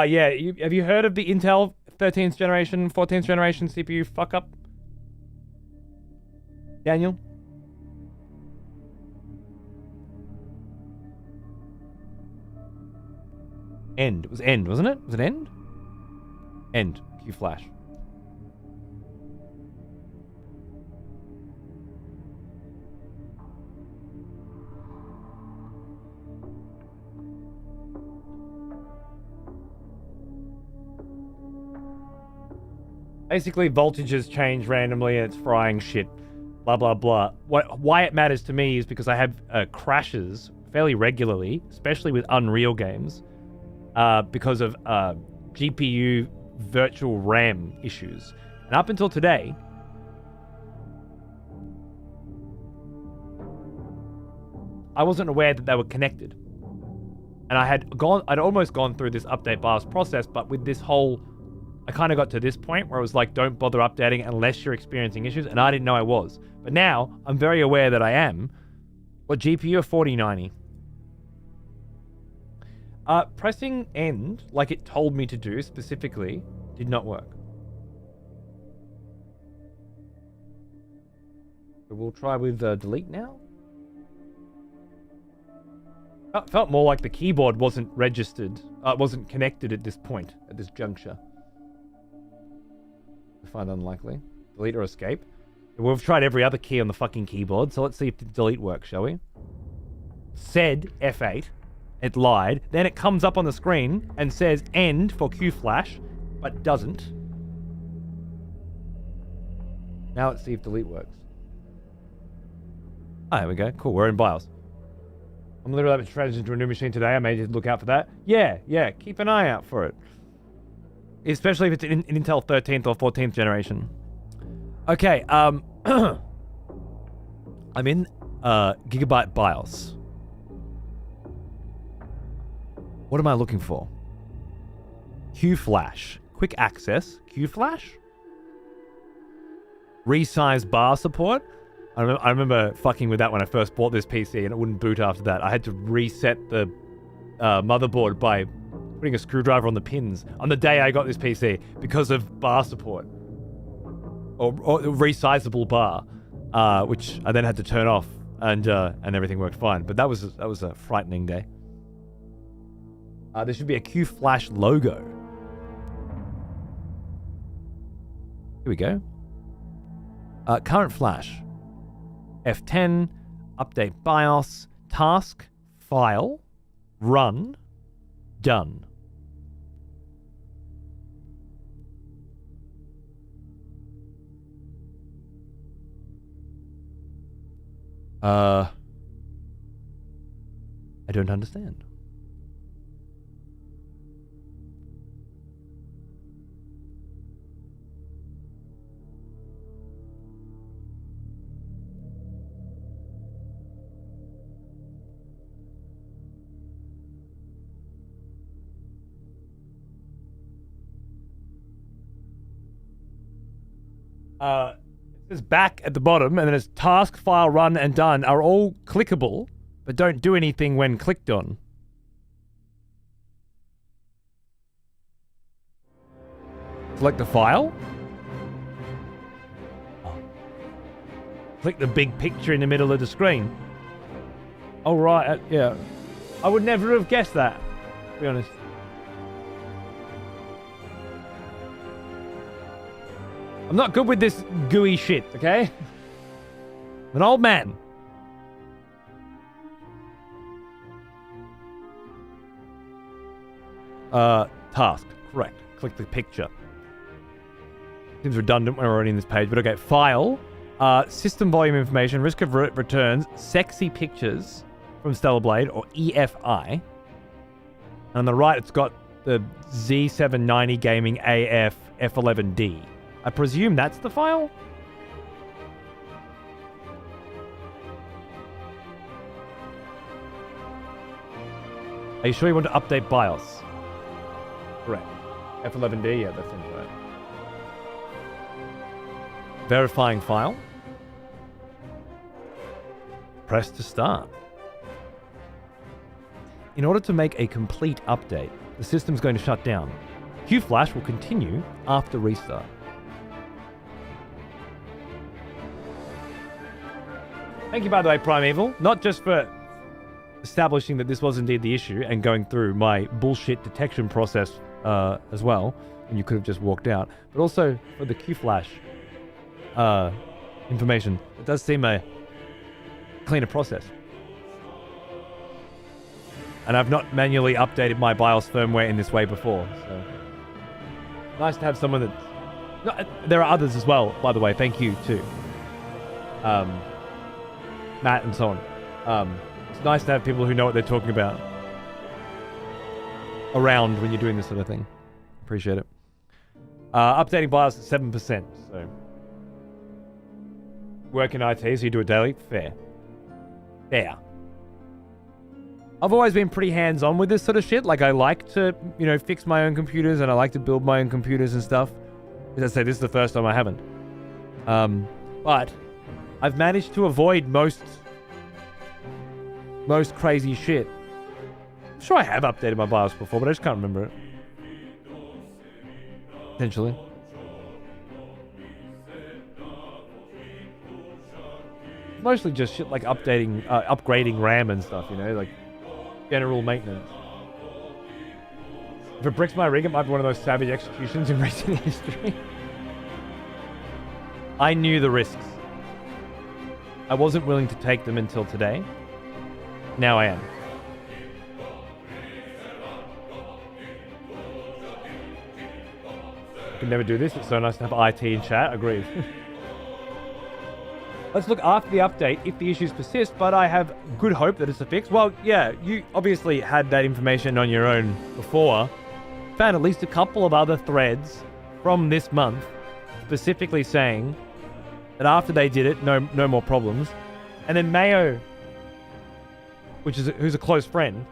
Yeah. Have you heard of the Intel 13th generation, 14th generation CPU fuck up? Daniel? End. It was end, wasn't it? Was it end? End. Q Flash. Basically, voltages change randomly and it's frying shit. Blah, blah, blah. Why it matters to me is because I have crashes fairly regularly, especially with Unreal games, because of GPU virtual RAM issues. And up until today, I wasn't aware that they were connected. And I'd almost gone through this update BIOS process, but with this whole, I kind of got to this point where it was like, don't bother updating unless you're experiencing issues, and I didn't know I was. But now, I'm very aware that I am. What GPU? A 4090. Pressing end, like it told me to do specifically, did not work. So we'll try with delete now. Felt more like the keyboard wasn't registered, wasn't connected at this point, at this juncture. I find unlikely. Delete or escape. We've tried every other key on the fucking keyboard, so let's see if the delete works, shall we? Said F8. It lied. Then it comes up on the screen and says end for Q-Flash, but doesn't. Now let's see if delete works. Ah, there we go. Cool, we're in BIOS. I'm literally about to transition to a new machine today. I may just look out for that. Yeah, keep an eye out for it. Especially if it's in Intel 13th or 14th generation. Okay, I'm in Gigabyte BIOS. What am I looking for? Q-Flash. Quick access. Q-Flash? Resize bar support? I remember fucking with that when I first bought this PC and it wouldn't boot after that. I had to reset the motherboard by putting a screwdriver on the pins on the day I got this PC because of bar support. Or resizable bar, which I then had to turn off and everything worked fine. But that was a frightening day. There should be a Q-Flash logo. Here we go. Current flash. F10, update BIOS, task, file, run, done. I don't understand. It says back at the bottom, and then it's task, file, run, and done are all clickable, but don't do anything when clicked on. Select the file. Oh. Click the big picture in the middle of the screen. Oh, right, yeah. I would never have guessed that, to be honest. I'm not good with this gooey shit, okay? I'm an old man. Task. Correct. Click the picture. Seems redundant when we're already in this page, but okay. File. System volume information. Risk of returns. Sexy pictures from Stellar Blade, or EFI. And on the right, it's got the Z790 Gaming AF F11D. I presume that's the file? Are you sure you want to update BIOS? Correct. F11D, yeah, that seems right. Verifying file. Press to start. In order to make a complete update, the system's going to shut down. Q-Flash will continue after restart. Thank you, by the way, Primeval. Not just for establishing that this was indeed the issue and going through my bullshit detection process as well, and you could have just walked out, but also for the Q-Flash information. It does seem a cleaner process. And I've not manually updated my BIOS firmware in this way before, so nice to have someone that's... No, there are others as well, by the way. Thank you, too. Matt and so on. It's nice to have people who know what they're talking about around when you're doing this sort of thing. Appreciate it. Updating BIOS at 7%, so... Work in IT, so you do it daily? Fair. Fair. I've always been pretty hands-on with this sort of shit. Like, I like to, you know, fix my own computers, and I like to build my own computers and stuff. As I say, this is the first time I haven't. But I've managed to avoid most crazy shit. I'm sure I have updated my BIOS before, but I just can't remember it. Potentially. Mostly just shit like upgrading RAM and stuff, you know, like general maintenance. If it bricks my rig, it might be one of those savage executions in racing history. I knew the risks. I wasn't willing to take them until today. Now I am. I can never do this. It's so nice to have IT in chat. Agreed. Let's look after the update if the issues persist, but I have good hope that it's a fix. Well, yeah, you obviously had that information on your own before. Found at least a couple of other threads from this month specifically saying that after they did it, no more problems. And then Mayo, who's a close friend,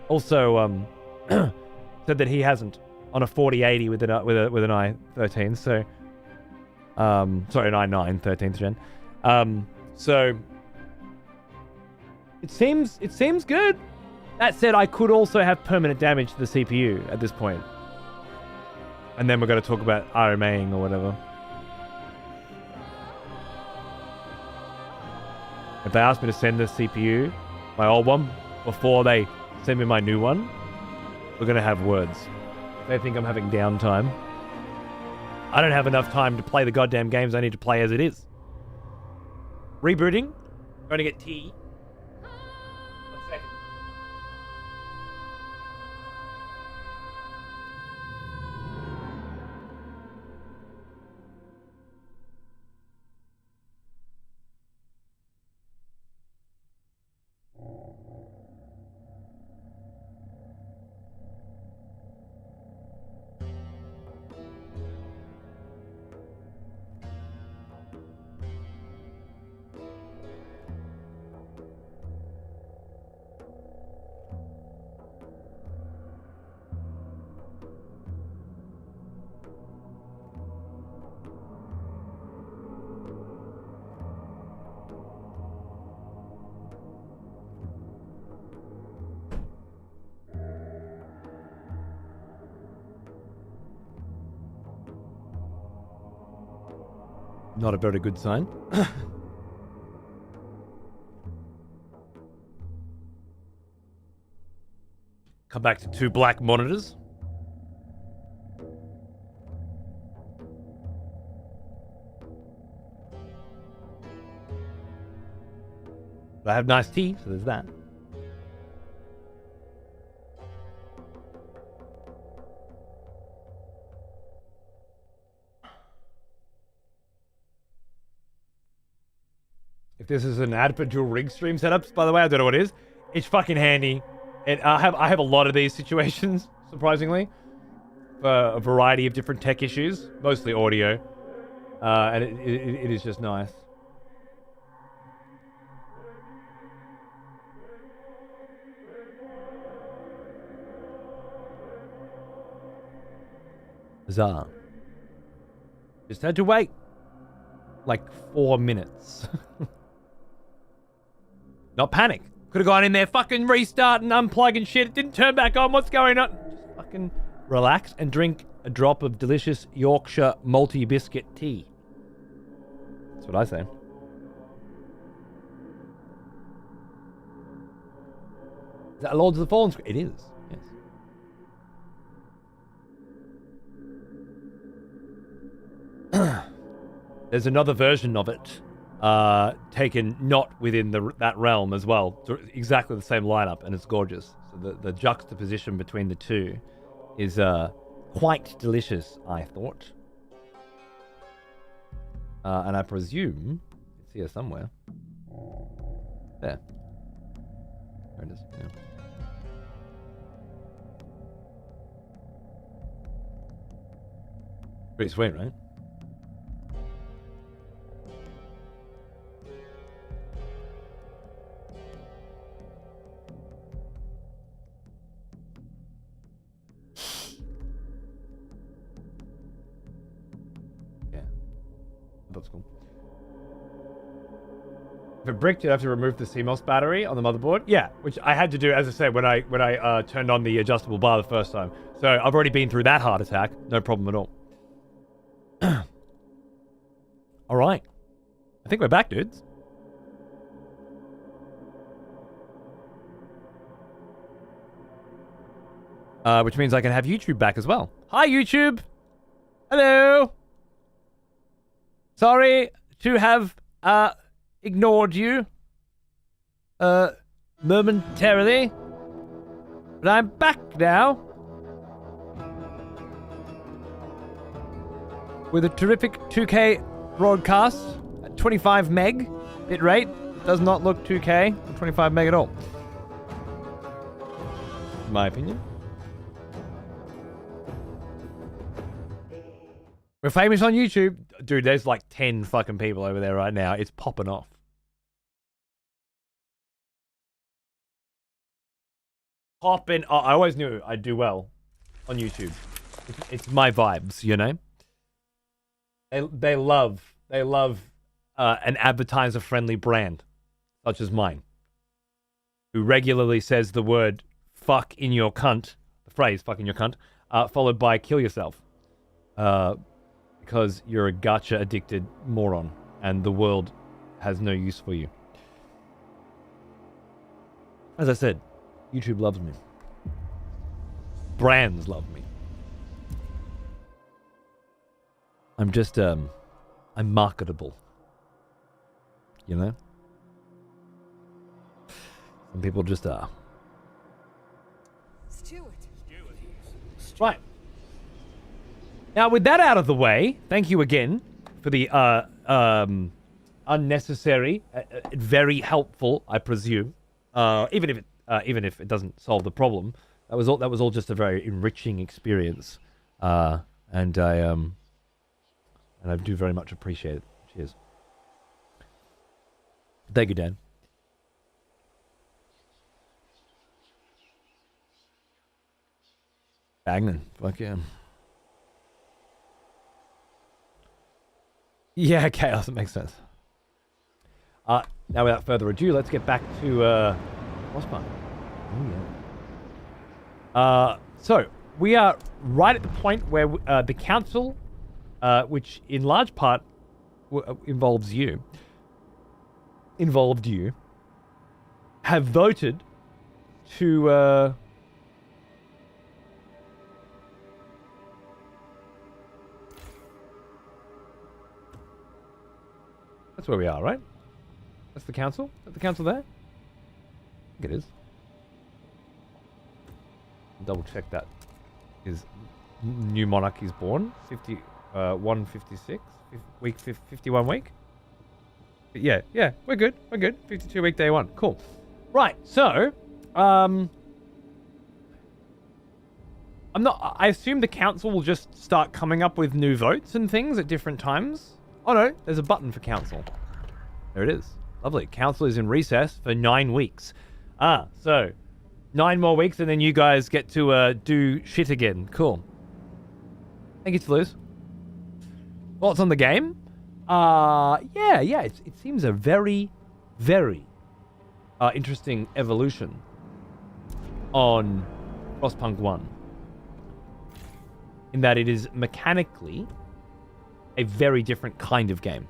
also said that he hasn't on a 4080 with an i13. So, sorry, an i9 13th gen. So it seems good. That said, I could also have permanent damage to the CPU at this point. And then we're going to talk about RMAing or whatever. If they ask me to send the CPU, my old one, before they send me my new one, we're going to have words. They think I'm having downtime. I don't have enough time to play the goddamn games I need to play as it is. Rebooting. Going to get tea. 1 second. Not a very good sign. Come back to 2 black monitors. But I have nice tea, so there's that. If this is an ad for dual rig stream setups, by the way, I don't know what it is. It's fucking handy. And I have a lot of these situations, surprisingly, for a variety of different tech issues, mostly audio, and it is just nice. Bizarre. Just had to wait like 4 minutes. Not panic. Could have gone in there, fucking restart and unplug and shit. It didn't turn back on. What's going on? Just fucking relax and drink a drop of delicious Yorkshire multi-biscuit tea. That's what I say. Is that Lords of the Fallen screen? It is, yes. There's another version of it. Taken not within that realm as well. Exactly the same lineup, and it's gorgeous. So the juxtaposition between the two is quite delicious, I thought. And I presume it's here somewhere. There. There it is. Yeah. Pretty sweet, right? that's cool. If it bricked, you'd have to remove the CMOS battery on the motherboard. Yeah, which I had to do, as I said, when I turned on the adjustable bar the first time. So I've already been through that heart attack. No problem at all. All right. I think we're back, dudes. Which means I can have YouTube back as well. Hi, YouTube. Hello. Sorry to have ignored you momentarily, but I'm back now with a terrific 2K broadcast at 25 meg bit rate. Does not look 2K or 25 meg at all, in my opinion. We're famous on YouTube. Dude, there's like 10 fucking people over there right now. It's popping off. Popping. Oh, I always knew I'd do well on YouTube. It's my vibes, you know? They love an advertiser-friendly brand, such as mine, who regularly says the word fuck in your cunt, the phrase fuck in your cunt, followed by kill yourself. Because you're a gacha-addicted moron, and the world has no use for you. As I said, YouTube loves me. Brands love me. I'm just, I'm marketable. You know? Some people just are. Stuart. Right. Now, with that out of the way, thank you again for the unnecessary, very helpful, I presume. Even if it doesn't solve the problem, that was all just a very enriching experience, and I do very much appreciate it. Cheers. Thank you, Dan. Banging, fuck yeah. Yeah, chaos. It makes sense. Now, without further ado, let's get back to Frostpunk. Oh, yeah. So, we are right at the point where the council, which in large part involved you, have voted to... That's where we are, right? That's the council? Is that the council there? I think it is. Double check that. Is new monarch is born. 156? Week 51 week? Yeah, we're good. 52 week day one. Cool. Right, so, I assume the council will just start coming up with new votes and things at different times. Oh no, there's a button for council. There it is. Lovely. Council is in recess for 9 weeks. So 9 more weeks and then you guys get to do shit again. Cool. Thank you, Toulouse. Thoughts on the game? Yeah. It seems a very, very interesting evolution on Frostpunk 1. In that it is mechanically a very different kind of game.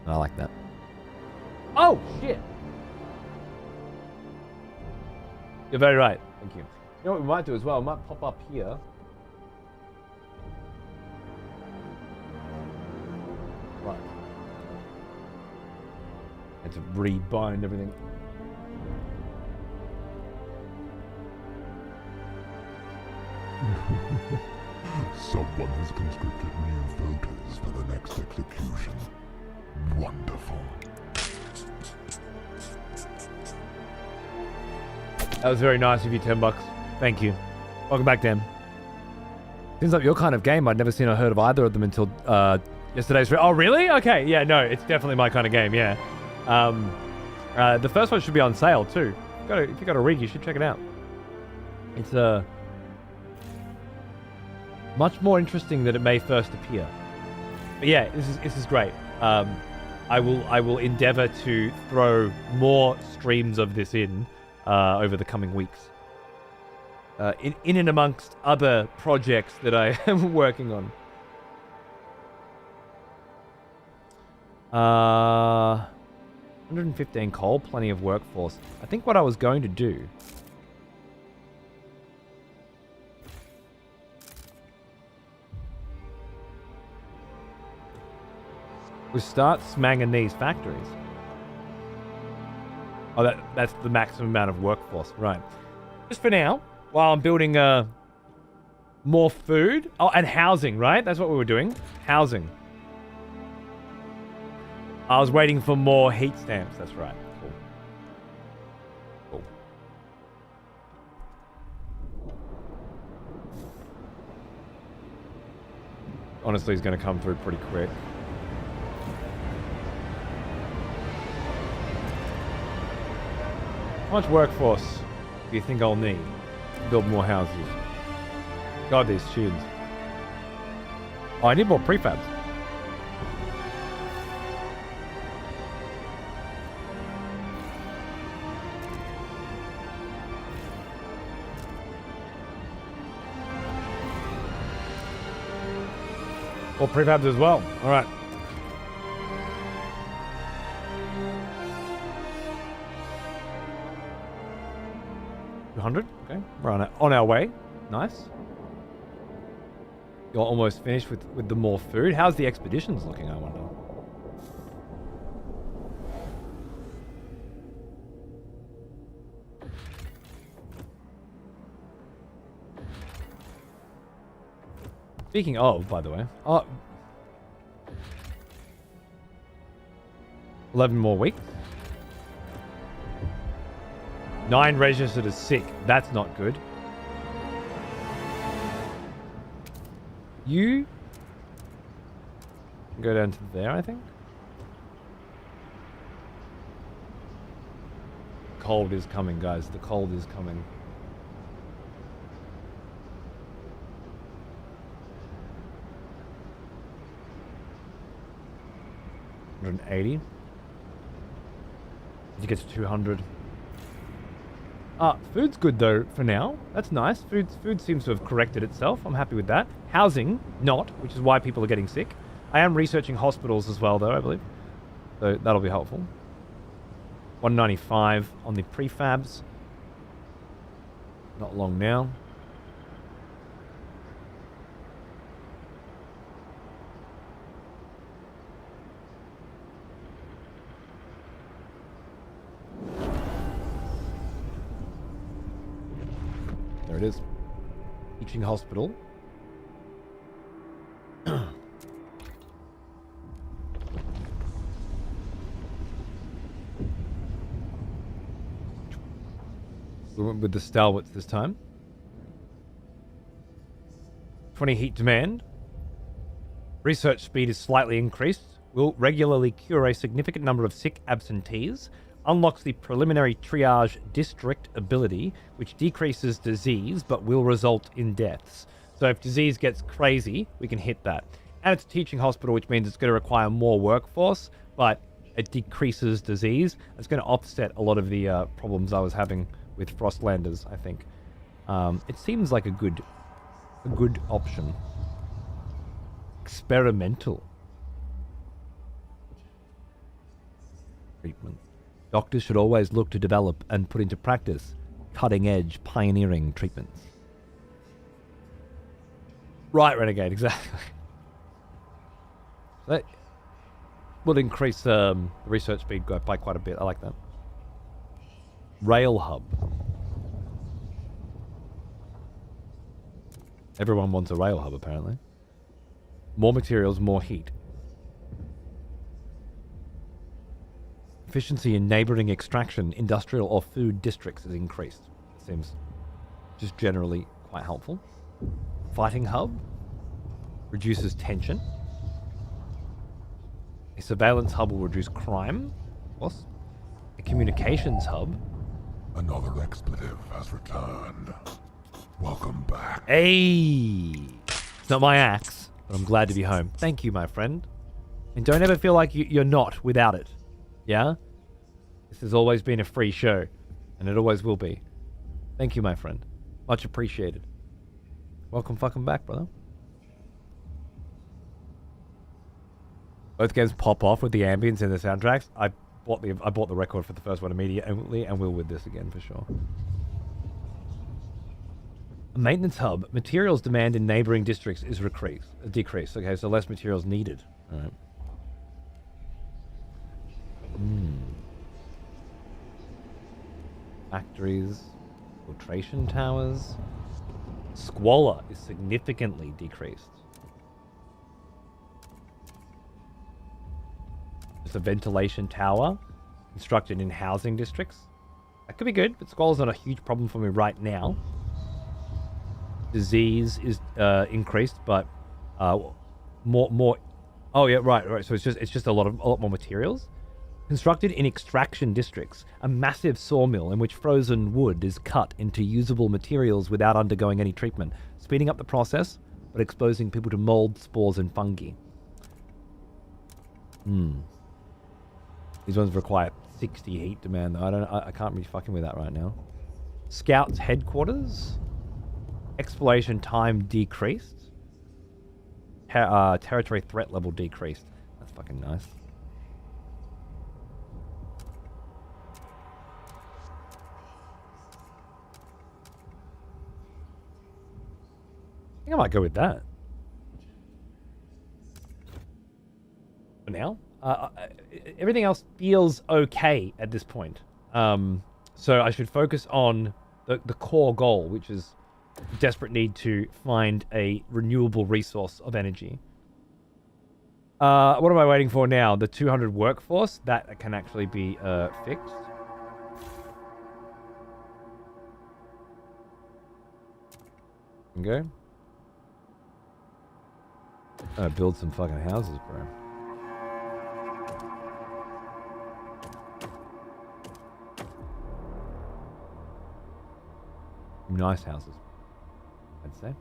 And I like that. Oh, shit! You're very right. Thank you. You know what we might do as well? We might pop up here. Right. And to rebind everything. Someone has conscripted new voters for the next execution. Wonderful. That was very nice of you, $10. Thank you. Welcome back, Dan. Seems like your kind of game. I'd never seen or heard of either of them until yesterday's... Oh, really? Okay, yeah, no, it's definitely my kind of game, yeah. The first one should be on sale, too. If you got a rig, you should check it out. It's much more interesting than it may first appear. But yeah, this is great. I will endeavor to throw more streams of this in over the coming weeks. In and amongst other projects that I am working on. 115 coal, plenty of workforce. I think what I was going to do was start smanging these factories. Oh, that's the maximum amount of workforce, right? Just for now, while I'm building more food. Oh, and housing, right? That's what we were doing. Housing. I was waiting for more heat stamps. That's right. Cool. Cool. Honestly, he's going to come through pretty quick. How much workforce do you think I'll need to build more houses? God, these tunes. Oh, I need more prefabs. Or prefabs as well. All right. $200. Okay. We're on our way. Nice. You're almost finished with the more food. How's the expeditions looking, I wonder? Speaking of, by the way, 11 more weeks. 9 registered as sick. That's not good. You go down to there, I think. Cold is coming, guys. The cold is coming. $180. You get to 200. Food's good though for now. That's nice. Food seems to have corrected itself. I'm happy with that. Housing, not, which is why people are getting sick. I am researching hospitals as well though, I believe. So that'll be helpful. 195 on the prefabs. Not long now. There it is. Teaching hospital. We went with the stalwarts this time. 20 heat demand. Research speed is slightly increased. Will regularly cure a significant number of sick absentees. Unlocks the preliminary triage district ability, which decreases disease but will result in deaths. So if disease gets crazy, we can hit that. And it's a teaching hospital, which means it's going to require more workforce, but it decreases disease. It's going to offset a lot of the problems I was having with Frostlanders, I think. It seems like a good option. Experimental treatment. Doctors should always look to develop and put into practice cutting-edge, pioneering treatments. Right, Renegade, exactly. That will increase the research speed by quite a bit. I like that. Rail hub. Everyone wants a rail hub, apparently. More materials, more heat. Efficiency in neighboring extraction, industrial or food districts is increased. It seems just generally quite helpful. Fighting hub reduces tension. A surveillance hub will reduce crime. What's a communications hub? Another expletive has returned. Welcome back. Hey! It's not my axe, but I'm glad to be home. Thank you, my friend. And don't ever feel like you're not without it. Yeah? This has always been a free show. And it always will be. Thank you, my friend. Much appreciated. Welcome fucking back, brother. Both games pop off with the ambience and the soundtracks. I bought the record for the first one immediately and will with this again for sure. A maintenance hub. Materials demand in neighboring districts is decreased. Okay, so less materials needed. All right. Factories, filtration towers. Squalor is significantly decreased. It's a ventilation tower constructed in housing districts. That could be good, but squalor's not a huge problem for me right now. Disease is increased, but more. Oh yeah, right. So it's just a lot more materials. Constructed in extraction districts, a massive sawmill in which frozen wood is cut into usable materials without undergoing any treatment, speeding up the process, but exposing people to mold, spores, and fungi. These ones require 60 heat demand. I can't be fucking with that right now. Scouts headquarters. Exploration time decreased. Territory threat level decreased. That's fucking nice. I think I might go with that. For now. Everything else feels okay at this point. So I should focus on the core goal, which is the desperate need to find a renewable resource of energy. What am I waiting for now? The 200 workforce? That can actually be fixed. Okay. Build some fucking houses, bro. Nice houses, I'd say.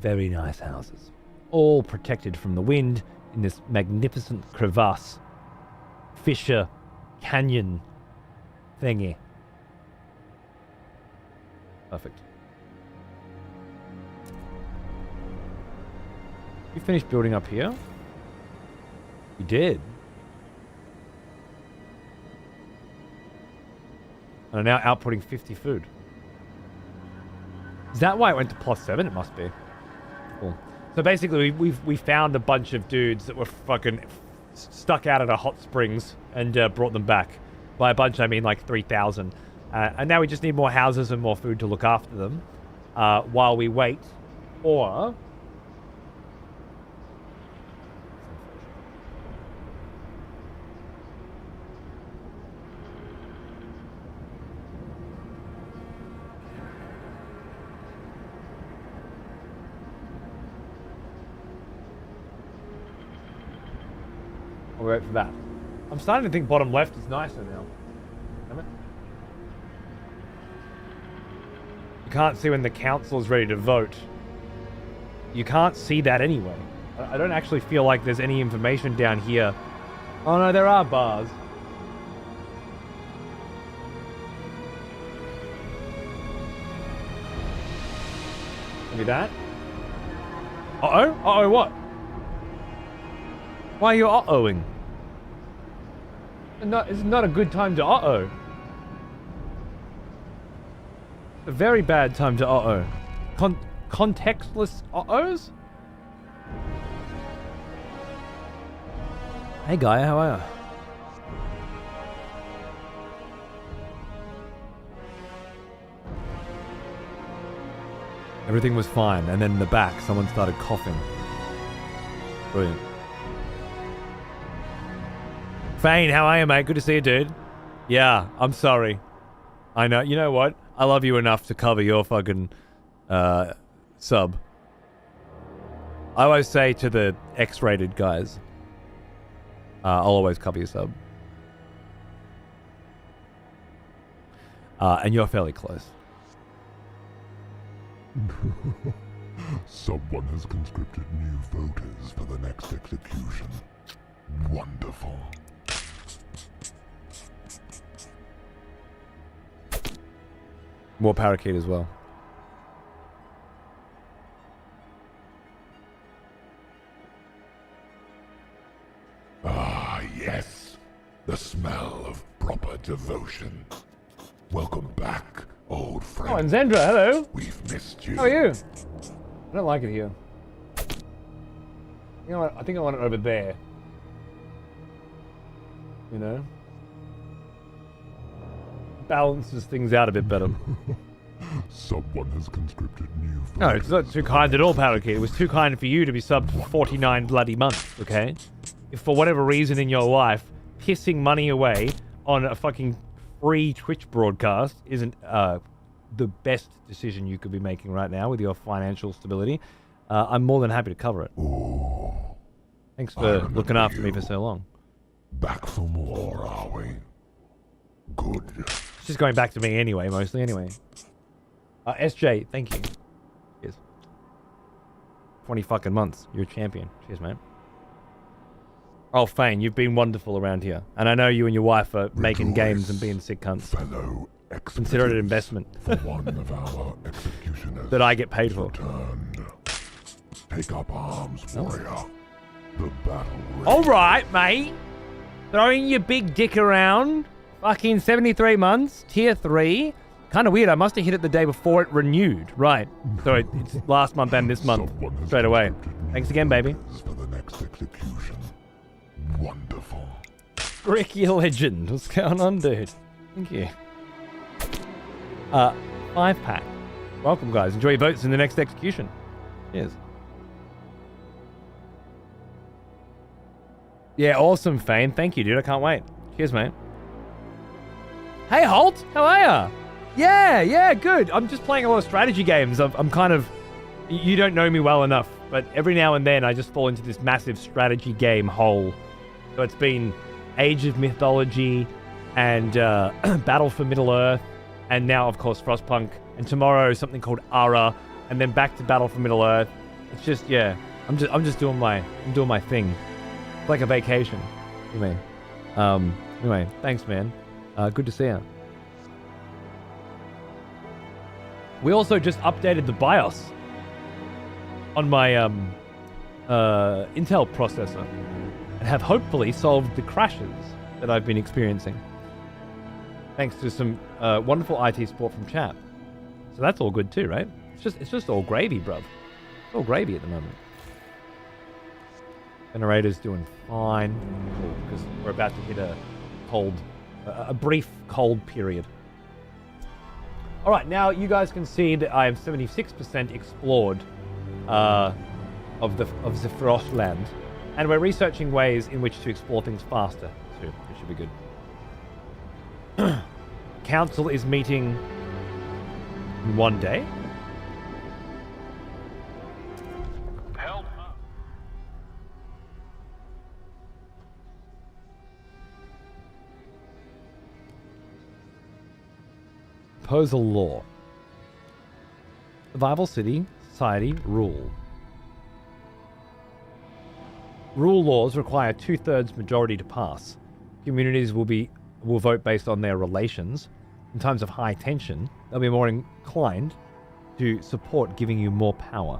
Very nice houses. All protected from the wind in this magnificent crevasse, fissure, canyon thingy. Perfect. You finished building up here? You did. And are now outputting 50 food. Is that why it went to +7? It must be. Cool. So basically, we found a bunch of dudes that were fucking stuck out at a hot springs and brought them back. By a bunch, I mean like 3,000. And now we just need more houses and more food to look after them while we wait. Or... I'll wait for that. I'm starting to think bottom left is nicer now. Damn it. You can't see when the council's ready to vote. You can't see that anyway. I don't actually feel like there's any information down here. Oh no, there are bars. Maybe that? Uh-oh? Uh-oh what? Why are you uh-ohing? It's not a good time to uh-oh. A very bad time to uh-oh. Contextless uh-ohs? Hey guy, how are you? Everything was fine, and then in the back, someone started coughing. Brilliant. Fane, how are you, mate? Good to see you, dude. Yeah, I'm sorry. I know. You know what? I love you enough to cover your fucking sub. I always say to the X-rated guys, I'll always cover your sub. And you're fairly close. Someone has conscripted new voters for the next execution. Wonderful. More parakeet as well. Ah, yes. The smell of proper devotion. Welcome back, old friend. Oh, and Zendra, hello. We've missed you. How are you? I don't like it here. You know what? I think I want it over there. You know? Balances things out a bit better. Someone has conscripted new voters. No, it's not too kind at all, Parakeet. It was too kind for you to be subbed for 49 bloody months, okay? If for whatever reason in your life, pissing money away on a fucking free Twitch broadcast isn't the best decision you could be making right now with your financial stability, I'm more than happy to cover it. Ooh, Thanks for looking after me for so long. back for more, are we? Good. It's just going back to me anyway, mostly anyway. SJ, thank you. Cheers. 20 fucking months. You're a champion. Cheers, mate. Oh, Fane, you've been wonderful around here. And I know you and your wife are making games and being sick cunts. Fellow Consider it an investment. for one of our executioners That I get paid for. returned. Take up arms, warrior. The battle rages. Alright, mate. Throwing your big dick around. Fucking 73 months. Tier 3. Kind of weird. I must have hit it the day before it renewed. Right. So it's last month and this month. Someone has Straight away. conscripted new Thanks again, baby. voters for the next execution. Wonderful. Brick, your legend. What's going on, dude? Thank you. 5-pack. Welcome, guys. Enjoy your votes in the next execution. Cheers. Yeah, awesome, Fane. Thank you, dude. I can't wait. Cheers, mate. Hey, Holt. How are ya? Yeah, good. I'm just playing a lot of strategy games. I'm kind of... You don't know me well enough, but every now and then I just fall into this massive strategy game hole. So it's been Age of Mythology and Battle for Middle-earth, and now, of course, Frostpunk, and tomorrow something called Ara, and then back to Battle for Middle-earth. It's just, yeah, I'm just doing my thing. It's like a vacation. What do you mean? Anyway, thanks, man. Good to see you. We also just updated the BIOS on my Intel processor and have hopefully solved the crashes that I've been experiencing. Thanks to some wonderful IT support from chat. So that's all good too, right? It's just all gravy, bruv. It's all gravy at the moment. Generator's doing fine because we're about to hit a brief cold period. All right, now you guys can see that I am 76% explored of the Frostland, and we're researching ways in which to explore things faster too, which should be good. Council is meeting in one day. Help. Proposal law. Survival city, society, rule. Rule laws require 2/3 majority to pass. Communities will vote based on their relations. In times of high tension, they'll be more inclined to support giving you more power.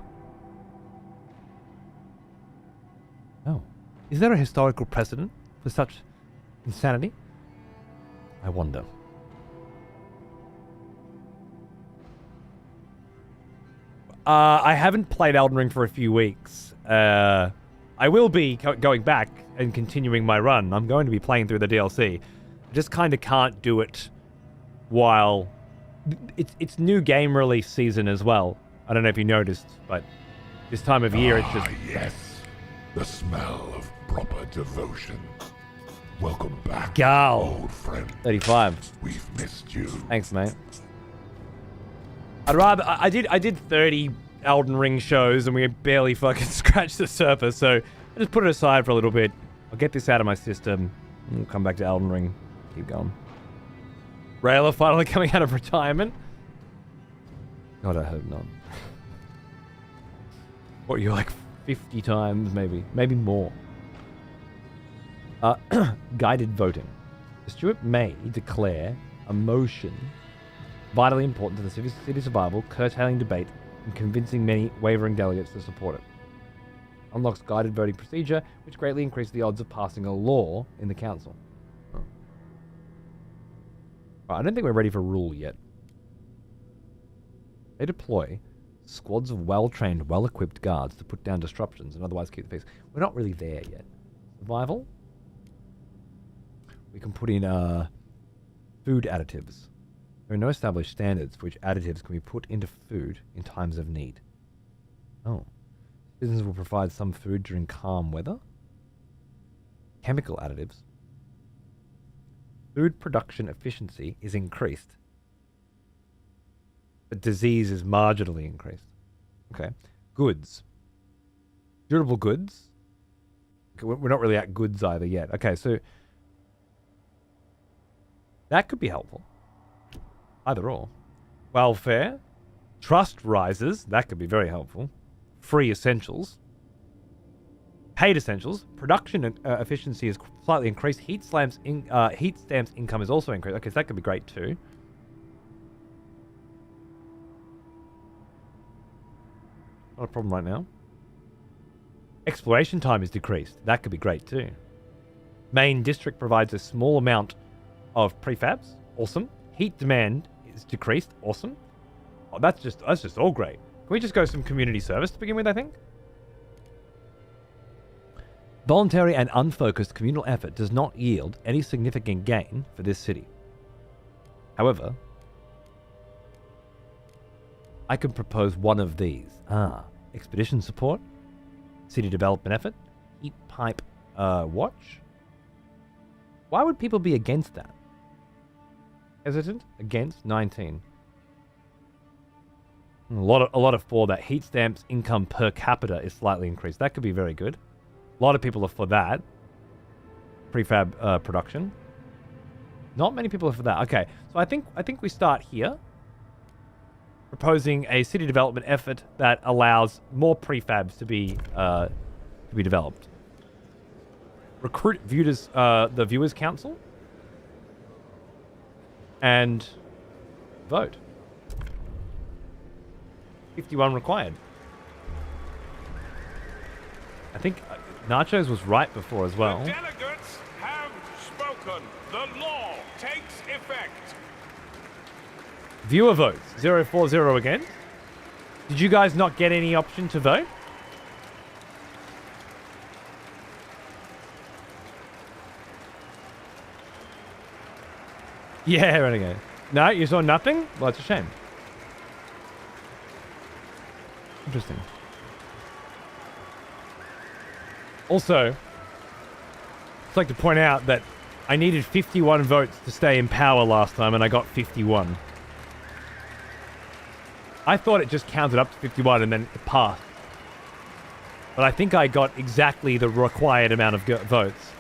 Oh. Is there a historical precedent for such insanity? I wonder. I haven't played Elden Ring for a few weeks. I will be going back and continuing my run. I'm going to be playing through the DLC. I just kind of can't do it while... It's new game release season as well. I don't know if you noticed, but this time of year it's just... Yes. The smell of proper devotion. Welcome back, Gal. old friend. 35. We've missed you. Thanks, mate. I'd rather... I did 30 Elden Ring shows and we barely fucking scratched the surface, so I just put it aside for a little bit. I'll get this out of my system and we'll come back to Elden Ring. Keep going. Rayla finally coming out of retirement? God, I hope not. What, you're like 50 times, maybe more. Guided voting. The steward may declare a motion vitally important to the city survival, curtailing debate and convincing many wavering delegates to support it. Unlocks guided voting procedure, which greatly increases the odds of passing a law in the council. Oh. Right, I don't think we're ready for rule yet. They deploy squads of well-trained, well-equipped guards to put down disruptions and otherwise keep the peace. We're not really there yet. Survival? We can put in food additives. There are no established standards for which additives can be put into food in times of need. Oh. Citizens will provide some food during calm weather. Chemical additives. Food production efficiency is increased, but disease is marginally increased. Okay. Goods. Durable goods. Okay, we're not really at goods either yet. Okay, so that could be helpful. Either or. Welfare. Trust rises. That could be very helpful. Free essentials. Paid essentials. Production efficiency is slightly increased. Heat stamps income is also increased. Okay, so that could be great too. Not a problem right now. Exploration time is decreased. That could be great too. Main district provides a small amount of prefabs. Awesome. Heat demand is decreased. Awesome. Oh, that's just all great. Can we just go some community service to begin with, I think? Voluntary and unfocused communal effort does not yield any significant gain for this city. However, I can propose one of these. Expedition support, city development effort, heat pipe watch. Why would people be against that? Hesitant? Against? 19. A lot of for that. Heat stamps income per capita is slightly increased. That could be very good. A lot of people are for that. Prefab production. Not many people are for that. Okay, so I think we start here. Proposing a city development effort that allows more prefabs to be developed. Recruit the Viewers Council. And vote. 51 required. I think Nachos was right before as well. The delegates have spoken. The law takes effect. Viewer votes. 040 again. Did you guys not get any option to vote? Yeah, Renegade. No, you saw nothing? Well, it's a shame. Interesting. Also, I'd like to point out that I needed 51 votes to stay in power last time, and I got 51. I thought it just counted up to 51 and then it passed. But I think I got exactly the required amount of votes.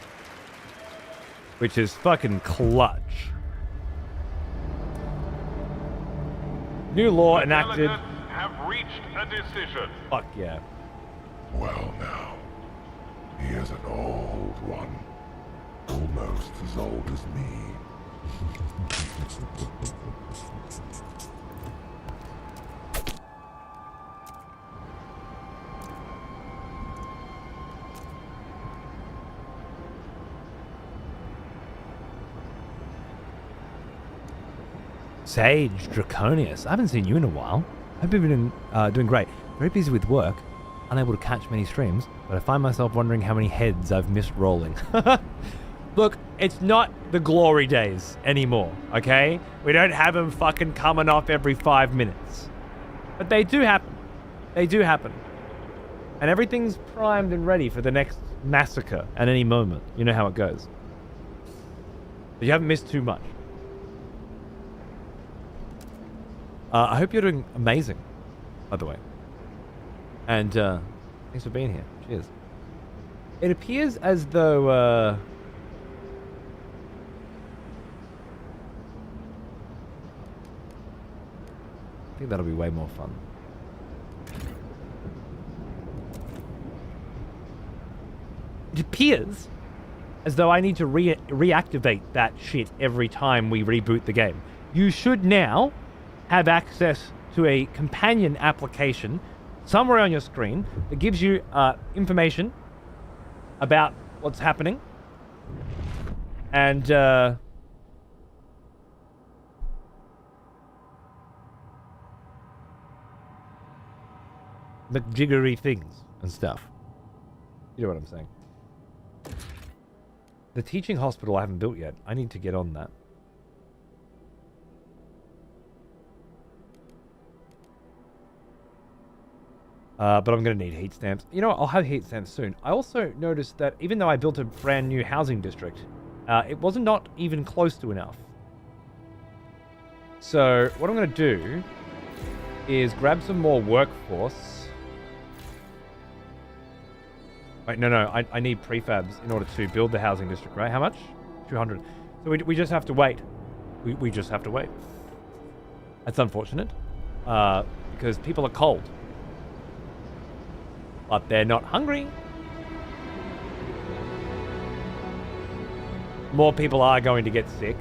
Which is fucking clutch. New law enacted. Delegates have reached a decision. Fuck yeah. Well now, here's an old one. Almost as old as me. Sage Draconius. I haven't seen you in a while. Hope you've been doing great. Very busy with work. Unable to catch many streams, but I find myself wondering how many heads I've missed rolling. Look, it's not the glory days anymore, okay? We don't have them fucking coming off every 5 minutes. But they do happen. They do happen. And everything's primed and ready for the next massacre at any moment. You know how it goes. But you haven't missed too much. I hope you're doing amazing, by the way. And thanks for being here. Cheers. It appears as though I think that'll be way more fun. It appears as though I need to reactivate that shit every time we reboot the game. You should now have access to a companion application somewhere on your screen that gives you information about what's happening. And McJiggery things and stuff. You know what I'm saying. The teaching hospital I haven't built yet. I need to get on that. But I'm going to need heat stamps. You know what? I'll have heat stamps soon. I also noticed that even though I built a brand new housing district, it wasn't not even close to enough. So what I'm going to do is grab some more workforce. Wait, no. I need prefabs in order to build the housing district, right? How much? 200. So we just have to wait. We just have to wait. That's unfortunate. Because people are cold. But they're not hungry. More people are going to get sick.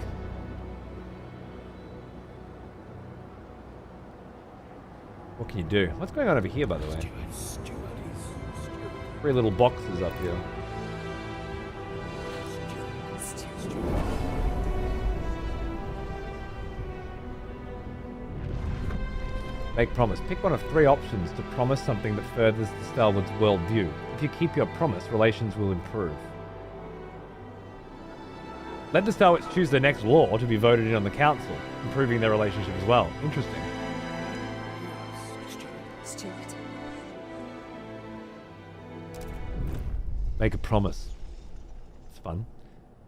What can you do? What's going on over here, by the way? 3 little boxes up here. Make promise. Pick one of 3 options to promise something that furthers the Star-Wars worldview. If you keep your promise, relations will improve. Let the Star Wars choose the next law to be voted in on the council, improving their relationship as well. Interesting. Make a promise. It's fun.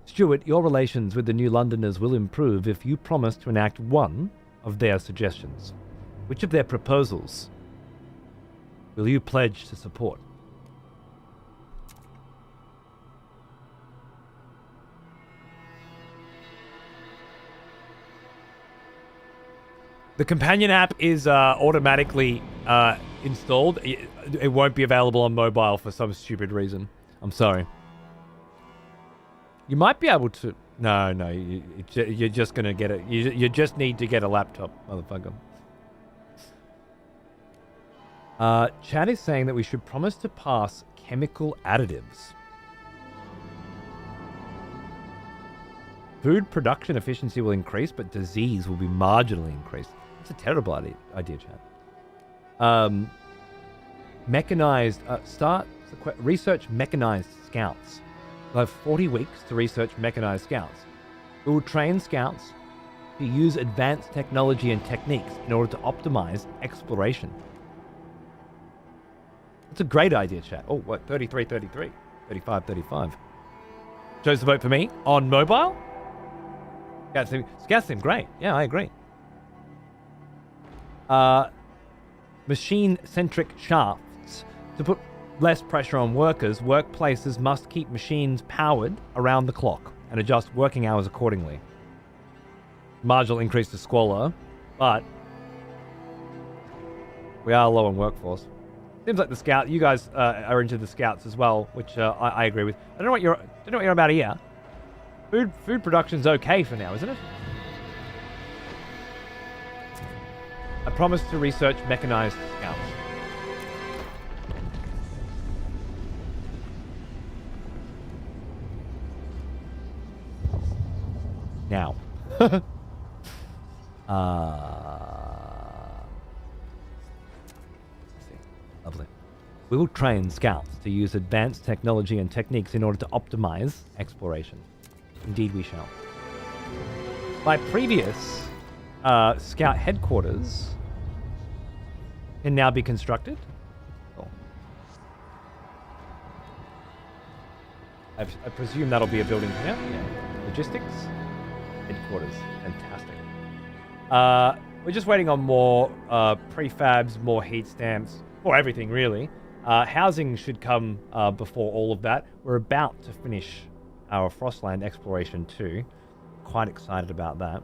Stuart, your relations with the New Londoners will improve if you promise to enact one of their suggestions. Which of their proposals will you pledge to support? The companion app is automatically installed. It won't be available on mobile for some stupid reason. I'm sorry. You might be able to... No, you're just going to get it. You just need to get a laptop, motherfucker. Chad is saying that we should promise to pass chemical additives. Food production efficiency will increase, but disease will be marginally increased. It's a terrible idea, Chad. Mechanized... research mechanized scouts. We'll have 40 weeks to research mechanized scouts. We will train scouts to use advanced technology and techniques in order to optimize exploration. That's a great idea, chat. Oh, what? 33, 33. 35, 35. Chose the vote for me on mobile? Scouts seem great. Yeah, I agree. Machine-centric shafts. To put less pressure on workers, workplaces must keep machines powered around the clock and adjust working hours accordingly. Marginal increase to squalor, but we are low on workforce. Seems like the scout. You guys are into the scouts as well, which I agree with. I don't know what you're about here. Food production's okay for now, isn't it? I promise to research mechanized scouts. Now. Lovely. We will train scouts to use advanced technology and techniques in order to optimize exploration. Indeed we shall. My previous scout headquarters can now be constructed. Cool. I presume that'll be a building here. Yeah. Logistics. Headquarters. Fantastic. We're just waiting on more prefabs, more heat stamps, or everything really. Housing should come before all of that. We're about to finish our Frostland exploration too. Quite excited about that.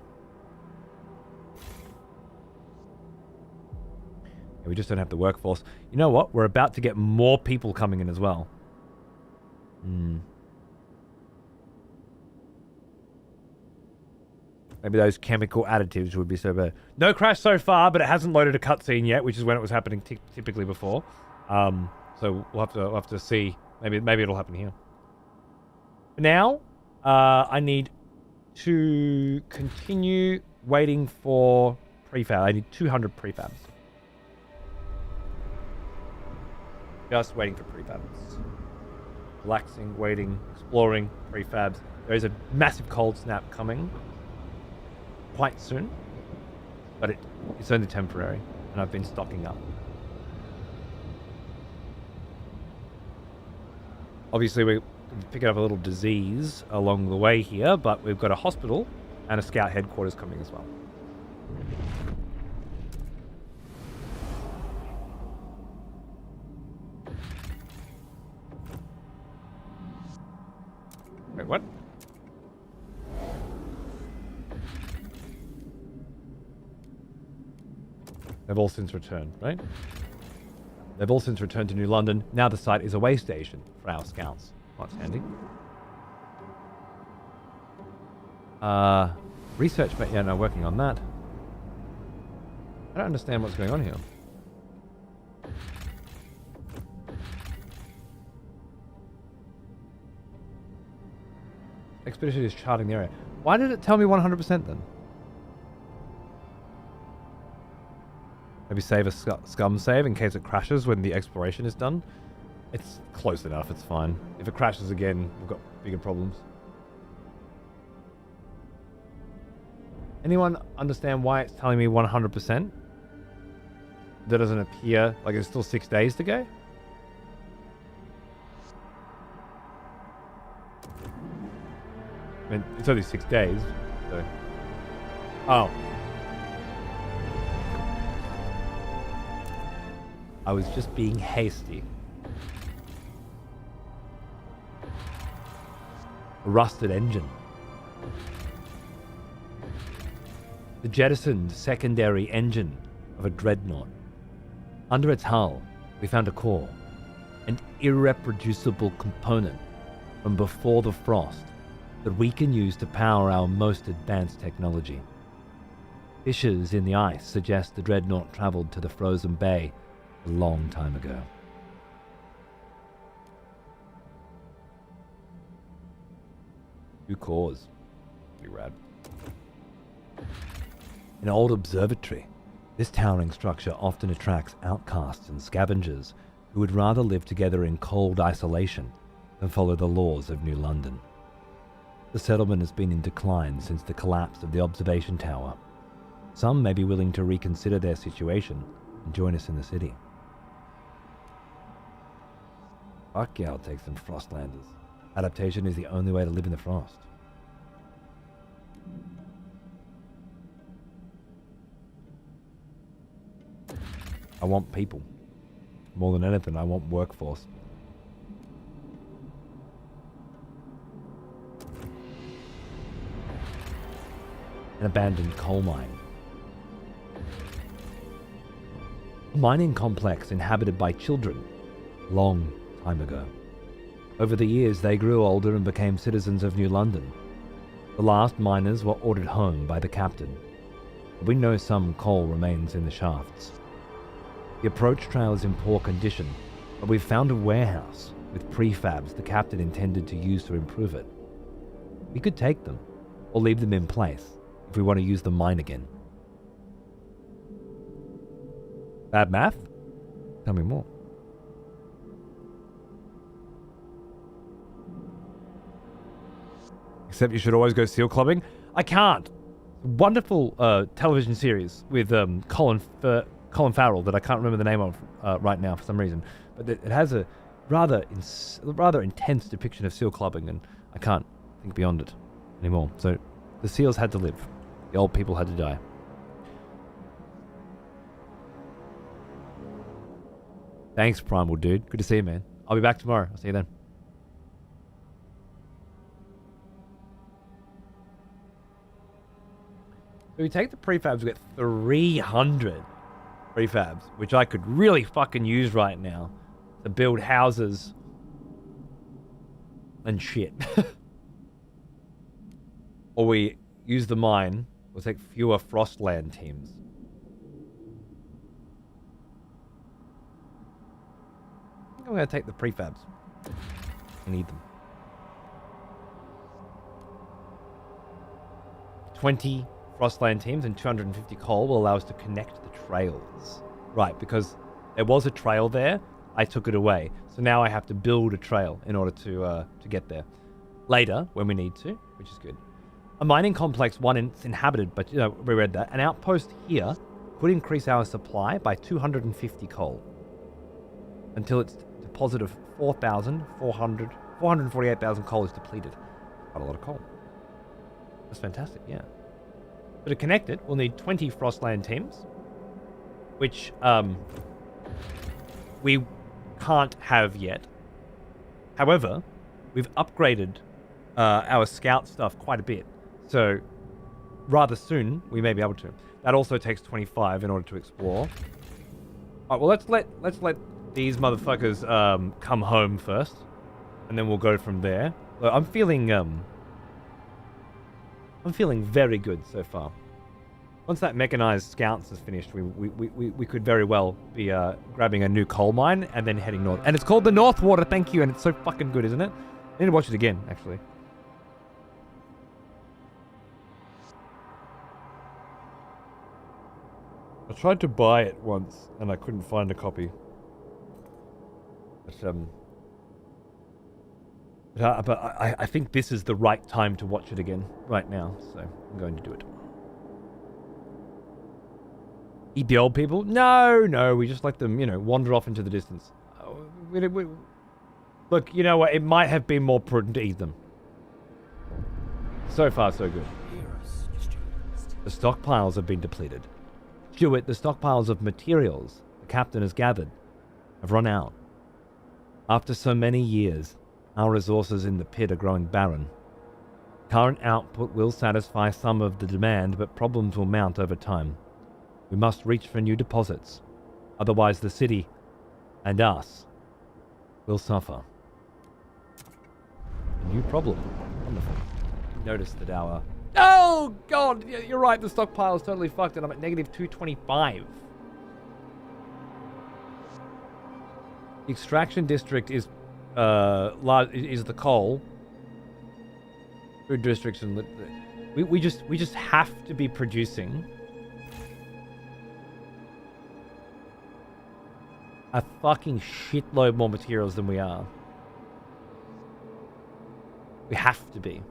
We just don't have the workforce. You know what? We're about to get more people coming in as well. Maybe those chemical additives would be so bad. No crash so far, but it hasn't loaded a cutscene yet, which is when it was happening typically before. So we'll have to see. Maybe it'll happen here. For now, I need to continue waiting for prefab. I need 200 prefabs. Just waiting for prefabs. Relaxing, waiting, exploring prefabs. There is a massive cold snap coming quite soon, but it's only temporary, and I've been stocking up. Obviously, we're picking up a little disease along the way here, but we've got a hospital and a scout headquarters coming as well. Wait, what? They've all since returned, right? They've all since returned to New London. Now the site is a way station for our scouts. That's handy. Research, but yeah, no, working on that. I don't understand what's going on here. Expedition is charting the area. Why did it tell me 100% then? Maybe save a scum save in case it crashes when the exploration is done. It's close enough, it's fine. If it crashes again, we've got bigger problems. Anyone understand why it's telling me 100%? That doesn't appear, like it's still 6 days to go? I mean, it's only 6 days, so... Oh. I was just being hasty. A rusted engine. The jettisoned secondary engine of a dreadnought. Under its hull, we found a core, an irreproducible component from before the frost that we can use to power our most advanced technology. Fissures in the ice suggest the dreadnought traveled to the frozen bay a long time ago. Two cores. Pretty rad. An old observatory. This towering structure often attracts outcasts and scavengers who would rather live together in cold isolation than follow the laws of New London. The settlement has been in decline since the collapse of the observation tower. Some may be willing to reconsider their situation and join us in the city. Fuck yeah, I'll take some Frostlanders. Adaptation is the only way to live in the frost. I want people. More than anything, I want workforce. An abandoned coal mine. A mining complex inhabited by children, long time ago. Over the years, they grew older and became citizens of New London. The last miners were ordered home by the captain. We know some coal remains in the shafts. The approach trail is in poor condition, but we've found a warehouse with prefabs the captain intended to use to improve it. We could take them, or leave them in place, if we want to use the mine again. Bad math? Tell me more. Except you should always go seal clubbing. I can't. Wonderful television series with Colin Farrell that I can't remember the name of right now for some reason. But it has a rather intense depiction of seal clubbing, and I can't think beyond it anymore. So the seals had to live. The old people had to die. Thanks, Primal Dude. Good to see you, man. I'll be back tomorrow. I'll see you then. So we take the prefabs, we get 300 prefabs, which I could really fucking use right now to build houses and shit. Or we use the mine, we'll take fewer Frostland teams. I think I'm going to take the prefabs. I need them. 20 Frostland teams and 250 coal will allow us to connect the trails. Right, because there was a trail there, I took it away. So now I have to build a trail in order to get there. Later, when we need to, which is good. A mining complex, it's inhabited, but we read that. An outpost here could increase our supply by 250 coal. Until its deposit of 448,000 coal is depleted. Quite a lot of coal. That's fantastic, yeah. So to connect it, we'll need 20 Frostland teams, which we can't have yet. However, we've upgraded our scout stuff quite a bit. So rather soon, we may be able to. That also takes 25 in order to explore. All right, well, let's let these motherfuckers come home first, and then we'll go from there. I'm feeling very good so far. Once that mechanized scouts is finished, we could very well be grabbing a new coal mine and then heading north. And it's called the Northwater, thank you, and it's so fucking good, isn't it? I need to watch it again, actually. I tried to buy it once, and I couldn't find a copy. But I think this is the right time to watch it again, right now, so I'm going to do it. Eat the old people? No, we just let them, wander off into the distance. Look, you know what, it might have been more prudent to eat them. So far, so good. The stockpiles have been depleted. Stuart, the stockpiles of materials the captain has gathered have run out. After so many years, our resources in the pit are growing barren. Current output will satisfy some of the demand, but problems will mount over time. We must reach for new deposits. Otherwise, the city and us will suffer. A new problem. Wonderful. Notice that our... Oh, God! You're right, the stockpile is totally fucked, and I'm at negative 225. The extraction district is is the coal. Food districts and we just have to be producing a fucking shitload more materials than we are. We have to be.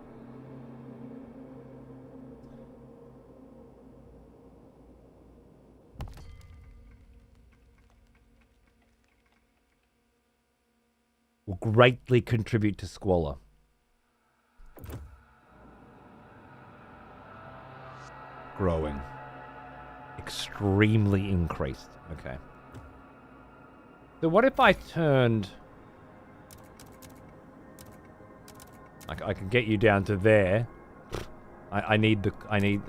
Will greatly contribute to squalor. Growing. Extremely increased. Okay. So what if I turned... I can get you down to there. I need...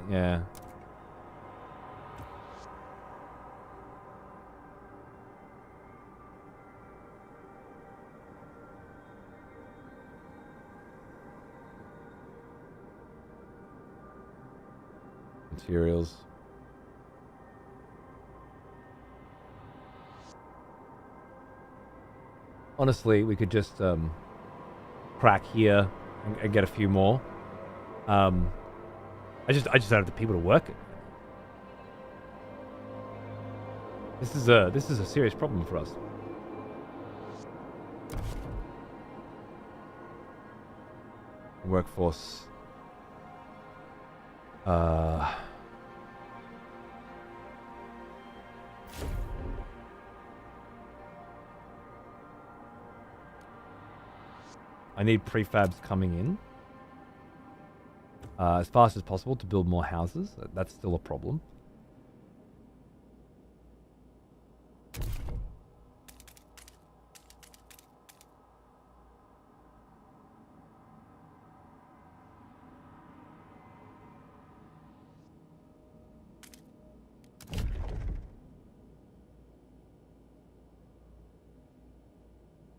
Yeah. Materials. Honestly, we could just crack here and get a few more. I just don't have the people to work it. This is a serious problem for us. Workforce. I need prefabs coming in as fast as possible to build more houses. That's still a problem.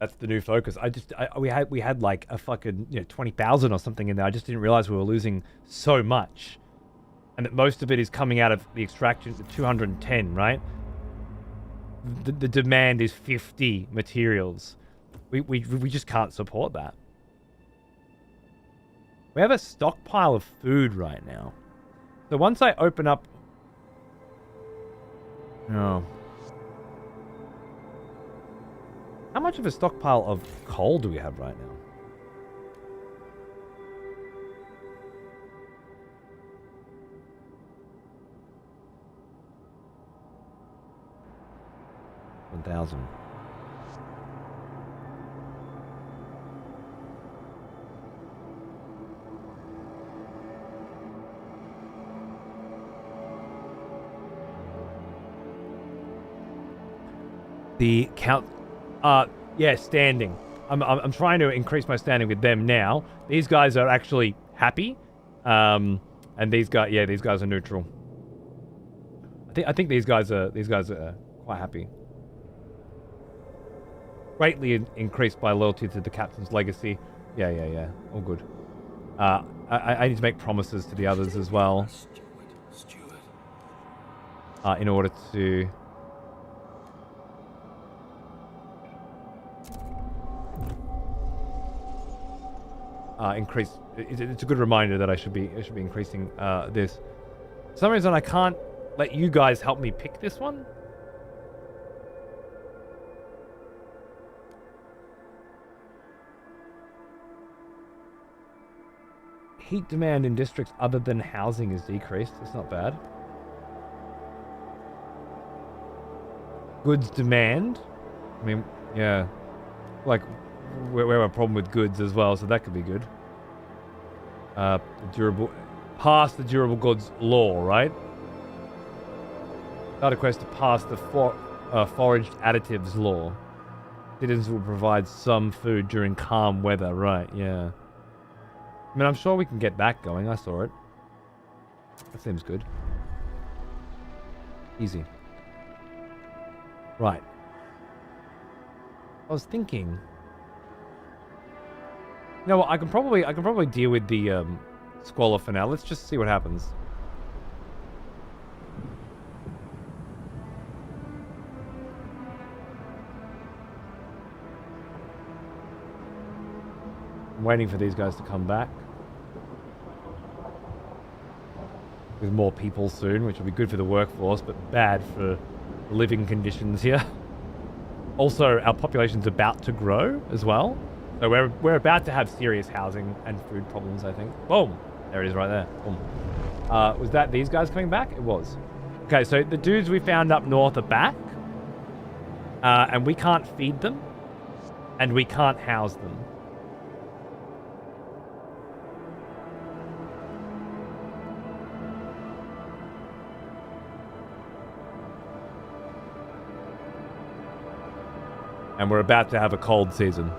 That's the new focus. We had like a fucking 20,000 or something in there. I just didn't realize we were losing so much, and that most of it is coming out of the extraction. The 210, right? The demand is 50 materials. We just can't support that. We have a stockpile of food right now. So once I open up, oh. How much of a stockpile of coal do we have right now? $1,000. The count. Yeah, standing. I'm trying to increase my standing with them now. These guys are actually happy, and these guys are neutral. I think these guys are quite happy. Greatly increased by loyalty to the captain's legacy. Yeah. All good. I need to make promises to the others as well. In order to. Increase. It's a good reminder that I should be increasing this. For some reason, I can't let you guys help me pick this one. Heat demand in districts other than housing is decreased. It's not bad. Goods demand. I mean, yeah, like. We have a problem with goods as well, so that could be good. Pass the durable goods law, right? Start a quest to pass the foraged additives law. Citizens will provide some food during calm weather, right? Yeah. I mean, I'm sure we can get that going. I saw it. That seems good. Easy. Right. I was thinking. You know what? I can probably deal with the squalor for now. Let's just see what happens. I'm waiting for these guys to come back with more people soon, which will be good for the workforce, but bad for the living conditions here. Also, our population's about to grow as well. So we're about to have serious housing and food problems, I think. Boom! There it is right there. Boom. Was that these guys coming back? It was. Okay, so the dudes we found up north are back. And we can't feed them. And we can't house them. And we're about to have a cold season.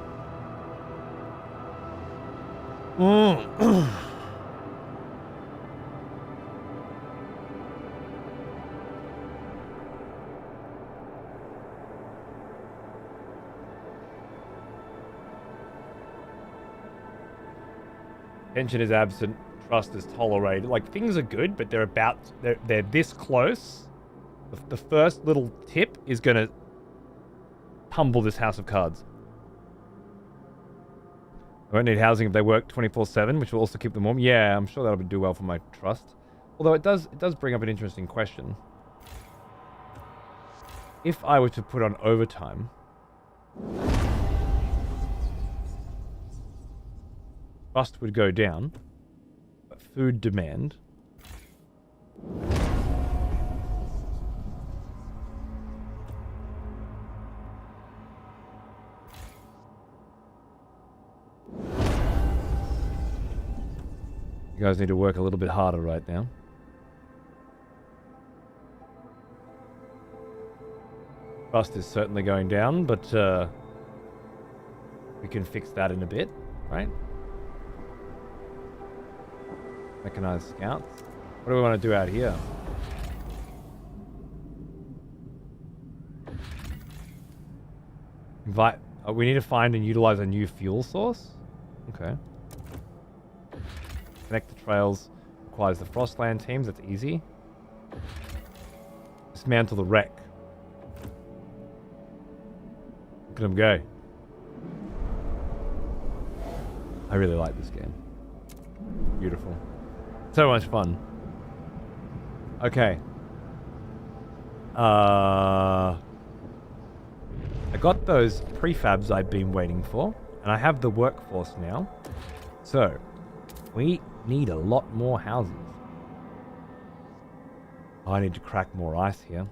Tension is absent, trust is tolerated. Like, things are good, but they're this close. The first little tip is gonna tumble this house of cards. I won't need housing if they work 24/7, which will also keep them warm. Yeah, I'm sure that'll do well for my trust. Although it does bring up an interesting question. If I were to put on overtime, trust would go down, but food demand you guys need to work a little bit harder right now. Trust is certainly going down, but we can fix that in a bit, right? Mechanized scouts. What do we want to do out here? Invite We need to find and utilize a new fuel source. Okay. Connect the trails. Requires the Frostland teams. That's easy. Dismantle the wreck. Look at him go. I really like this game. Beautiful. So much fun. Okay. I got those prefabs I've been waiting for, and I have the workforce now. So, we need a lot more houses. I need to crack more ice here.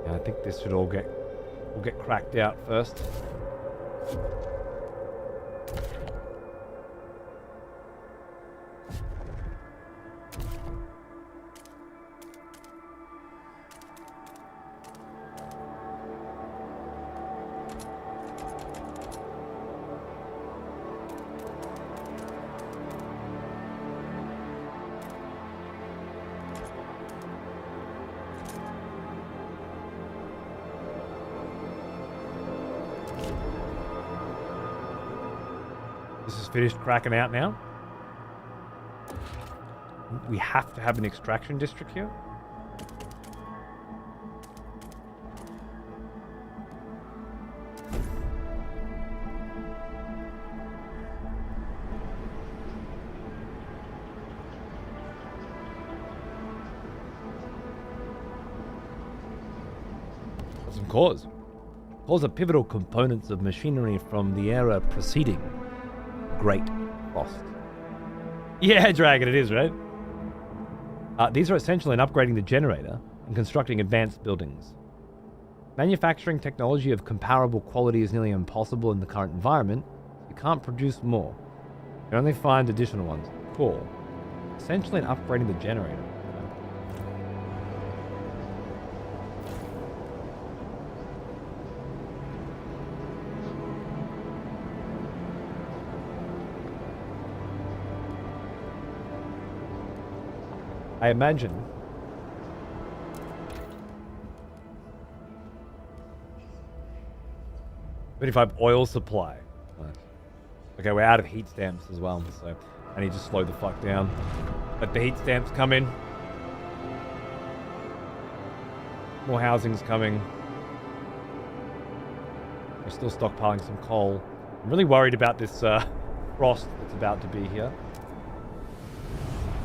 I think this should all get cracked out first. This is finished cracking out now. We have to have an extraction district here. That's some cores. Cores are pivotal components of machinery from the era preceding Great Frost. Yeah, Dragon, it is, right? These are essential in upgrading the generator and constructing advanced buildings. Manufacturing technology of comparable quality is nearly impossible in the current environment. You can't produce more. You can only find additional ones. Cool. Essentially in upgrading the generator. I imagine 25 oil supply. Nice. Okay, we're out of heat stamps as well, so I need to slow the fuck down. Let the heat stamps come in. More housing's coming. We're still stockpiling some coal. I'm really worried about this frost that's about to be here.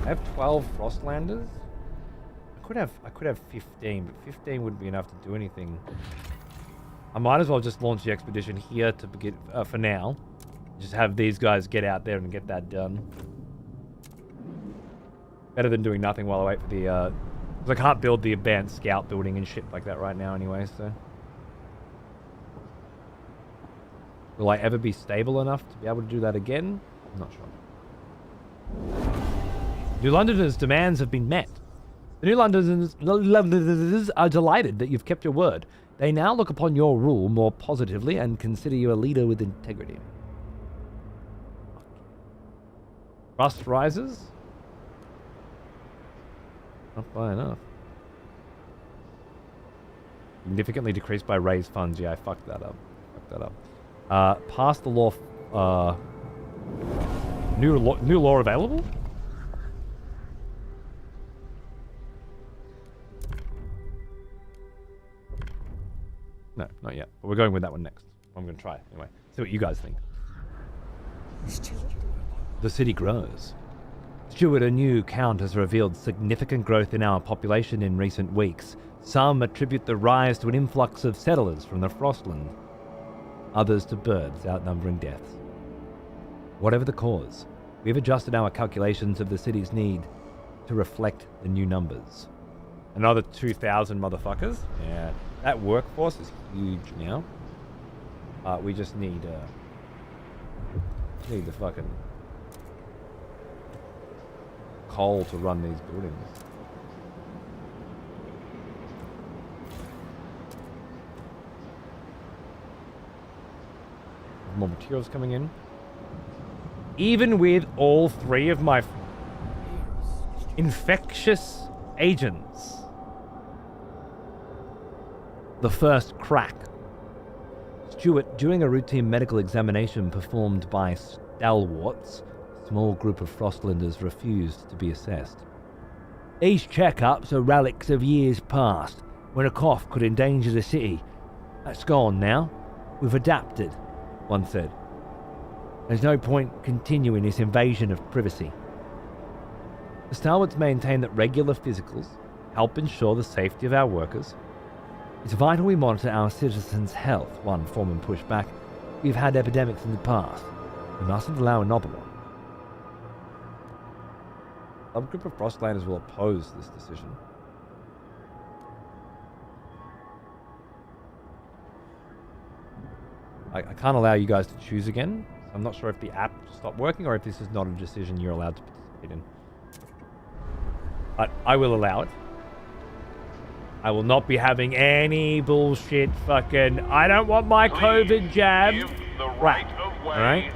I have 12 Frostlanders. I could have 15, but 15 wouldn't be enough to do anything. I might as well just launch the expedition here to begin for now. Just have these guys get out there and get that done. Better than doing nothing while I wait for the because I can't build the advanced scout building and shit like that right now anyway, so. Will I ever be stable enough to be able to do that again? I'm not sure. New Londoners' demands have been met. The New Londoners are delighted that you've kept your word. They now look upon your rule more positively and consider you a leader with integrity. Trust rises? Not by enough. Significantly decreased by raised funds. Yeah, I fucked that up. Pass the law. New law available? No, not yet. But we're going with that one next. I'm going to try it anyway. See what you guys think. The city grows. Stewart, a new count, has revealed significant growth in our population in recent weeks. Some attribute the rise to an influx of settlers from the Frostland. Others to birds outnumbering deaths. Whatever the cause, we've adjusted our calculations of the city's need to reflect the new numbers. Another 2,000 motherfuckers? Yeah, that workforce is huge now. We just need the fucking coal to run these buildings. More materials coming in. Even with all 3 of my infectious agents. The first crack. Stuart, during a routine medical examination performed by stalwarts, a small group of Frostlanders refused to be assessed. These checkups are relics of years past, when a cough could endanger the city. That's gone now. We've adapted, one said. There's no point continuing this invasion of privacy. The stalwarts maintain that regular physicals help ensure the safety of our workers. It's vital we monitor our citizens' health, one foreman pushed back. We've had epidemics in the past. We mustn't allow another one. A group of Frostlanders will oppose this decision. I can't allow you guys to choose again. I'm not sure if the app stopped working or if this is not a decision you're allowed to participate in. But I will allow it. I will not be having any bullshit fucking... I don't want my COVID jab. Right. Alright?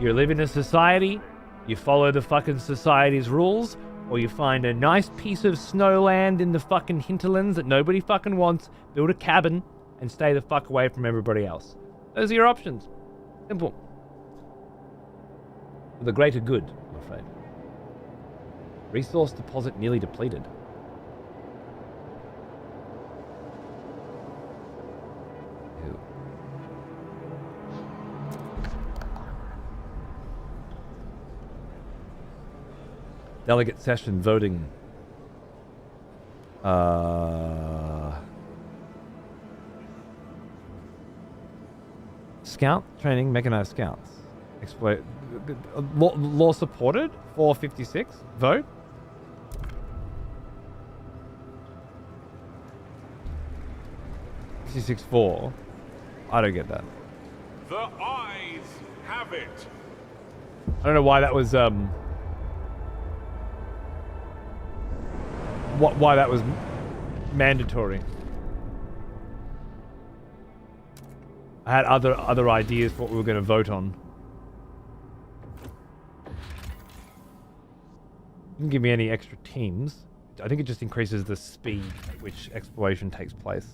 You live in a society, you follow the fucking society's rules, or you find a nice piece of snowland in the fucking hinterlands that nobody fucking wants, build a cabin, and stay the fuck away from everybody else. Those are your options. Simple. For the greater good, I'm afraid. Resource deposit nearly depleted. Ew. Delegate session voting. Scout training, mechanized scouts. Exploit. Law supported. 456. Vote. C64. I don't get that. The eyes have it. I don't know why that was why that was mandatory. I had other ideas for what we were going to vote on. Didn't give me any extra teams. I think it just increases the speed at which exploration takes place.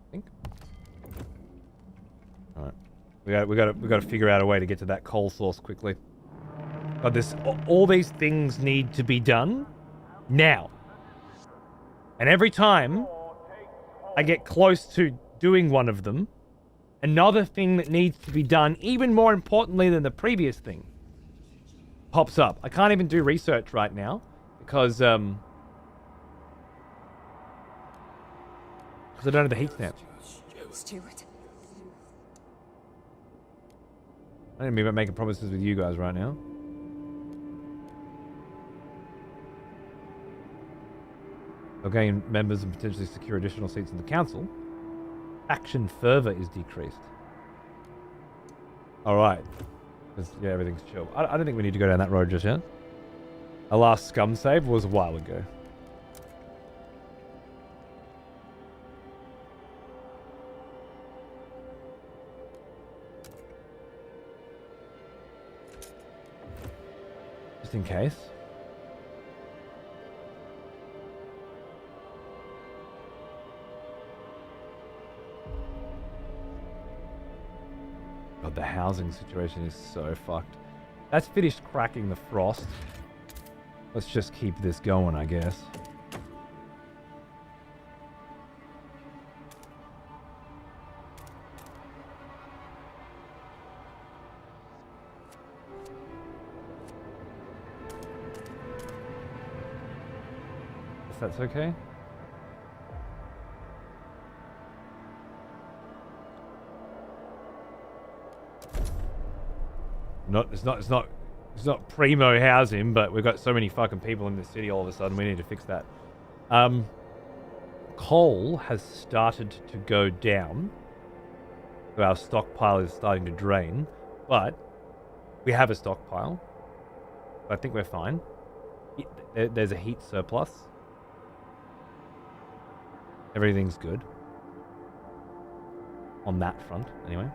I think. All right, we got to figure out a way to get to that coal source quickly. God, all these things need to be done now. And every time I get close to doing one of them, another thing that needs to be done, even more importantly than the previous thing, pops up. I can't even do research right now because I don't have the heat stamp. Stuart. I don't mean about making promises with you guys right now. They'll gain members and potentially secure additional seats in the council. Action fervor is decreased. Alright. Yeah, everything's chill. I don't think we need to go down that road just yet. Our last scum save was a while ago. Just in case. God, the housing situation is so fucked. That's finished cracking the frost. Let's just keep this going, I guess. If that's okay. It's not primo housing, but we've got so many fucking people in the city all of a sudden. We need to fix that. Coal has started to go down. So our stockpile is starting to drain, but we have a stockpile. I think we're fine. There's a heat surplus. Everything's good. On that front, anyway.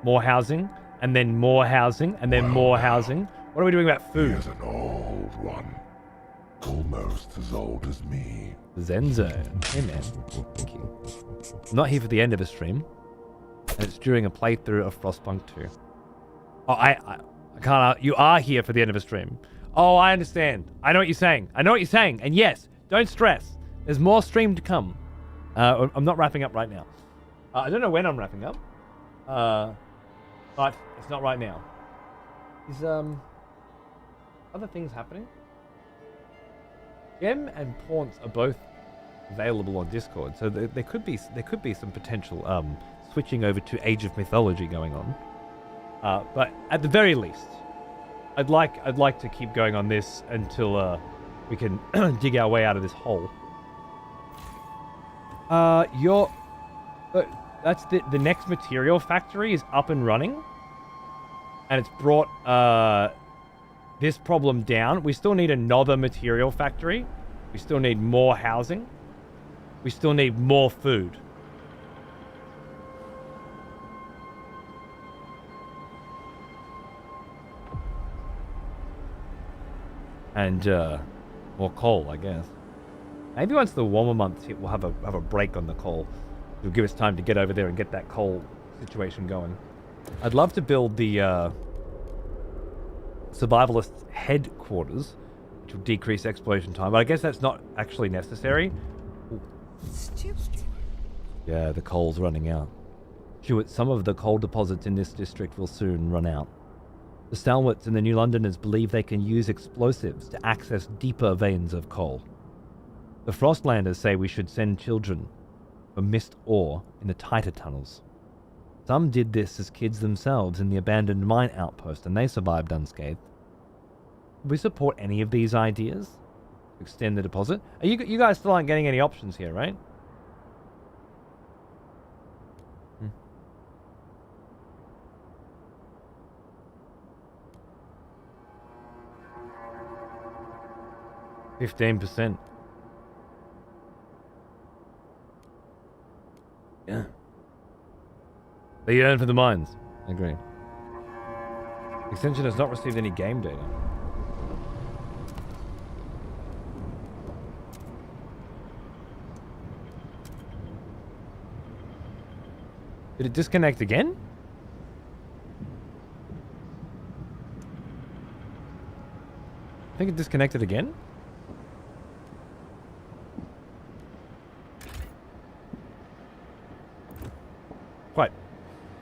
more housing, and then more housing, and then more housing. What are we doing about He food? is an old one. Almost as old as me. Zenzo. Hey man, thank you. I'm not here for the end of a stream, and it's during a playthrough of Frostpunk 2. Oh, I can't. You are here for the end of a stream. Oh, I understand. I know what you're saying. And yes, don't stress. There's more stream to come. I'm not wrapping up right now. I don't know when I'm wrapping up, but it's not right now. Is other things happening? Gem and Paunts are both available on Discord, so there could be some potential switching over to Age of Mythology going on. But at the very least, I'd like to keep going on this until we can dig our way out of this hole. That's the next material factory is up and running, and it's brought this problem down. We still need another material factory. We still need more housing. We still need more food. And more coal, I guess. Maybe once the warmer months hit, we'll have a break on the coal. It'll give us time to get over there and get that coal situation going. I'd love to build the survivalist headquarters, which will decrease exploration time, but I guess that's not actually necessary. Stupid. Yeah, the coal's running out. Stuart, some of the coal deposits in this district will soon run out. The Stalwarts and the New Londoners believe they can use explosives to access deeper veins of coal. The Frostlanders say we should send children for mist ore in the tighter tunnels. Some did this as kids themselves in the abandoned mine outpost, and they survived unscathed. Do we support any of these ideas to extend the deposit? You guys still aren't getting any options here, right? Hmm. 15%. Yeah. They yearn for the mines. I agree. Extension has not received any game data. Did it disconnect again? I think it disconnected again. Quite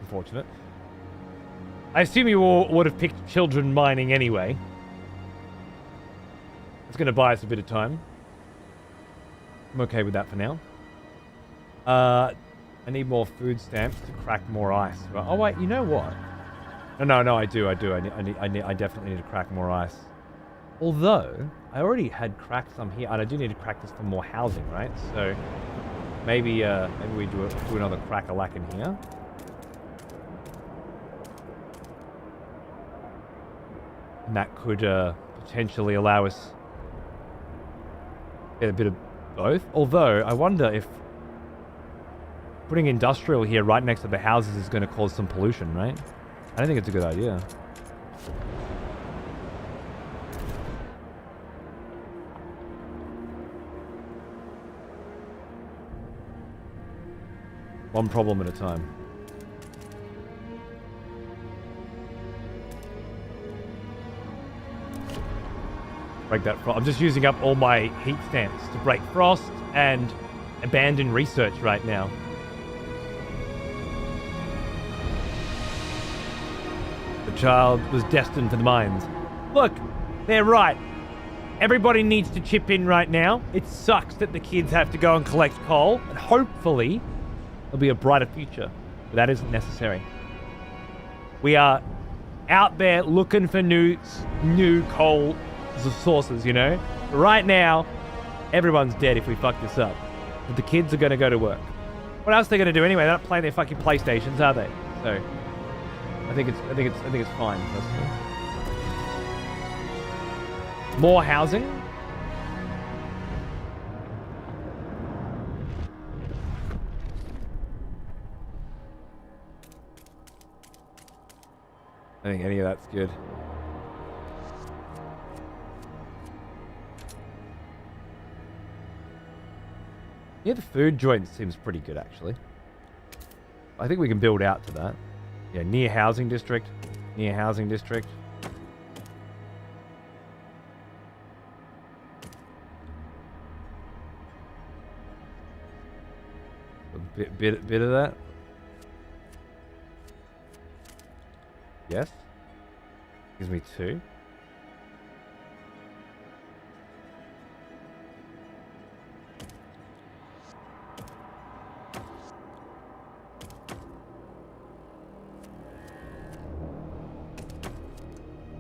unfortunate. I assume you all would have picked children mining anyway. It's going to buy us a bit of time. I'm okay with that for now. I need more food stamps to crack more ice. Oh wait, you know what? No, I do. I definitely need to crack more ice. Although I already had cracked some here, and I do need to crack this for more housing, right? So maybe we do another crack-a-lack in here. And that could potentially allow us get a bit of both. Although I wonder if putting industrial here right next to the houses is going to cause some pollution, right? I don't think it's a good idea. One problem at a time. Break that frost. I'm just using up all my heat stamps to break frost and abandon research right now. The child was destined for the mines. Look, they're right. Everybody needs to chip in right now. It sucks that the kids have to go and collect coal, and hopefully there'll be a brighter future. But that isn't necessary. We are out there looking for new coal sources, you know? Right now, everyone's dead if we fuck this up. But the kids are going to go to work. What else are they going to do anyway? They're not playing their fucking PlayStations, are they? So I think it's fine. Personally. More housing. I think any of that's good. Yeah, the food joint seems pretty good, actually. I think we can build out to that. Yeah, near housing district. Near housing district. A bit of that. Yes. Gives me 2.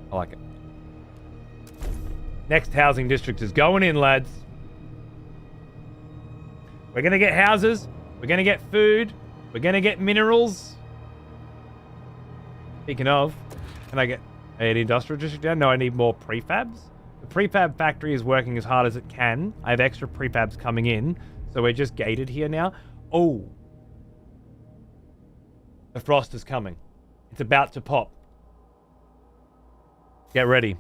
I like it. Next housing district is going in, lads. We're gonna get houses. We're gonna get food. We're gonna get minerals. Speaking of, can I get an industrial district down? No, I need more prefabs. The prefab factory is working as hard as it can. I have extra prefabs coming in, so we're just gated here now. Oh. The frost is coming. It's about to pop. Get ready.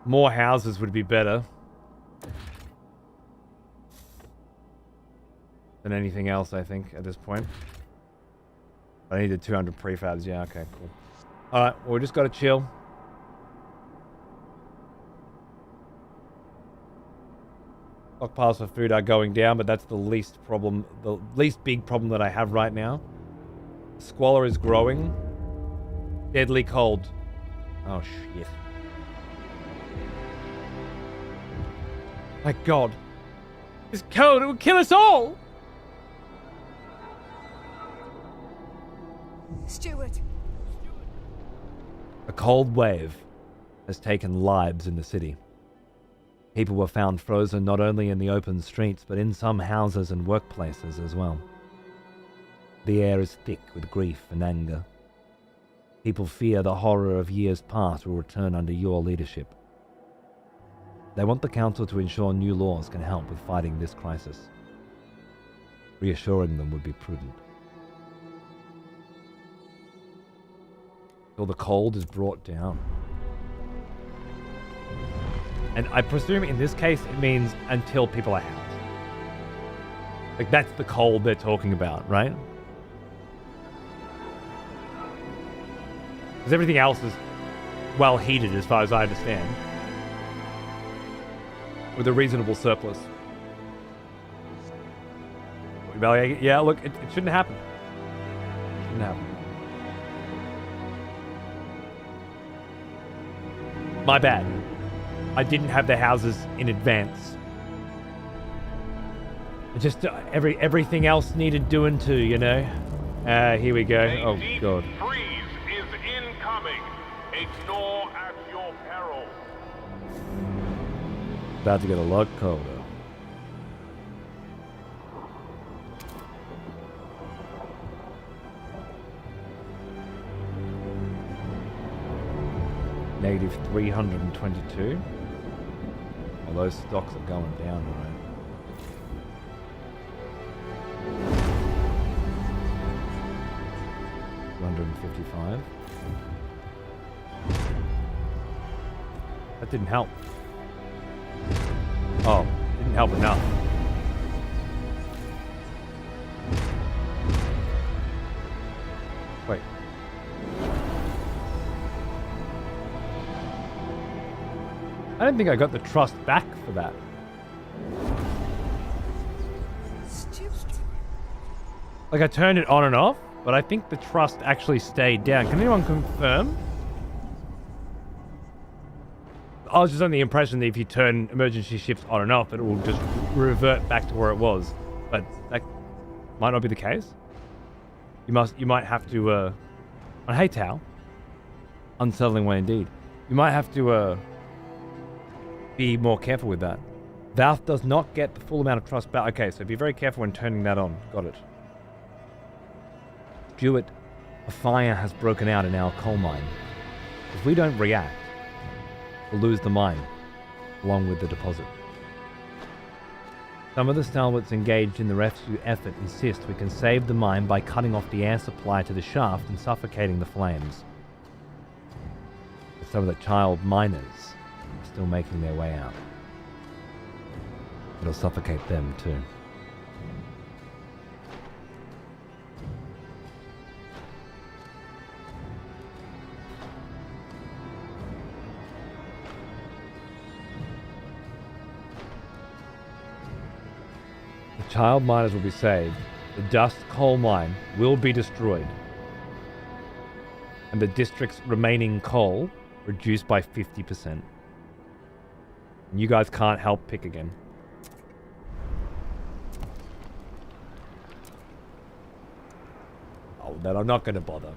More houses would be better than anything else, I think, at this point. I needed 200 prefabs. Yeah, okay, cool. Alright, well, we just gotta chill. Stockpiles for food are going down, but that's the least big problem that I have right now. Squalor is growing. Deadly cold. Oh, shit. My God. It's cold. It will kill us all. Steward. A cold wave has taken lives in the city. People were found frozen not only in the open streets, but in some houses and workplaces as well. The air is thick with grief and anger. People fear the horror of years past will return under your leadership. They want the council to ensure new laws can help with fighting this crisis. Reassuring them would be prudent. Till the cold is brought down. And I presume in this case it means until people are out. Like, that's the cold they're talking about, right? Because everything else is well heated as far as I understand. With a reasonable surplus. Yeah, look, it shouldn't happen. It shouldn't happen. My bad. I didn't have the houses in advance. It just everything else needed doing too, you know. Here we go. A Oh deep God. freeze is incoming. Ignore at your peril. About to get a lot colder. Negative 322. Well, those stocks are going down, right? $255. That didn't help. Oh, didn't help enough. Wait. I don't think I got the trust back for that. Steward. Like, I turned it on and off, but I think the trust actually stayed down. Can anyone confirm? I was just on the impression that if you turn emergency shifts on and off, it will just revert back to where it was. But that might not be the case. You might have to, on Hey Tao, unsettling way indeed. You might have to, be more careful with that. Valve does not get the full amount of trust back. Okay, so be very careful when turning that on. Got it. Stuart, a fire has broken out in our coal mine. If we don't react, we'll lose the mine, along with the deposit. Some of the stalwarts engaged in the rescue effort insist we can save the mine by cutting off the air supply to the shaft and suffocating the flames. But some of the child miners are still making their way out. It'll suffocate them too. The child miners will be saved. The dust coal mine will be destroyed. And the district's remaining coal reduced by 50%. And you guys can't help pick again. Oh, then I'm not going to bother.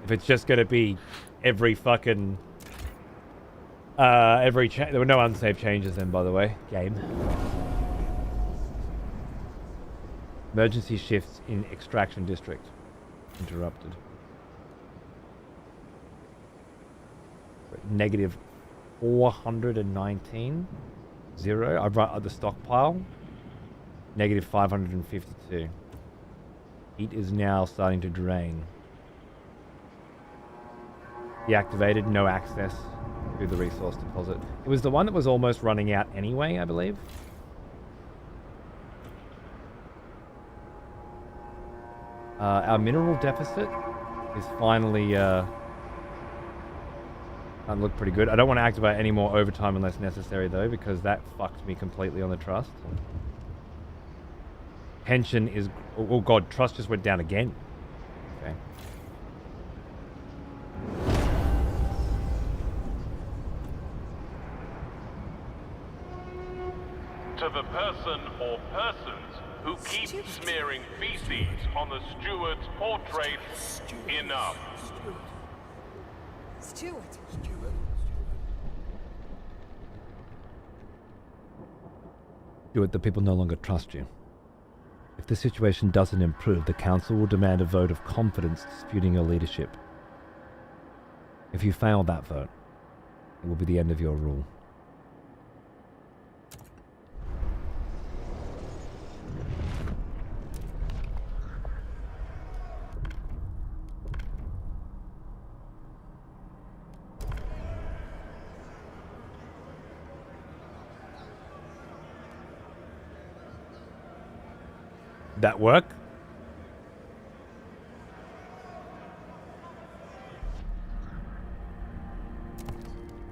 If it's just going to be every fucking... there were no unsaved changes then, by the way. Game. Emergency shifts in extraction district. Interrupted. Negative 419. 0. I've run the stockpile. Negative 552. Heat is now starting to drain. Deactivated, no access to the resource deposit. It was the one that was almost running out anyway, I believe. Our mineral deficit is finally look pretty good. I don't want to activate any more overtime unless necessary though, because that fucked me completely on the trust. Pension is... Oh god, trust just went down again. Okay. To the person or persons who keep smearing feces on the steward's portrait, enough. Steward. Steward, the people no longer trust you. If the situation doesn't improve, the council will demand a vote of confidence disputing your leadership. If you fail that vote, it will be the end of your rule. That work?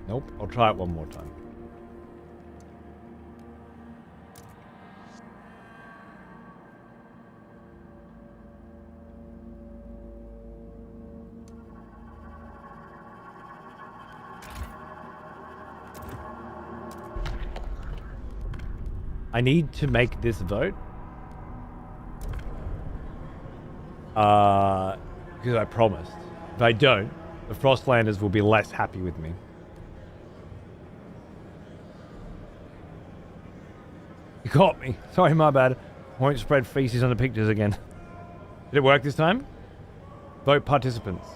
Nope, I'll try it one more time. I need to make this vote. Because I promised. If I don't, the Frostlanders will be less happy with me. You caught me. Sorry, my bad. Won't spread feces on the pictures again. Did it work this time? Vote participants.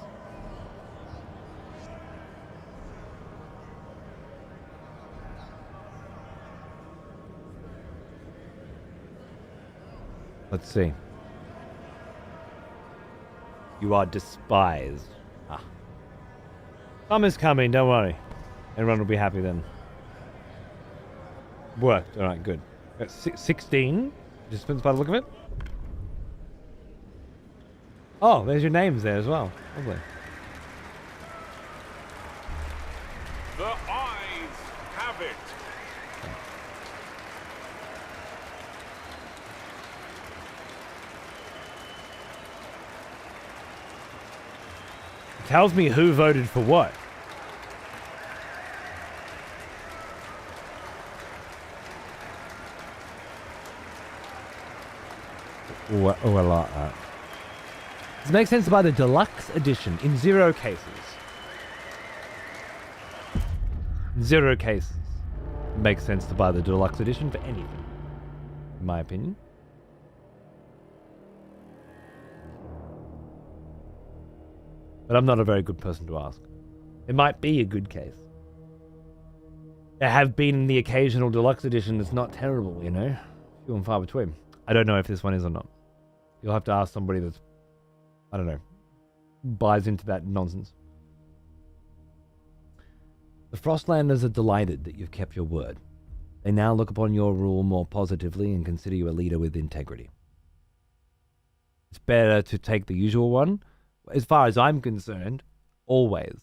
Let's see. You are despised. Ah. Summer's coming, don't worry. Everyone will be happy then. Worked. Alright, good. 16 participants by the look of it. Oh, there's your names there as well. Lovely. The eyes have it. Tells me who voted for what. Oh, I like that. Does it make sense to buy the deluxe edition in 0 cases? 0 cases. It makes sense to buy the deluxe edition for anything, in my opinion. But I'm not a very good person to ask. It might be a good case. There have been the occasional deluxe edition that's not terrible, you know? few and far between. I don't know if this one is or not. You'll have to ask somebody that's, I don't know, buys into that nonsense. The Frostlanders are delighted that you've kept your word. They now look upon your rule more positively and consider you a leader with integrity. It's better to take the usual one. As far as I'm concerned, always.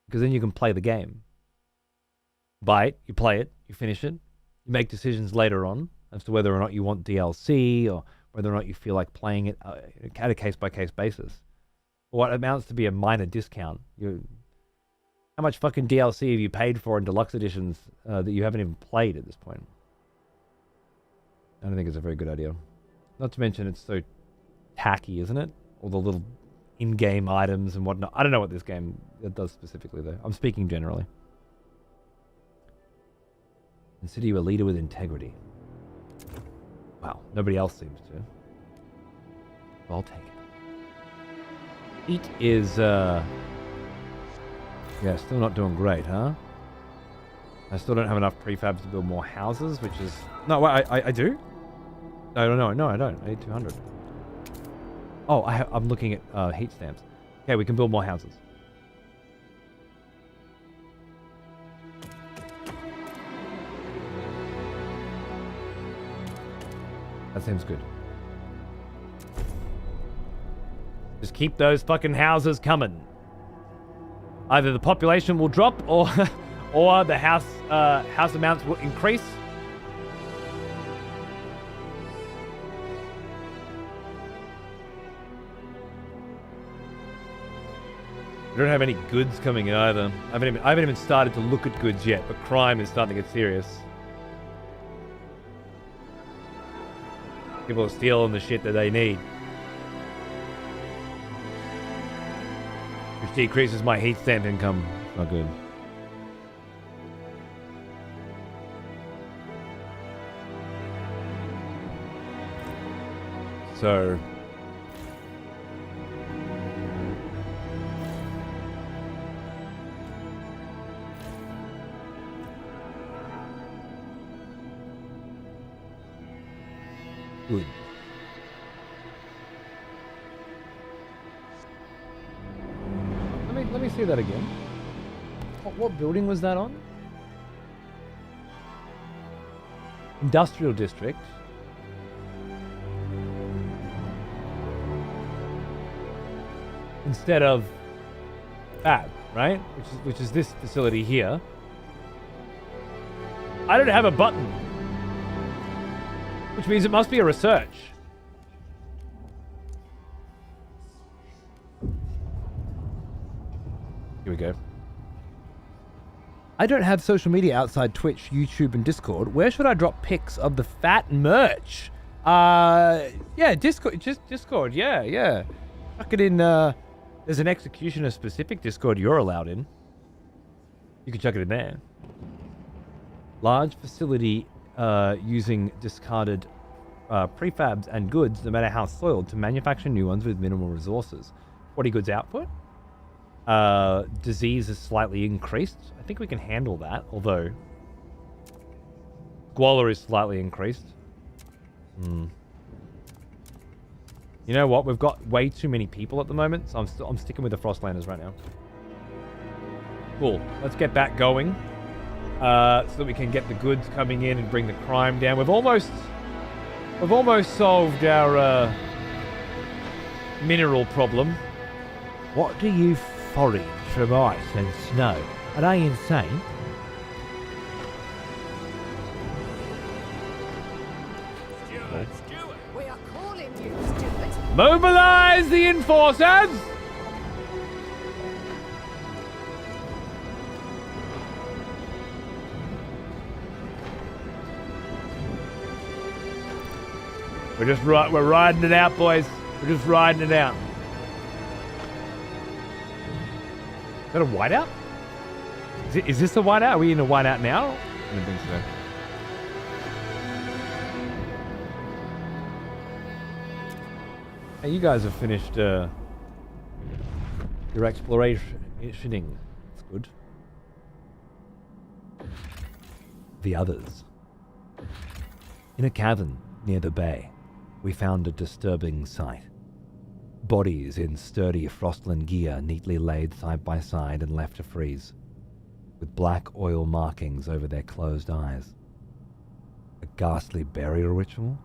Because then you can play the game. Buy it, you play it, you finish it. You make decisions later on as to whether or not you want DLC or whether or not you feel like playing it at a case-by-case basis. What amounts to be a minor discount. How much fucking DLC have you paid for in deluxe editions that you haven't even played at this point? I don't think it's a very good idea. Not to mention it's so tacky, isn't it? All the little in-game items and whatnot. I don't know what this game does specifically, though. I'm speaking generally. Consider you a leader with integrity. Wow, nobody else seems to. I'll take it. Heat is, yeah, still not doing great, huh? I still don't have enough prefabs to build more houses, which is... No, wait, I do? No, I don't. I need 200. Oh, I'm looking at heat stamps. Okay, we can build more houses. That seems good. Just keep those fucking houses coming. Either the population will drop or or the house amounts will increase. We don't have any goods coming in either. I haven't even started to look at goods yet, but crime is starting to get serious. People are stealing the shit that they need. Which decreases my heat stamp income. It's not good. So... good. Let me see that again. What building was that on? Industrial district. Instead of fab, right? Which is this facility here. I don't have a button. Which means it must be a research. Here we go. I don't have social media outside Twitch, YouTube, and Discord. Where should I drop pics of the fat merch? Yeah, Discord. Just Discord. Yeah. Chuck it in. There's an executioner specific Discord you're allowed in. You can chuck it in there. Large facility using discarded prefabs and goods, no matter how soiled, to manufacture new ones with minimal resources. 40 goods output. Disease is slightly increased. I think we can handle that, although squalor is slightly increased. You know what? We've got way too many people at the moment, so I'm sticking with the Frostlanders right now. Cool. Let's get that going, so that we can get the goods coming in and bring the crime down. We've almost solved our mineral problem. What do you forage from ice and snow? Are they insane? Stuart, we are calling you, Stuart. Mobilize the enforcers! We're riding it out, boys. We're just riding it out. Is that a whiteout? Is this a whiteout? Are we in a whiteout now? I don't think so. Hey, you guys have finished your explorationing. That's good. the others. In a cavern near the bay, we found a disturbing sight. Bodies in sturdy Frostland gear neatly laid side by side and left to freeze, with black oil markings over their closed eyes. A ghastly burial ritual?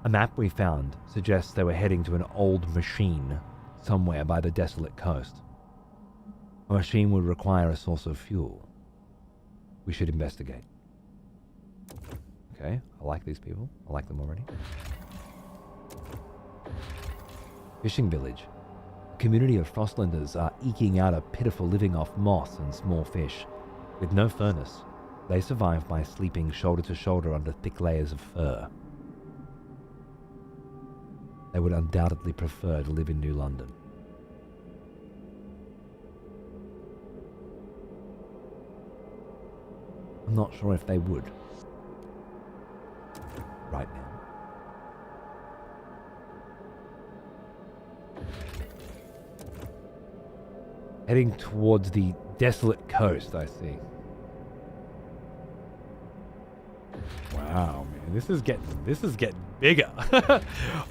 A map we found suggests they were heading to an old machine somewhere by the desolate coast. A machine would require a source of fuel. We should investigate. Okay, I like these people. I like them already. Fishing village. A community of Frostlanders are eking out a pitiful living off moss and small fish. With no furnace, they survive by sleeping shoulder to shoulder under thick layers of fur. They would undoubtedly prefer to live in New London. I'm not sure if they would. Right now. Heading towards the desolate coast, I see. Wow, man, this is getting bigger.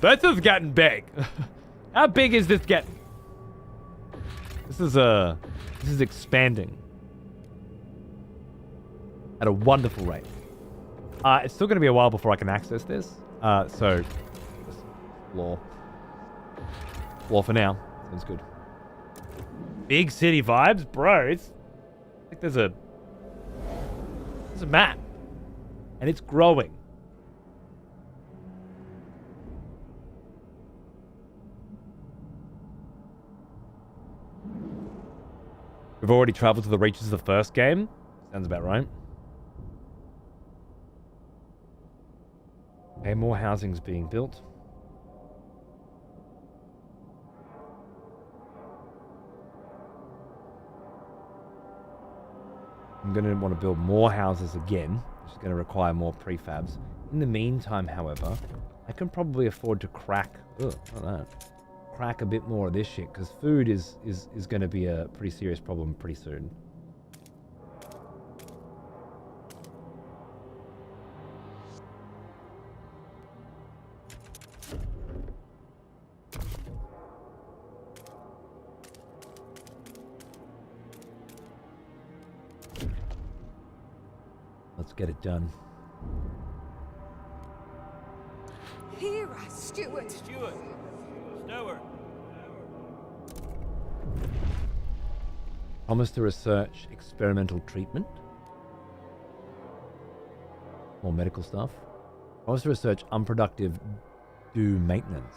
This is getting big. How big is this getting? This is expanding at a wonderful rate. It's still going to be a while before I can access this. So just explore for now. Sounds good. Big city vibes, bro. It's like there's a map. And it's growing. We've already traveled to the reaches of the first game. Sounds about right. Okay, more housing's being built. I'm going to want to build more houses again, which is going to require more prefabs. In the meantime, however, I can probably afford to crack a bit more of this shit, because food is going to be a pretty serious problem pretty soon. Let's get it done. Here, Stewart. Stewart. Promise to research experimental treatment. More medical stuff. Promise to research unproductive do maintenance.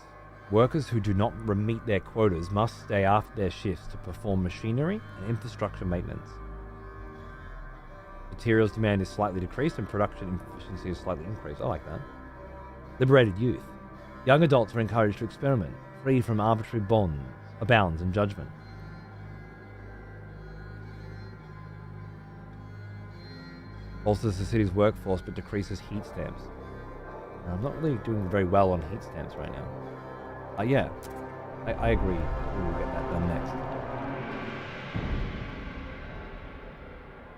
Workers who do not meet their quotas must stay after their shifts to perform machinery and infrastructure maintenance. Materials demand is slightly decreased and production efficiency is slightly increased. I like that. Liberated youth. Young adults are encouraged to experiment, free from arbitrary bounds and judgment. Bolsters the city's workforce but decreases heat stamps. Now, I'm not really doing very well on heat stamps right now. Yeah, I agree. We will get that done next.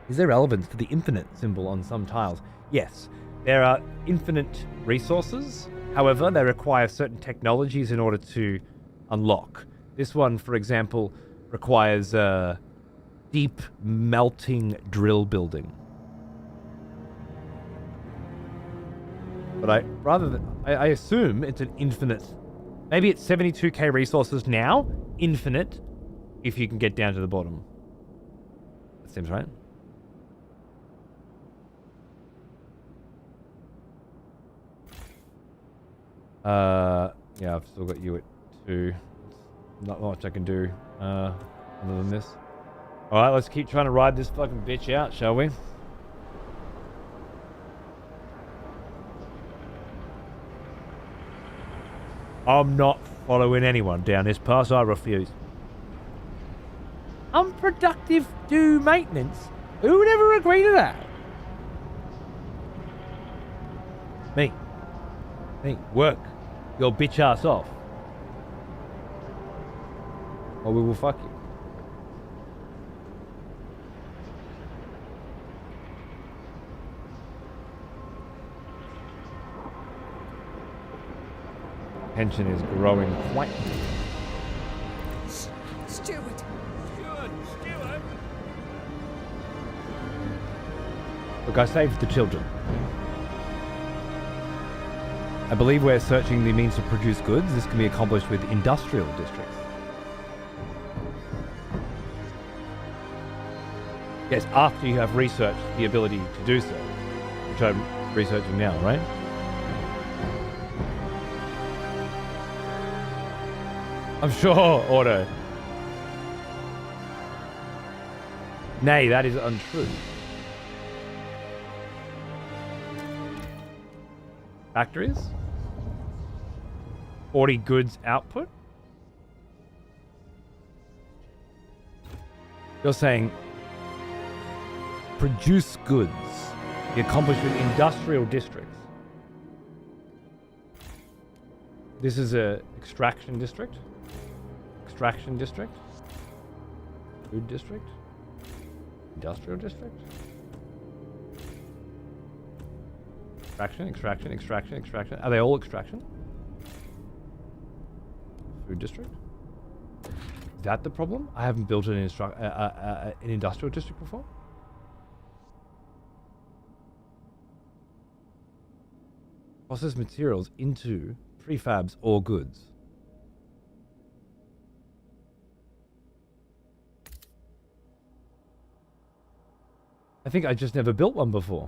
Is there relevance to the infinite symbol on some tiles? Yes, there are infinite resources. However, they require certain technologies in order to unlock. This one, for example, requires deep melting drill building. But I assume it's an infinite. Maybe it's 72k resources now, infinite, if you can get down to the bottom. That seems right. Yeah, I've still got you at 2. Not much I can do other than this. Alright, let's keep trying to ride this fucking bitch out, shall we? I'm not following anyone down this path, I refuse. Unproductive do maintenance? Who would ever agree to that? Me. Work your bitch ass off. Or we will fuck you. Tension is growing quite. Steward. Look, I saved the children. I believe we're searching the means to produce goods. This can be accomplished with industrial districts. Yes, after you have researched the ability to do so, which I'm researching now, right? I'm sure, Auto. Nay, that is untrue. Factories? 40 goods output? You're saying produce goods, be accomplished with industrial districts. This is a extraction district. Extraction district. Food district. Industrial district. Extraction. Are they all extraction? Food district? Is that the problem? I haven't built an industrial district before. Process materials into prefabs or goods. I think I just never built one before.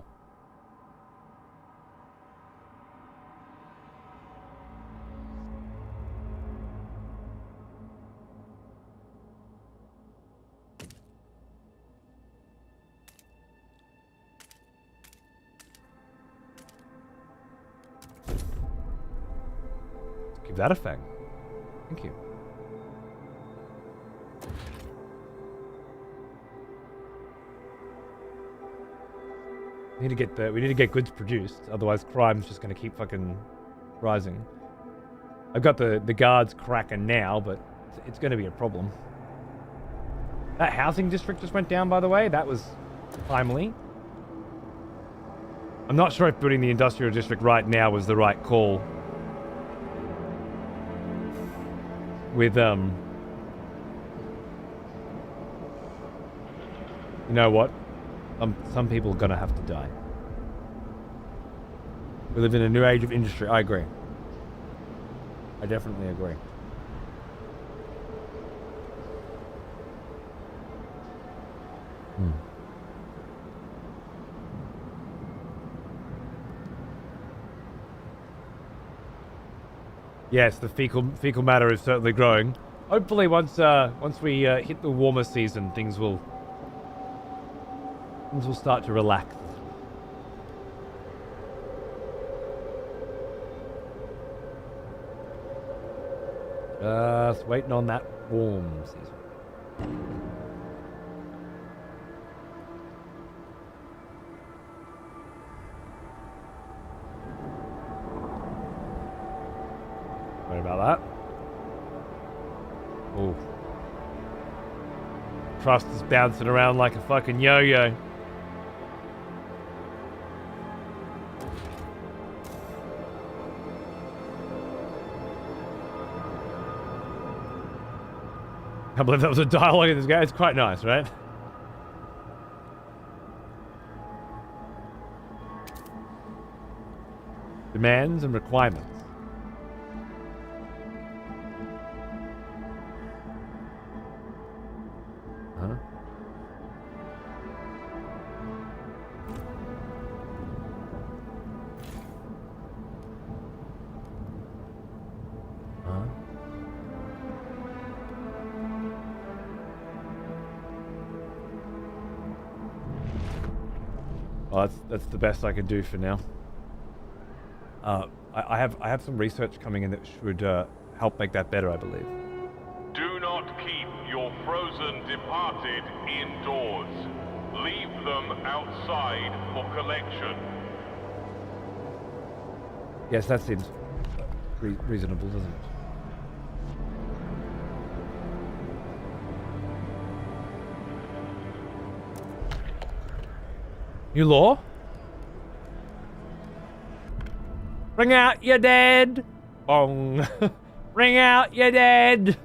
Give that a fang. Thank you. We need to get goods produced, otherwise crime's just gonna keep fucking rising. I've got the guards cracking now, but it's gonna be a problem. That housing district just went down, by the way. That was timely. I'm not sure if building the industrial district right now was the right call. With you know what? Some people are gonna have to die. We live in a new age of industry. I agree. I definitely agree. Yes, the fecal matter is certainly growing. Hopefully, once we hit the warmer season, things will start to relax. Just waiting on that warm season. Sorry about that. Oh. Trust is bouncing around like a fucking yo-yo. I can't believe that was a dialogue in this game. It's quite nice, right? Demands and requirements. Huh? Huh? Well, that's the best I can do for now. I have some research coming in that should help make that better, I believe. Do not keep your frozen departed indoors. Leave them outside for collection. Yes, that seems reasonable, doesn't it? New law? Bring out your dead! Bong. Bring out your dead.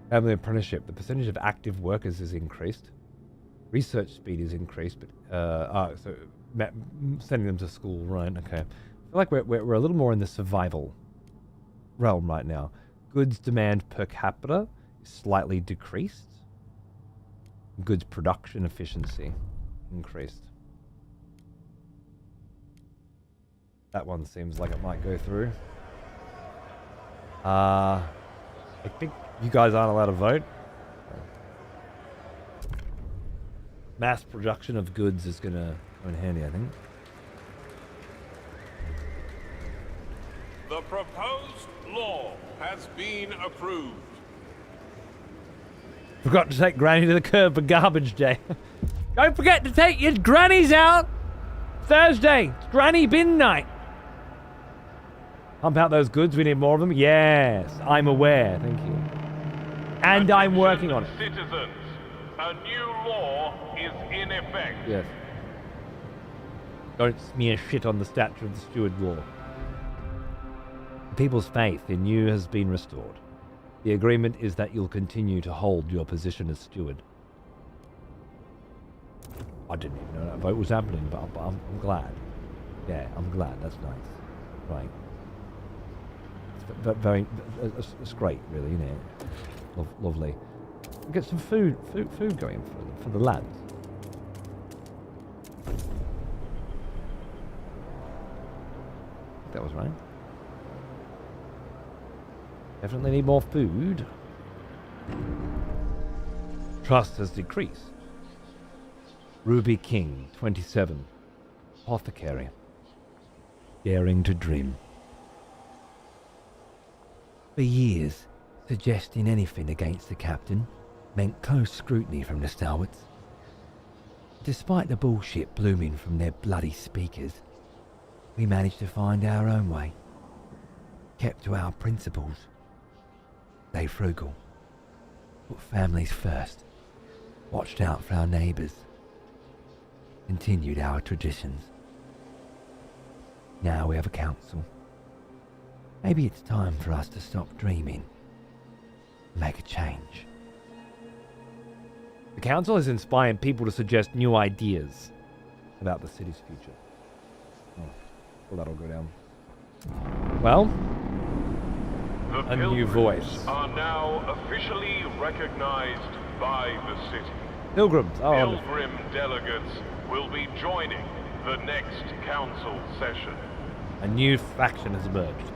Family apprenticeship. The percentage of active workers is increased. Research speed is increased, but sending them to school, right? Okay. I feel like we're a little more in the survival realm right now. Goods demand per capita is slightly decreased. Goods production efficiency increased. That one seems like it might go through. I think you guys aren't allowed to vote. Mass production of goods is going to come in handy, I think. The proposed law has been approved. Forgot to take Granny to the curb for garbage day. Don't forget to take your grannies out. Thursday, it's Granny bin night. Pump out those goods, we need more of them. Yes, I'm aware, thank you. And I'm working on it. Citizens, a new law is in effect. Yes. Don't smear shit on the statue of the steward law. The people's faith in you has been restored. The agreement is that you'll continue to hold your position as steward. I didn't even know that vote was happening, but I'm glad. Yeah, I'm glad. That's nice. Right. Very, it's great, really, isn't it? Lovely. Get some food going for the lads. That was right. Definitely need more food. Trust has decreased. Ruby King, 27. Apothecary. Daring to dream. For years, suggesting anything against the captain meant close scrutiny from the stalwarts. Despite the bullshit blooming from their bloody speakers, we managed to find our own way. Kept to our principles. Stay frugal. Put families first. Watched out for our neighbours. Continued our traditions. Now we have a council. Maybe it's time for us to stop dreaming and make a change. The council has inspired people to suggest new ideas about the city's future. Oh, well, that'll go down. Well, The a new voice. pilgrims are now officially recognized by the city. Pilgrims. Oh, Pilgrim delegates will be joining the next council session. a new faction has emerged.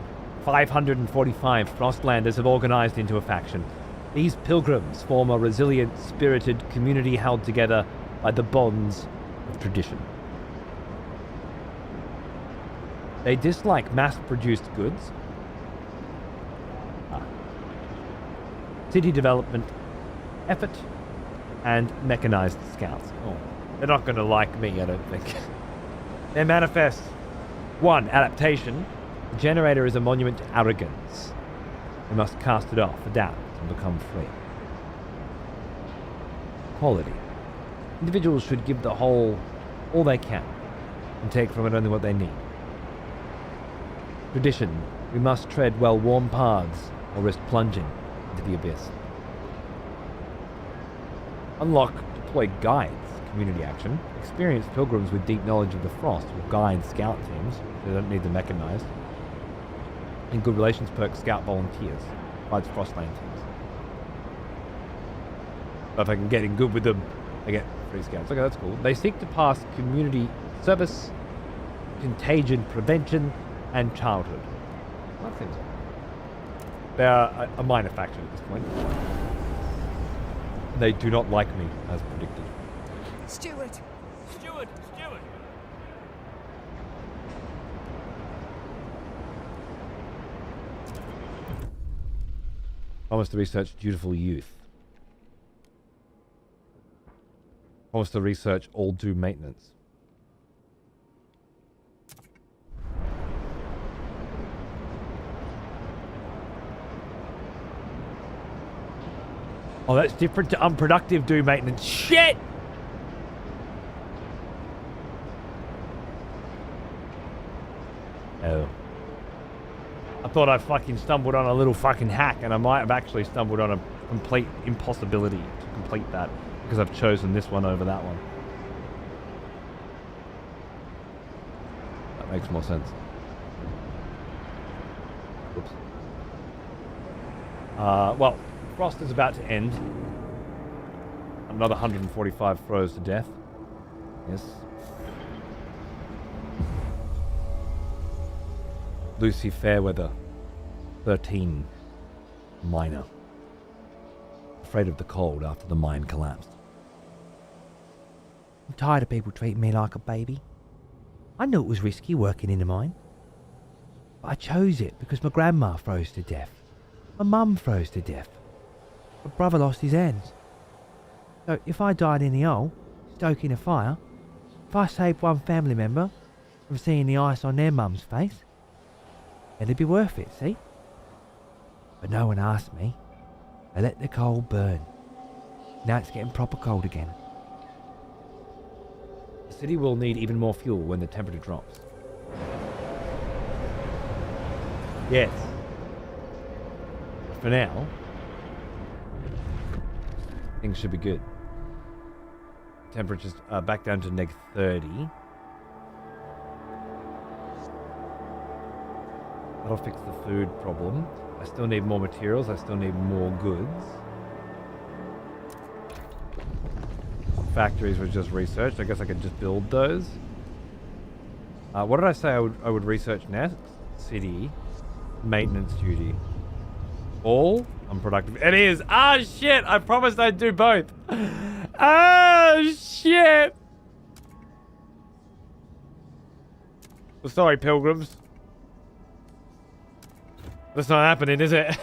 545 Frostlanders have organized into a faction. These pilgrims form a resilient, spirited community held together by the bonds of tradition. They dislike mass-produced goods, city development, effort, and mechanized scouts. Oh, they're not going to like me, I don't think. Their manifest. 1. Adaptation. The generator is a monument to arrogance. We must cast it off, adapt, and become free. Quality. Individuals should give the whole all they can, and take from it only what they need. Tradition. We must tread well-worn paths, or risk plunging into the abyss. Unlock deploy guides. Community action. Experienced pilgrims with deep knowledge of the Frost will guide scout teams. They don't need them mechanized. In good relations perk scout volunteers. Provides Frostland teams. But if I can get in good with them, I get free scouts. Okay, that's cool. They seek to pass community service, contagion prevention, and childhood. Well, that seems they're a minor faction at this point. They do not like me, as predicted. Steward. Steward! Promise to research dutiful youth. Promise to research all due maintenance. Oh, that's different to unproductive due maintenance. Shit! Oh. I thought I fucking stumbled on a little fucking hack, and I might have actually stumbled on a complete impossibility to complete that because I've chosen this one over that one. That makes more sense. Oops. Well, Frost is about to end. Another 145 froze to death. Yes. Lucy Fairweather, 13, miner. Afraid of the cold after the mine collapsed. I'm tired of people treating me like a baby. I knew it was risky working in a mine. But I chose it because my grandma froze to death. My mum froze to death. My brother lost his hands. So if I died in the hole, stoking a fire, if I saved one family member from seeing the ice on their mum's face, it'd be worth it, see? But no one asked me. I let the coal burn. Now it's getting proper cold again. The city will need even more fuel when the temperature drops. Yes. For now, things should be good. Temperature's back down to -30. That'll fix the food problem. I still need more materials. I still need more goods. Factories were just researched. I guess I could just build those. What did I say I would research next? City. Maintenance duty. All unproductive. It is! Ah, shit! I promised I'd do both. Ah, shit! Well, sorry, pilgrims. That's not happening, is it?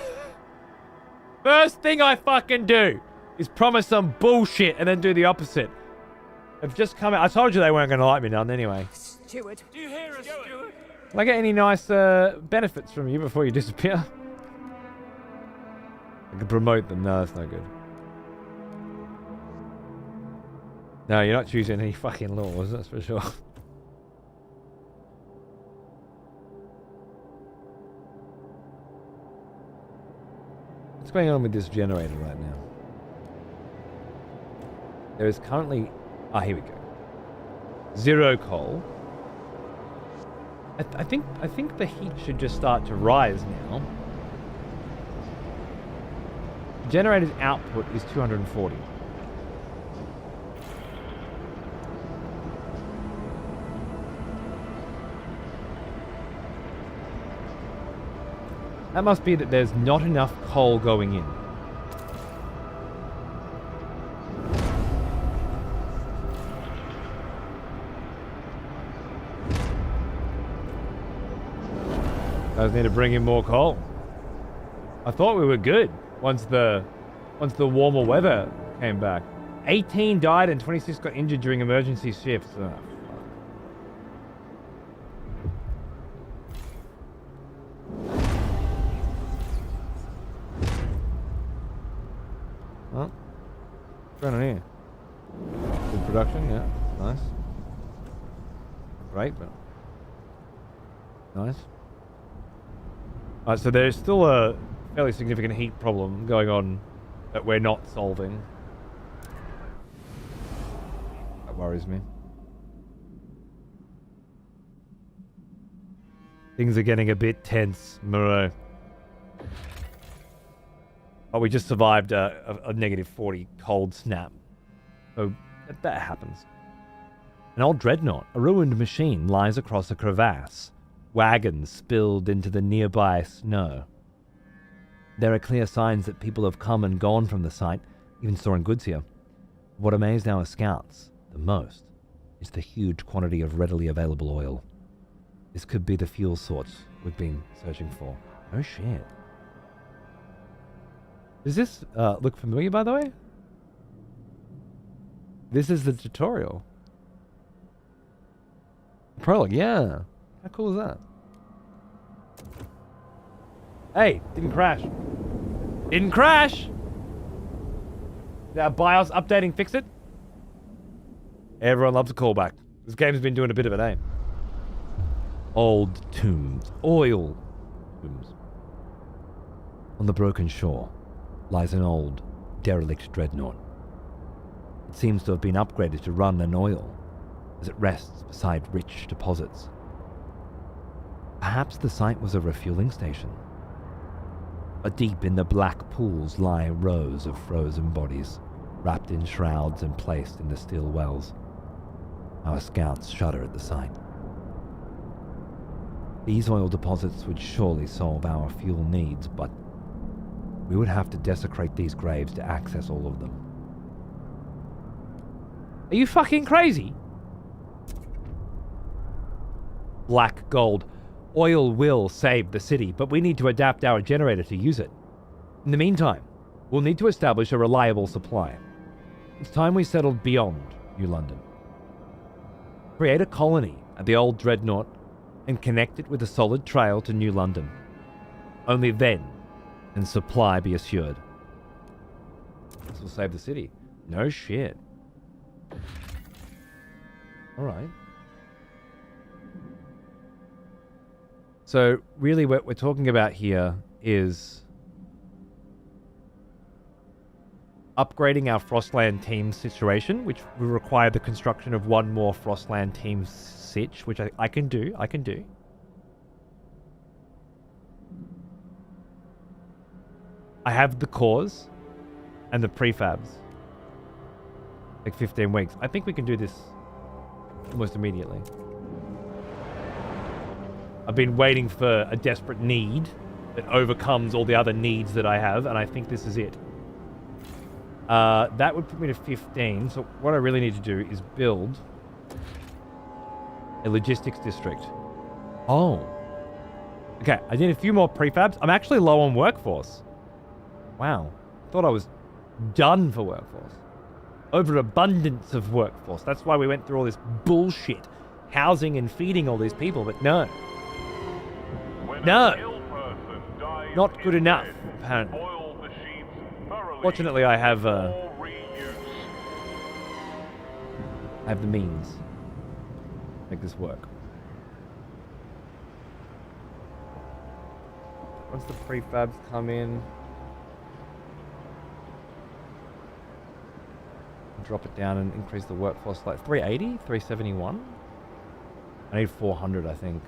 First thing I fucking do is promise some bullshit and then do the opposite. I've just come out. I told you they weren't going to like me none anyway. Steward. Do you hear us, Steward? Will I get any nice benefits from you before you disappear? I can promote them. No, that's not good. No, you're not choosing any fucking laws, that's for sure. What's going on with this generator right now? There is currently... Ah, here we go. 0 coal. I think the heat should just start to rise now. Generator's output is 240. That must be that there's not enough coal going in. Guys need to bring in more coal. I thought we were good once the warmer weather came back. 18 died and 26 got injured during emergency shifts. Oh, fuck. What's going on here? Good production, yeah, nice. Great, but nice. Alright, so there's still a fairly significant heat problem going on that we're not solving. That worries me. Things are getting a bit tense, Moreau. But we just survived a -40 cold snap. So that happens. An old dreadnought, a ruined machine, lies across a crevasse. Wagons spilled into the nearby snow. There are clear signs that people have come and gone from the site, even storing goods here. What amazed our scouts the most is the huge quantity of readily available oil. This could be the fuel source we've been searching for. Oh shit. Does this look familiar, by the way? This is the tutorial. Prologue, yeah. How cool is that? Hey, didn't crash. Didn't crash! Did our BIOS updating fix it? Everyone loves a callback. This game's been doing a bit of it, eh? Old tombs. Oil tombs. On the broken shore lies an old, derelict dreadnought. It seems to have been upgraded to run on oil as it rests beside rich deposits. Perhaps the site was a refueling station. But deep in the black pools lie rows of frozen bodies, wrapped in shrouds and placed in the still wells. Our scouts shudder at the sight. These oil deposits would surely solve our fuel needs, but we would have to desecrate these graves to access all of them. Are you fucking crazy? Black gold. Oil will save the city, but we need to adapt our generator to use it. In the meantime, we'll need to establish a reliable supply. It's time we settled beyond New London. Create a colony at the old dreadnought and connect it with a solid trail to New London. Only then can supply be assured. This will save the city. No shit. Alright. So really what we're talking about here is upgrading our Frostland team situation, which will require the construction of one more Frostland team sitch, which I can do. I have the cores and the prefabs. Like 15 weeks. I think we can do this almost immediately. I've been waiting for a desperate need that overcomes all the other needs that I have, and I think this is it. That would put me to 15, so what I really need to do is build a logistics district. Oh. Okay, I need a few more prefabs. I'm actually low on workforce. Wow. Thought I was done for workforce. Overabundance of workforce. That's why we went through all this bullshit. Housing and feeding all these people, but no. No! Not good enough, apparently. Fortunately, I have the means to make this work. Once the prefabs come in, drop it down and increase the workforce like 380, 371. I need 400, I think.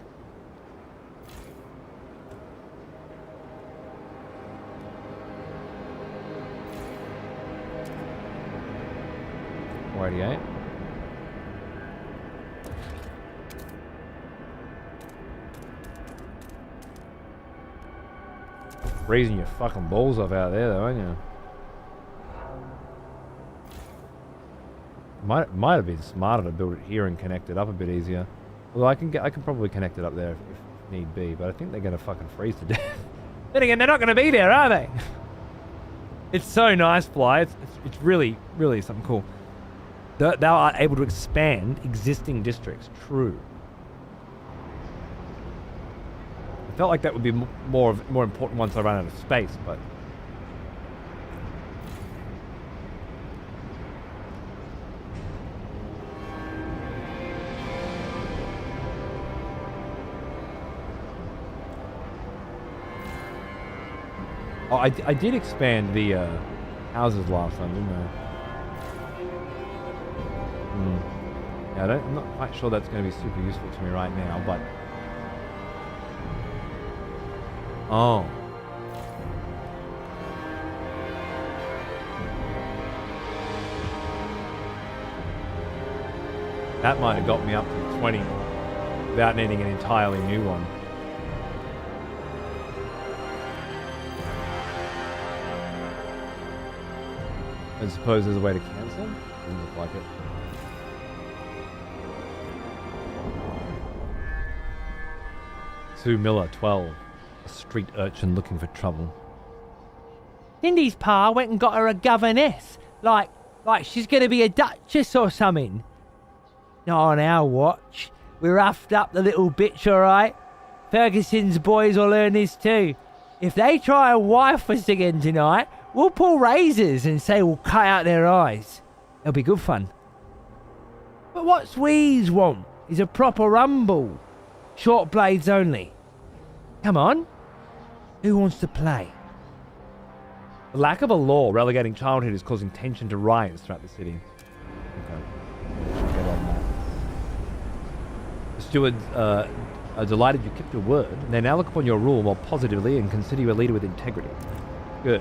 488. Freezing your fucking balls off out there, though, aren't you? Might have been smarter to build it here and connect it up a bit easier. Although I can probably connect it up there if need be, but I think they're gonna fucking freeze to death. Then again, they're not gonna be there, are they? It's so nice, Fly. It's really, really something cool. They are able to expand existing districts. True. I felt like that would be more important once I ran out of space, but oh, I did expand the houses last time, didn't I? Yeah, I'm not quite sure that's going to be super useful to me right now, but... Oh. That might have got me up to 20 without needing an entirely new one. I suppose there's a way to cancel? Doesn't look like it. Sue Miller, 12. A street urchin looking for trouble. Cindy's pa went and got her a governess. Like, Like she's gonna be a duchess or something. Not on our watch. We roughed up the little bitch, alright? Ferguson's boys will learn this too. If they try and wife us again tonight, we'll pull razors and say we'll cut out their eyes. It'll be good fun. But what Swedes want is a proper rumble. Short blades only. Come on. Who wants to play? The lack of a law relegating childhood is causing tension to rise throughout the city. Okay. Should get on that. The stewards are delighted you kept your word, and they now look upon your rule more positively and consider you a leader with integrity. Good.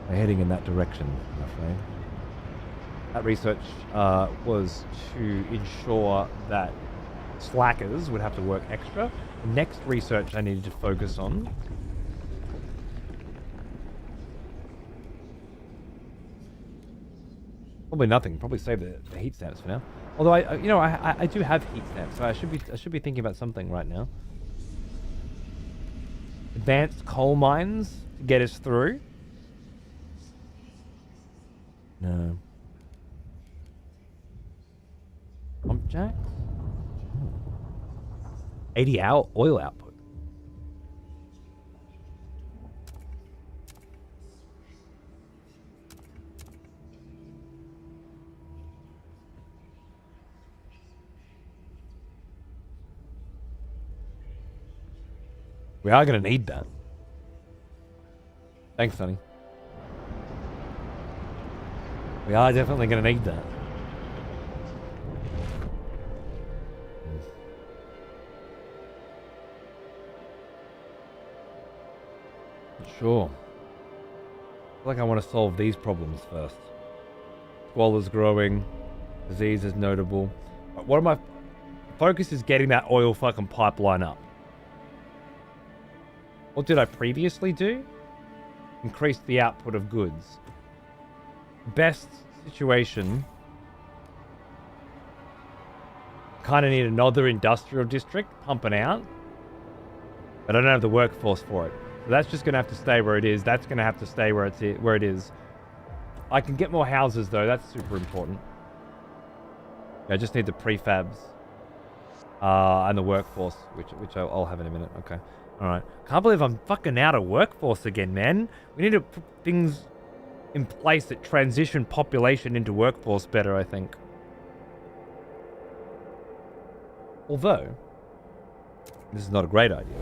We're heading in that direction, I'm afraid. That research was to ensure that slackers would have to work extra. The next research I needed to focus on probably nothing. Probably save the heat stamps for now. Although I do have heat stamps, so I should be thinking about something right now. Advanced coal mines to get us through. No. Pump jacks? 80 oil output. We are going to need that. Thanks, Sonny. We are definitely going to need that. Sure. I feel like I want to solve these problems first. Squalor's growing. Disease is notable. What am I... Focus is getting that oil fucking pipeline up. What did I previously do? Increase the output of goods. Best situation. Kind of need another industrial district pumping out. But I don't have the workforce for it. So that's just going to have to stay where it is. That's going to have to stay where it is. I can get more houses though. That's super important. I just need the prefabs. And the workforce, which I'll have in a minute. Okay. Alright. Can't believe I'm fucking out of workforce again, man. We need to put things in place that transition population into workforce better, I think. Although, this is not a great idea.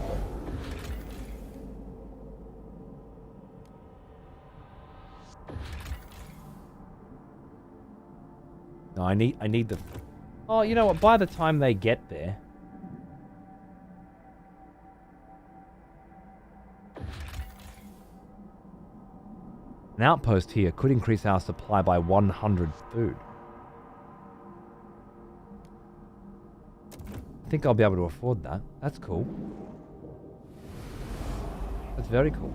No, I need the... Oh, you know what? By the time they get there... An outpost here could increase our supply by 100 food. I think I'll be able to afford that. That's cool. That's very cool.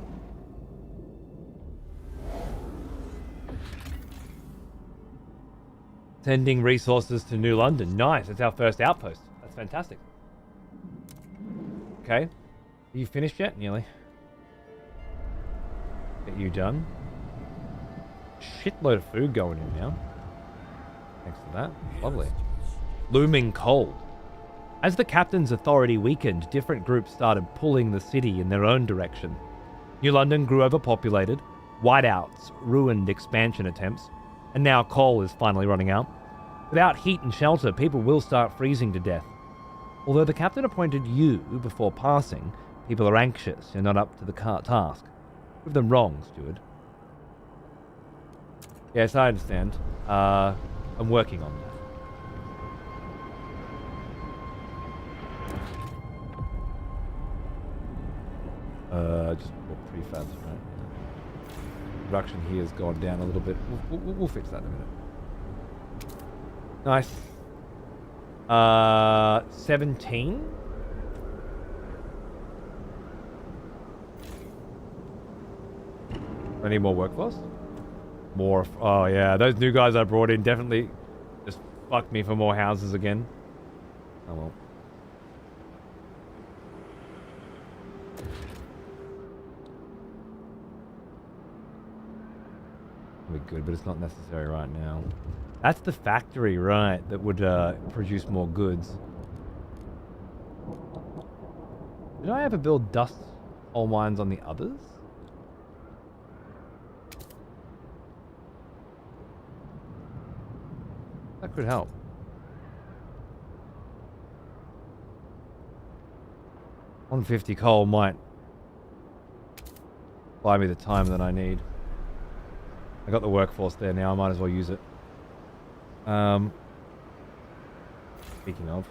Sending resources to New London. Nice. That's our first outpost. That's fantastic. Okay. Are you finished yet? Nearly. Get you done. Shitload of food going in now. Thanks to that. Lovely. Looming cold. As the captain's authority weakened, different groups started pulling the city in their own direction. New London grew overpopulated, whiteouts ruined expansion attempts, and now coal is finally running out. Without heat and shelter, people will start freezing to death. Although the captain appointed you before passing, people are anxious and not up to the task. Prove them wrong, steward. Yes, I understand. I'm working on that. Just more prefabs, right? Production here has gone down a little bit. We'll fix that in a minute. Nice. 17. I need more workforce. More. Oh yeah, those new guys I brought in definitely just fucked me for more houses again. Oh well. good, but it's not necessary right now. That's the factory, right, that would produce more goods. Did I ever build dust hole mines on the others? That could help. $150 coal might buy me the time that I need. I got the workforce there now, I might as well use it. Speaking of.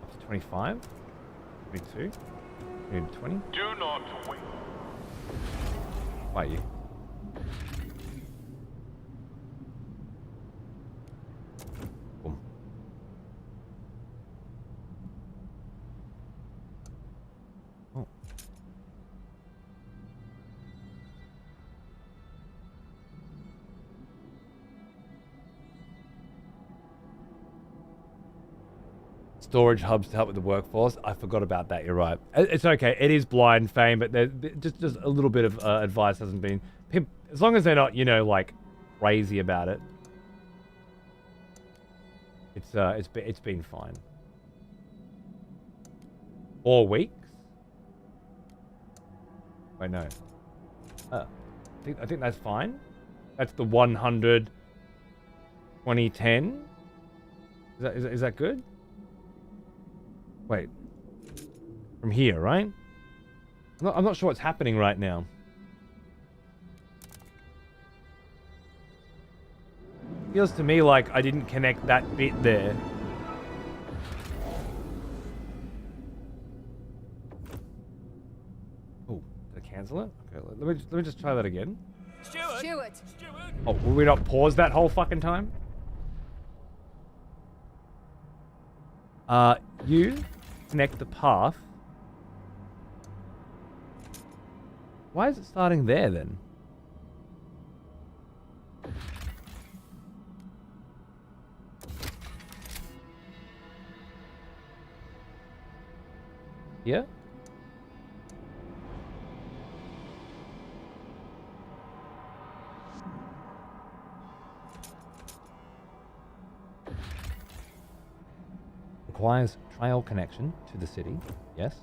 Up to 25? 22? 20? Do not wait. Fight you. Boom. Oh. Storage hubs to help with the workforce. I forgot about that. You're right. It's okay. It is blind fame, but just a little bit of advice hasn't been. As long as they're not, you know, like crazy about it. It's been fine. 4 weeks. Wait, no. I think that's fine. That's the 100. 2010. Is that good? Wait. From here, right? I'm not sure what's happening right now. Feels to me like I didn't connect that bit there. Oh, did I cancel it? Okay, let me just try that again. Stewart. Oh, will we not pause that whole fucking time? You connect the path. Why is it starting there then? Yeah? Requires trail connection to the city. Yes.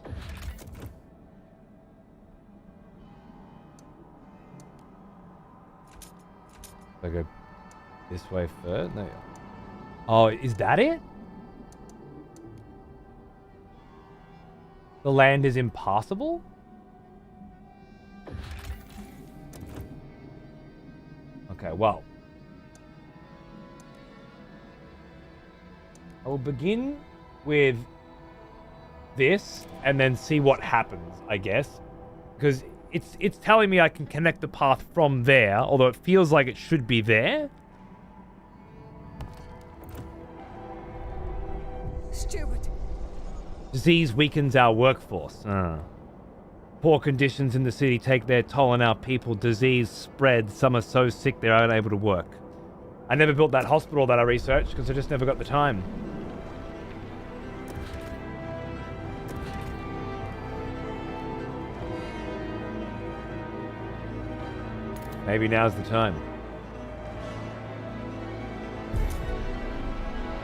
I go this way first. No. Oh, is that it? The land is impassable? Okay, well. I will begin with this and then see what happens, I guess. Because it's telling me I can connect the path from there, although it feels like it should be there. Stewart. Disease weakens our workforce. Poor conditions in the city take their toll on our people. Disease spreads. Some are so sick they're unable to work. I never built that hospital that I researched because I just never got the time. Maybe now's the time.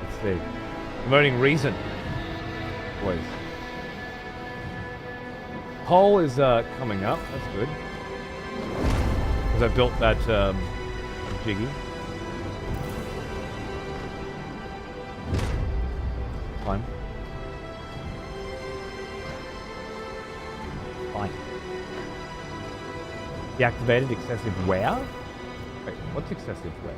Let's see. Promoting reason. Boys. Coal is coming up. That's good. Because I built that jiggy. Fine. Fine. Deactivated excessive wear? Wait, what's excessive wear?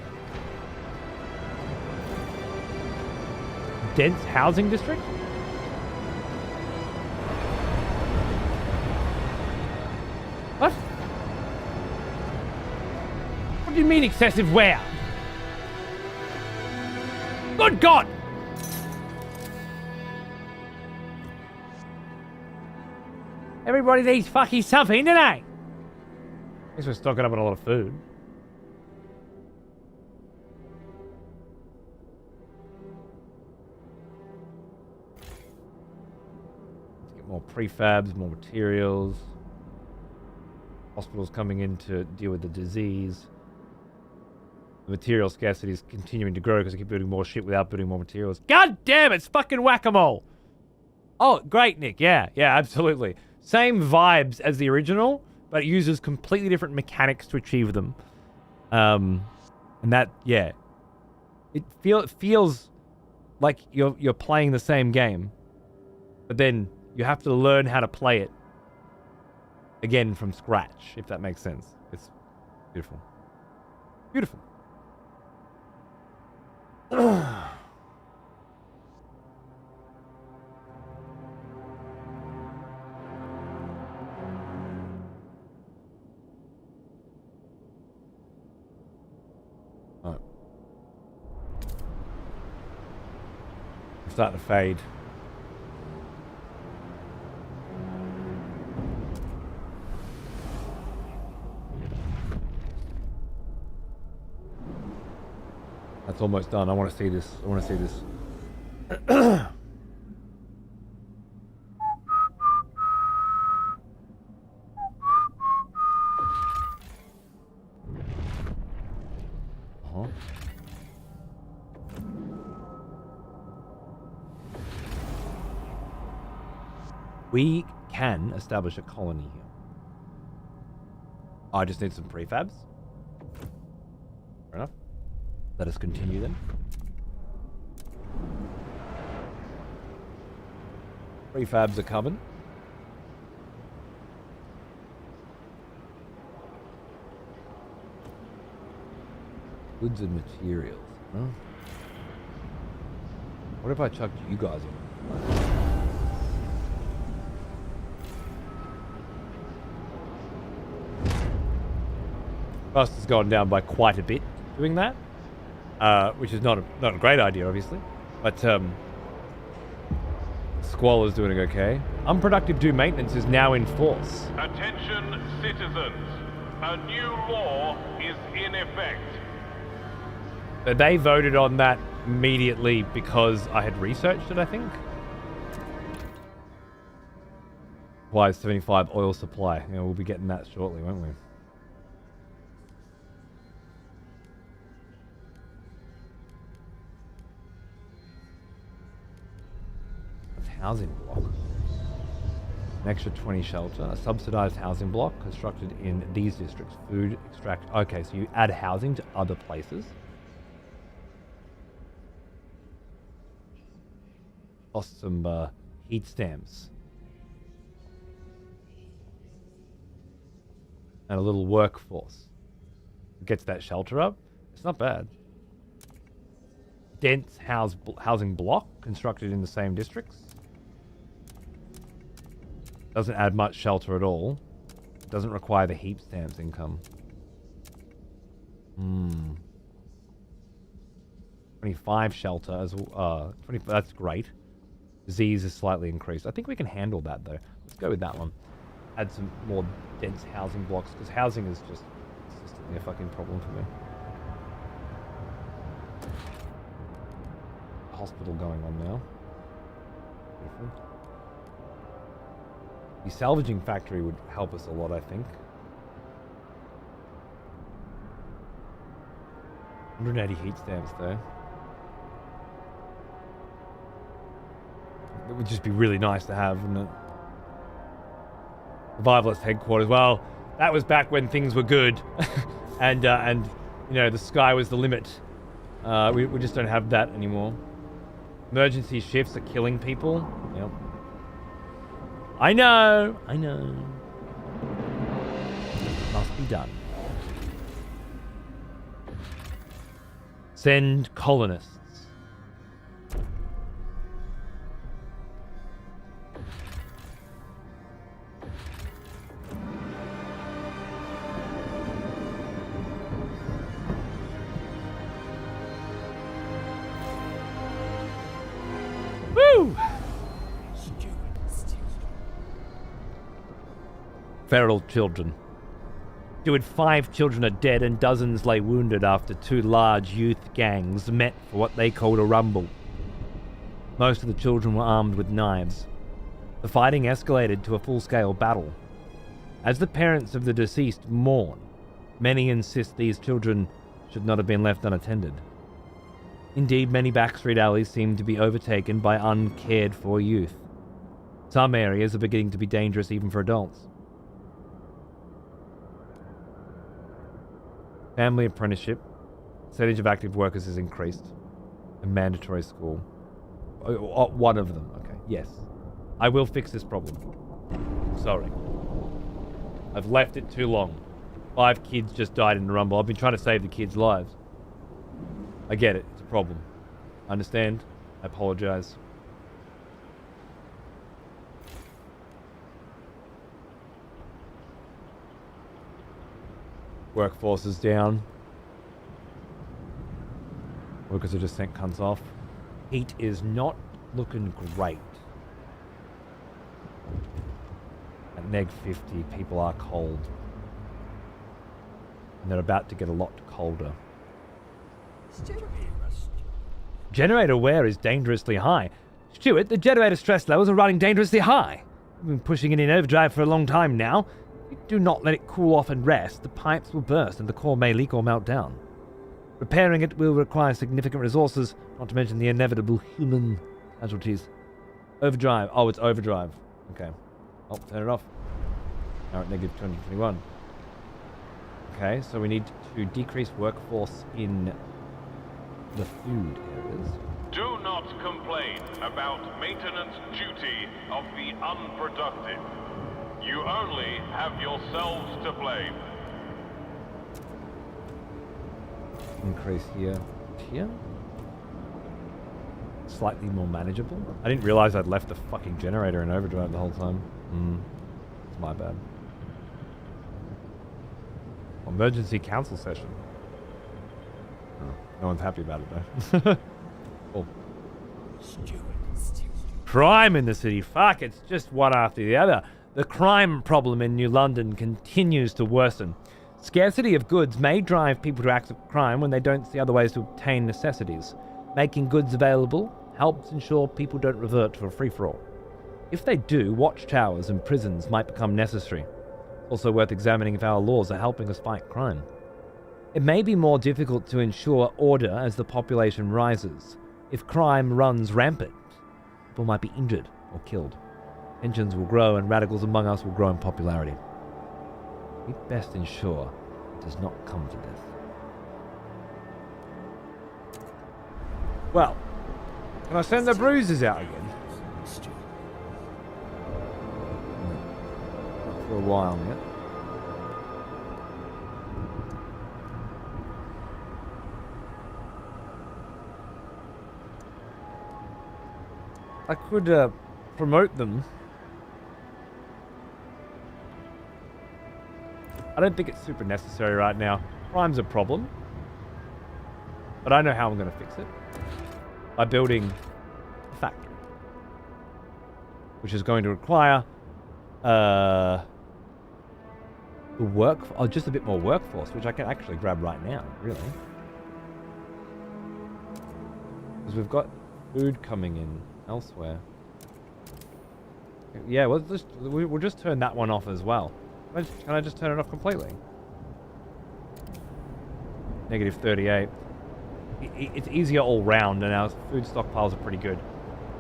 Dense housing district? What? What do you mean excessive wear? Good God! Everybody needs fucking something, don't they? Guess we're stocking up on a lot of food. Let's get more prefabs, more materials. Hospitals coming in to deal with the disease. The material scarcity is continuing to grow because I keep building more shit without building more materials. God damn, it's fucking whack-a-mole! Oh, great, Nick. Yeah, absolutely. Same vibes as the original, but it uses completely different mechanics to achieve them. And that, yeah. It feels like you're playing the same game, but then you have to learn how to play it again from scratch, if that makes sense. It's beautiful. Beautiful. Alright. I'm starting to fade. That's almost done. I want to see this. Uh-huh. We can establish a colony here. I just need some prefabs. Fair enough. Let us continue then. Prefabs are coming. Goods and materials. Huh? What if I chucked you guys in? Cost has gone down by quite a bit doing that. Which is not a great idea, obviously, but Squall is doing okay. Unproductive due maintenance is now in force. Attention, citizens. A new law is in effect. But they voted on that immediately because I had researched it, I think. Why is 75 oil supply? You know, we'll be getting that shortly, won't we? Housing block. An extra 20 shelter. A subsidized housing block constructed in these districts. Food extract. Okay, so you add housing to other places. Cost some heat stamps. And a little workforce. Gets that shelter up. It's not bad. Dense housing block constructed in the same districts. Doesn't add much shelter at all. Doesn't require the heap stamps income. 25 shelter as 20. That's great. Disease is slightly increased. I think we can handle that though. Let's go with that one. Add some more dense housing blocks because housing is just consistently a fucking problem for me. Hospital going on now. Beautiful. The salvaging factory would help us a lot, I think. 180 heat stamps, though. It would just be really nice to have, wouldn't it? Revivalist headquarters. Well, that was back when things were good, and you know the sky was the limit. We just don't have that anymore. Emergency shifts are killing people. Yep. I know. Must be done. Send colonists. Woo! Feral children. Steward, 5 children are dead and dozens lay wounded after 2 large youth gangs met for what they called a rumble. Most of the children were armed with knives. The fighting escalated to a full-scale battle. As the parents of the deceased mourn, many insist these children should not have been left unattended. Indeed, many backstreet alleys seem to be overtaken by uncared-for youth. Some areas are beginning to be dangerous even for adults. Family apprenticeship. Percentage of active workers has increased. A mandatory school. One of them. Okay, yes. I will fix this problem. Sorry. I've left it too long. 5 kids just died in the rumble. I've been trying to save the kids' lives. I get it. It's a problem. I understand. I apologize. Workforce is down. Workers are just sent cunts off. Heat is not looking great. At -50, people are cold. And they're about to get a lot colder. Generator wear is dangerously high. Stuart, the generator stress levels are running dangerously high. We've been pushing it in overdrive for a long time now. If you do not let it cool off and rest, the pipes will burst and the core may leak or melt down. Repairing it will require significant resources, not to mention the inevitable human casualties. Overdrive. Oh, it's overdrive. Okay. Oh, turn it off. Now at -221. Okay, so we need to decrease workforce in the food areas. Do not complain about maintenance duty of the unproductive. You only have yourselves to blame. Increase here. Here? Slightly more manageable. I didn't realize I'd left the fucking generator in overdrive the whole time. It's my bad. Emergency council session. Oh, no one's happy about it though. Cool. Crime in the city. Fuck, it's just one after the other. The crime problem in New London continues to worsen. Scarcity of goods may drive people to acts of crime when they don't see other ways to obtain necessities. Making goods available helps ensure people don't revert to a free-for-all. If they do, watchtowers and prisons might become necessary. Also worth examining if our laws are helping us fight crime. It may be more difficult to ensure order as the population rises. If crime runs rampant, people might be injured or killed. Tensions will grow and radicals among us will grow in popularity. We best ensure it does not come to this. Well, can I send the bruises out again? Not for a while yet. I could promote them. I don't think it's super necessary right now. Crime's a problem. But I know how I'm going to fix it. By building a factory. Which is going to require just a bit more workforce, which I can actually grab right now, really. Because we've got food coming in elsewhere. Yeah, we'll just turn that one off as well. Can I just turn it off completely? -38. It's easier all round, and our food stockpiles are pretty good.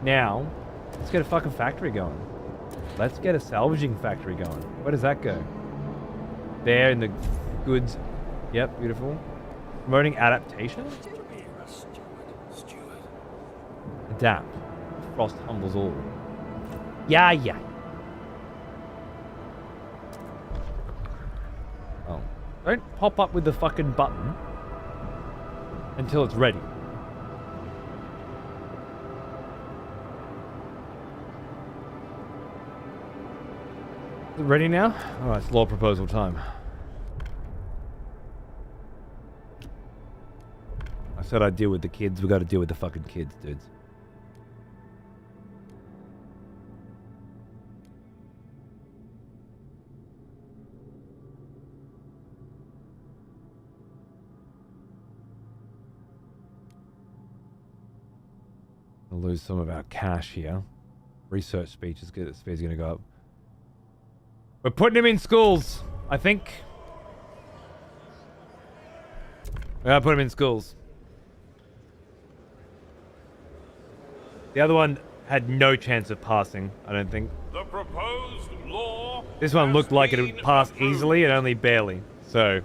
Now, let's get a fucking factory going. Let's get a salvaging factory going. Where does that go? There in the goods. Yep, beautiful. Promoting adaptation? Adapt. Frost humbles all. Yeah. Oh. Don't pop up with the fucking button until it's ready. Is it ready now? Alright, it's law proposal time. I said I'd deal with the kids. We gotta deal with the fucking kids, dudes. We'll lose some of our cash here. Research speed is good. Speed's gonna go up. We're putting him in schools, I think. We gotta put him in schools. The other one had no chance of passing, I don't think. The proposed law. This one looked like it would has pass been easily and only barely. So,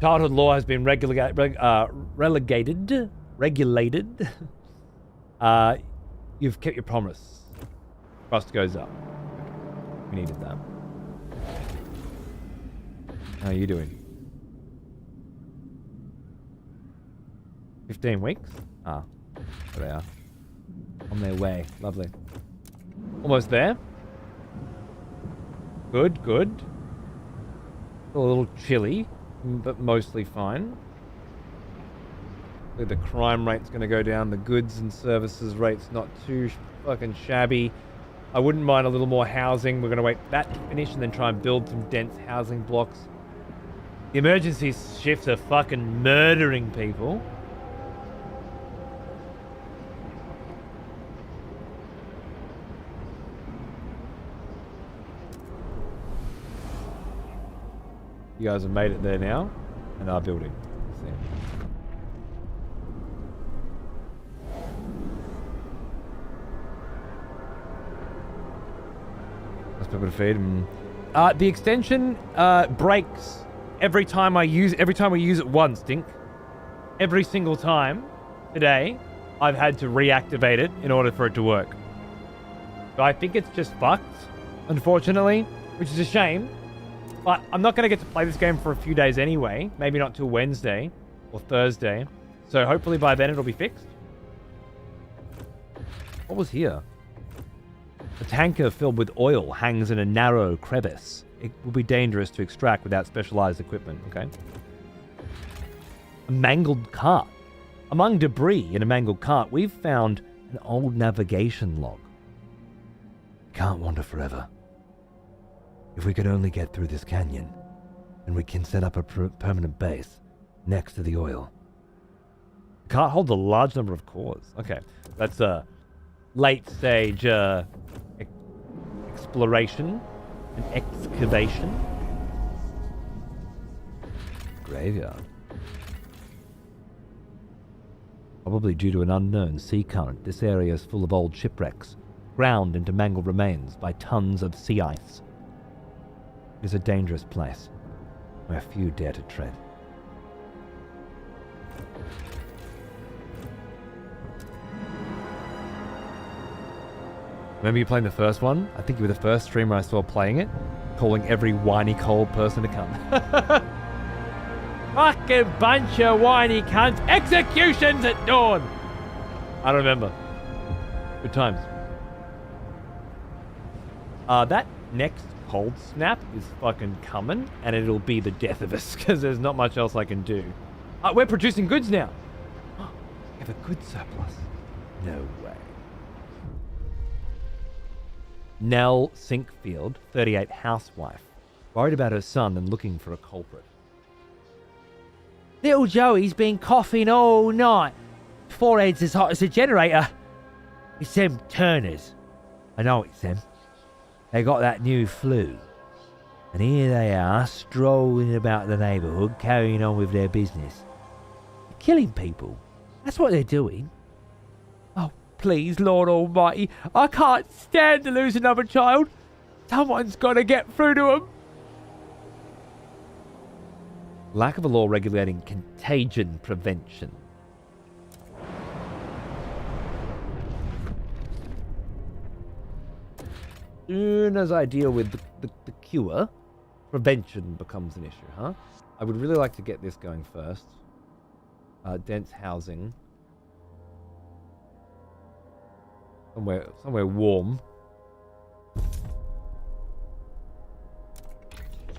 childhood law has been regulated. You've kept your promise. Trust goes up. We needed that. How are you doing? 15 weeks? Ah, there they are. On their way. Lovely. Almost there. Good, good. A little chilly, but mostly fine. The crime rate's going to go down. The goods and services rate's not too fucking shabby. I wouldn't mind a little more housing. We're going to wait for that to finish and then try and build some dense housing blocks. The emergency shifts are fucking murdering people. You guys have made it there now and are building. So. Let's put a feed. The extension breaks every time we use it once, Dink. Every single time today, I've had to reactivate it in order for it to work. So I think it's just fucked, unfortunately, which is a shame. But I'm not going to get to play this game for a few days anyway. Maybe not till Wednesday or Thursday. So hopefully by then it'll be fixed. What was here? A tanker filled with oil hangs in a narrow crevice. It will be dangerous to extract without specialized equipment, okay? A mangled cart. Among debris in a mangled cart, we've found an old navigation log. Can't wander forever. If we could only get through this canyon, then we can set up a permanent base next to the oil. The cart holds a large number of cores. Okay, that's a late stage exploration and excavation. Graveyard. Probably due to an unknown sea current, this area is full of old shipwrecks, ground into mangled remains by tons of sea ice. It is a dangerous place, where few dare to tread. Remember you playing the first one? I think you were the first streamer I saw playing it, calling every whiny cold person to come. Fucking bunch of whiny cunts. Executions at dawn! I don't remember. Good times. That next cold snap is fucking coming, and it'll be the death of us, because there's not much else I can do. We're producing goods now. We have a good surplus. No way. Nell Sinkfield, 38, housewife, worried about her son and looking for a culprit. Little Joey's been coughing all night. Forehead's as hot as a generator. It's them Turners. I know it's them. They got that new flu. And here they are, strolling about the neighbourhood, carrying on with their business. They're killing people. That's what they're doing. Oh, please, Lord Almighty, I can't stand to lose another child. Someone's got to get through to them. Lack of a law regulating contagion prevention. Soon as I deal with the cure, prevention becomes an issue, huh? I would really like to get this going first. Dense housing. Somewhere warm.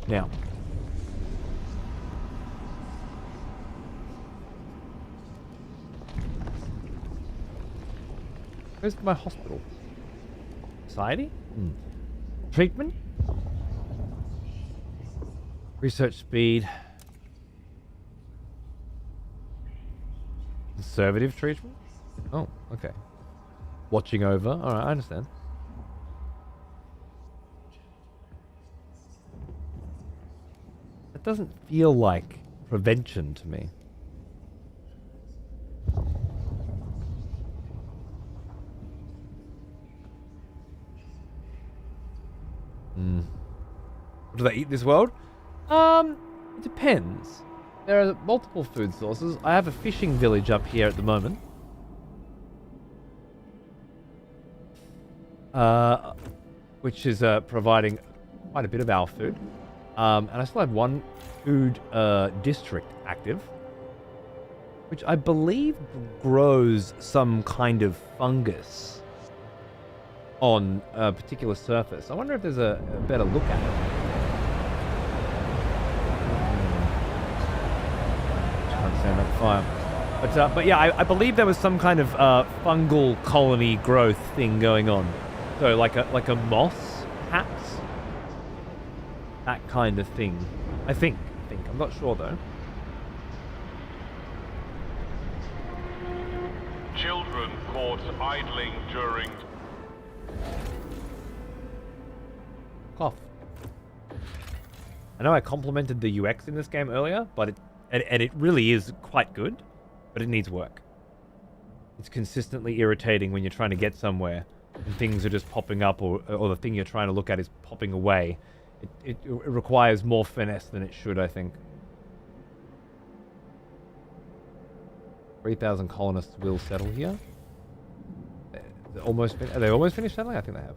Now. Where's my hospital? Society? Treatment? Research speed. Conservative treatment? Oh, okay. watching over. Alright, I understand. That doesn't feel like prevention to me. Do they eat this world? It depends. There are multiple food sources. I have a fishing village up here at the moment. Which is providing quite a bit of our food. And I still have one food district active, which I believe grows some kind of fungus on a particular surface. I wonder if there's a better look at it. Can't stand that fire. But yeah, I believe there was some kind of fungal colony growth thing going on. So like a moss, perhaps? That kind of thing. I think. I'm not sure though. Children caught idling during... Cough. I know I complimented the UX in this game earlier, but it really is quite good, but it needs work. It's consistently irritating when you're trying to get somewhere and things are just popping up, or the thing you're trying to look at is popping away. It requires more finesse than it should, I think. 3,000 colonists will settle here. Are they almost finished settling? I think they have.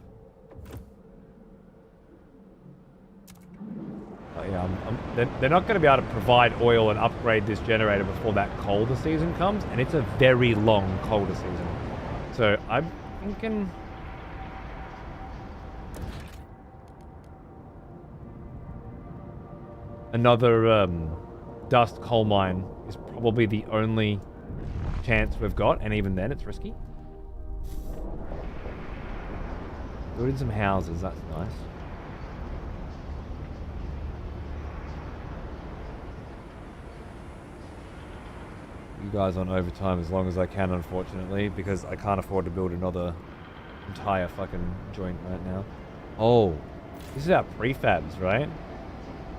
They're not going to be able to provide oil and upgrade this generator before that colder season comes, and it's a very long colder season. So I'm thinking... another dust coal mine is probably the only chance we've got, and even then it's risky. Building some houses, that's nice. You guys on overtime as long as I can, unfortunately, because I can't afford to build another entire fucking joint right now. Oh, this is our prefabs, right?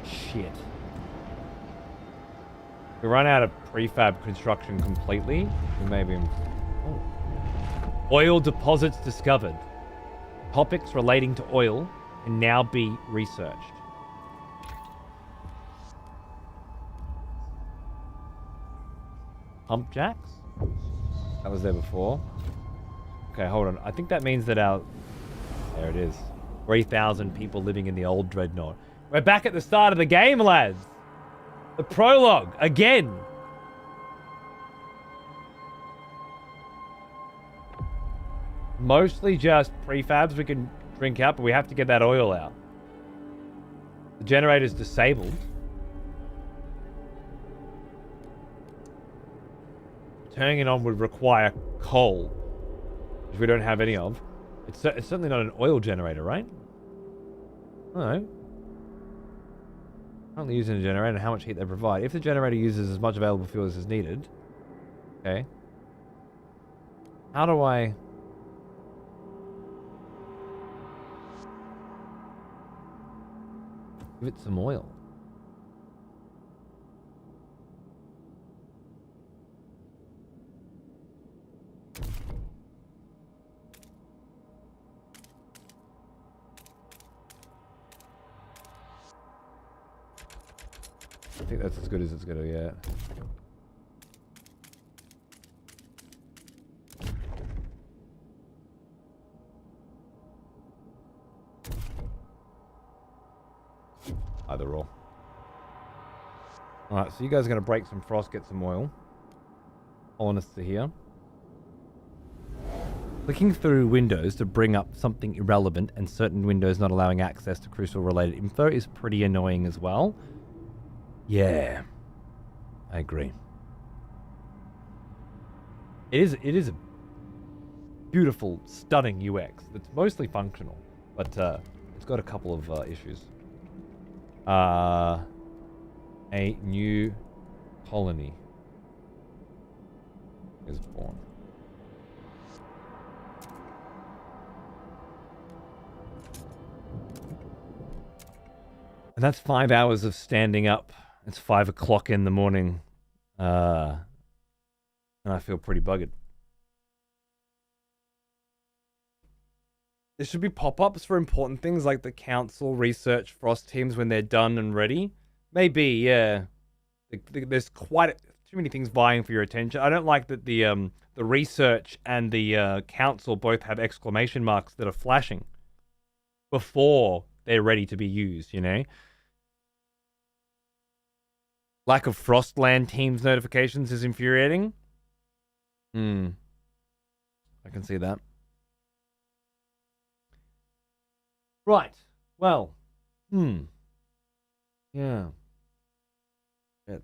Shit. We run out of prefab construction completely. Maybe. Oh. Oil deposits discovered. Topics relating to oil can now be researched. Pump jacks? That was there before. Okay, hold on. I think that means that our... There it is. 3,000 people living in the old dreadnought. We're back at the start of the game, lads. The prologue, again. Mostly just prefabs we can drink out, but we have to get that oil out. The generator's disabled. Turning it on would require coal, which we don't have any of. It's certainly not an oil generator, right? I don't know. Currently using a generator and how much heat they provide. If the generator uses as much available fuel as is needed. Okay. How do I... give it some oil? I think that's as good as it's gonna get. Either or. Alright, so you guys are gonna break some frost, get some oil. Colonists are here. Clicking through windows to bring up something irrelevant and certain windows not allowing access to crucial related info is pretty annoying as well. Yeah, I agree. It is a beautiful, stunning UX that's mostly functional, but it's got a couple of issues. A new colony is born. And that's 5 hours of standing up. It's 5 o'clock in the morning. And I feel pretty buggered. There should be pop-ups for important things like the council, research, frost teams when they're done and ready. Maybe, yeah. There's too many things vying for your attention. I don't like that the research and the council both have exclamation marks that are flashing before they're ready to be used, you know? Lack of Frostland teams notifications is infuriating. I can see that. Right. Well. Yeah. Shit.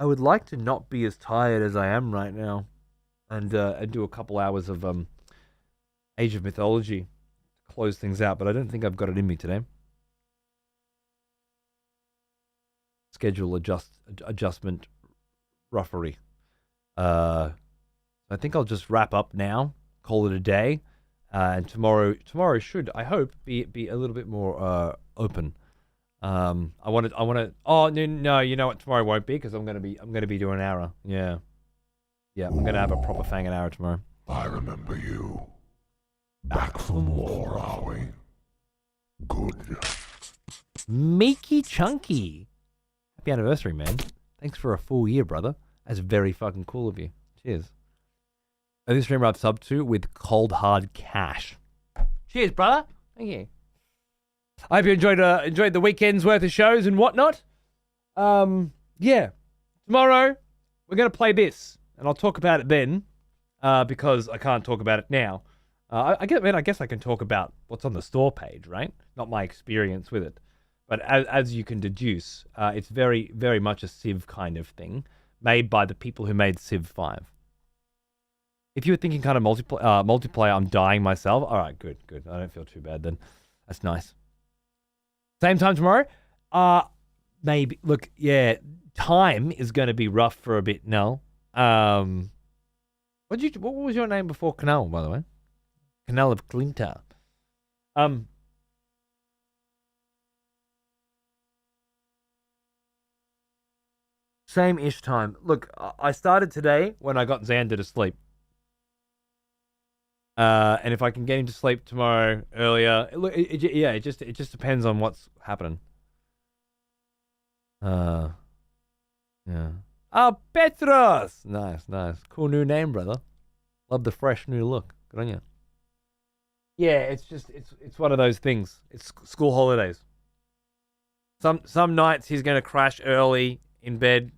I would like to not be as tired as I am right now, and do a couple hours of Age of Mythology to close things out, but I don't think I've got it in me today. Schedule adjustment ruffery. I think I'll just wrap up now, call it a day, and tomorrow should, I hope, be a little bit more open. I want to. Oh no, you know what? Tomorrow won't be because I'm gonna be doing an hour. Yeah, I'm gonna have a proper fanging hour tomorrow. I remember you. Back from war, are we? Good. Meeky Chunky. Happy anniversary, man. Thanks for a full year, brother. That's very fucking cool of you. Cheers. This stream wraps up too with Cold Hard Cash. Cheers, brother. Thank you. I hope you enjoyed the weekend's worth of shows and whatnot. Yeah. Tomorrow we're gonna play this, and I'll talk about it then, because I can't talk about it now. I guess I can talk about what's on the store page, right? Not my experience with it, but as you can deduce, it's very, very much a Civ kind of thing, made by the people who made Civ 5. If you were thinking kind of multiplayer, I'm dying myself. All right, good. I don't feel too bad then. That's nice. Same time tomorrow? Maybe. Look, yeah, time is going to be rough for a bit now. What was your name before Canal, by the way? Canal of Clinta. Same-ish time. Look, I started today when I got Xander to sleep. And if I can get him to sleep tomorrow earlier, look, it just depends on what's happening. Yeah. Oh, Petros! Nice. Cool new name, brother. Love the fresh new look. Good on you. Yeah, it's one of those things. It's school holidays. Some nights he's gonna crash early in bed,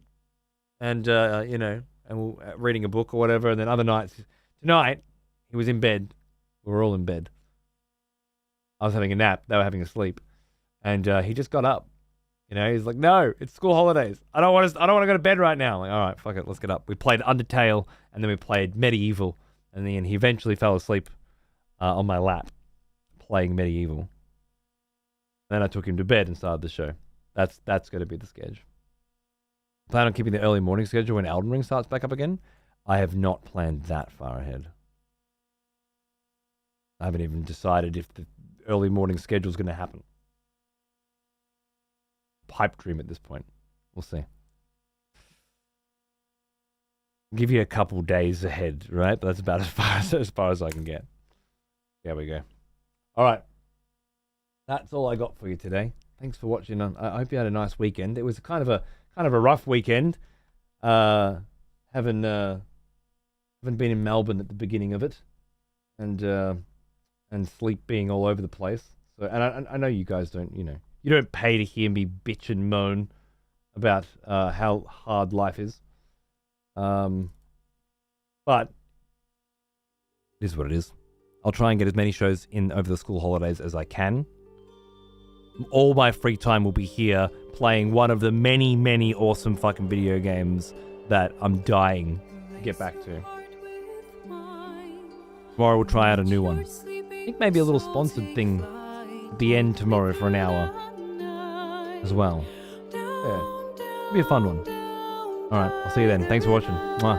and and we're reading a book or whatever, and then other nights, tonight. He was in bed. We were all in bed. I was having a nap. They were having a sleep, and he just got up. He's like, "No, it's school holidays. I don't want to go to bed right now." I'm like, all right, fuck it, let's get up. We played Undertale, and then we played Medieval, and then he eventually fell asleep on my lap, playing Medieval. Then I took him to bed and started the show. That's going to be the schedule. Plan on keeping the early morning schedule when Elden Ring starts back up again. I have not planned that far ahead. I haven't even decided if the early morning schedule is going to happen. Pipe dream at this point. We'll see. Give you a couple days ahead, right? But that's about as far as I can get. There we go. All right. That's all I got for you today. Thanks for watching. I hope you had a nice weekend. It was kind of a rough weekend. Haven't been in Melbourne at the beginning of it, and sleep being all over the place. So, and I know you guys don't, you don't pay to hear me bitch and moan about how hard life is. But it is what it is. I'll try and get as many shows in over the school holidays as I can. All my free time will be here playing one of the many, many awesome fucking video games that I'm dying to get back to. Tomorrow we'll try out a new one. I think maybe a little sponsored thing at the end tomorrow for an hour as well. Yeah, it'll be a fun one. Alright, I'll see you then. Thanks for watching. Mwah.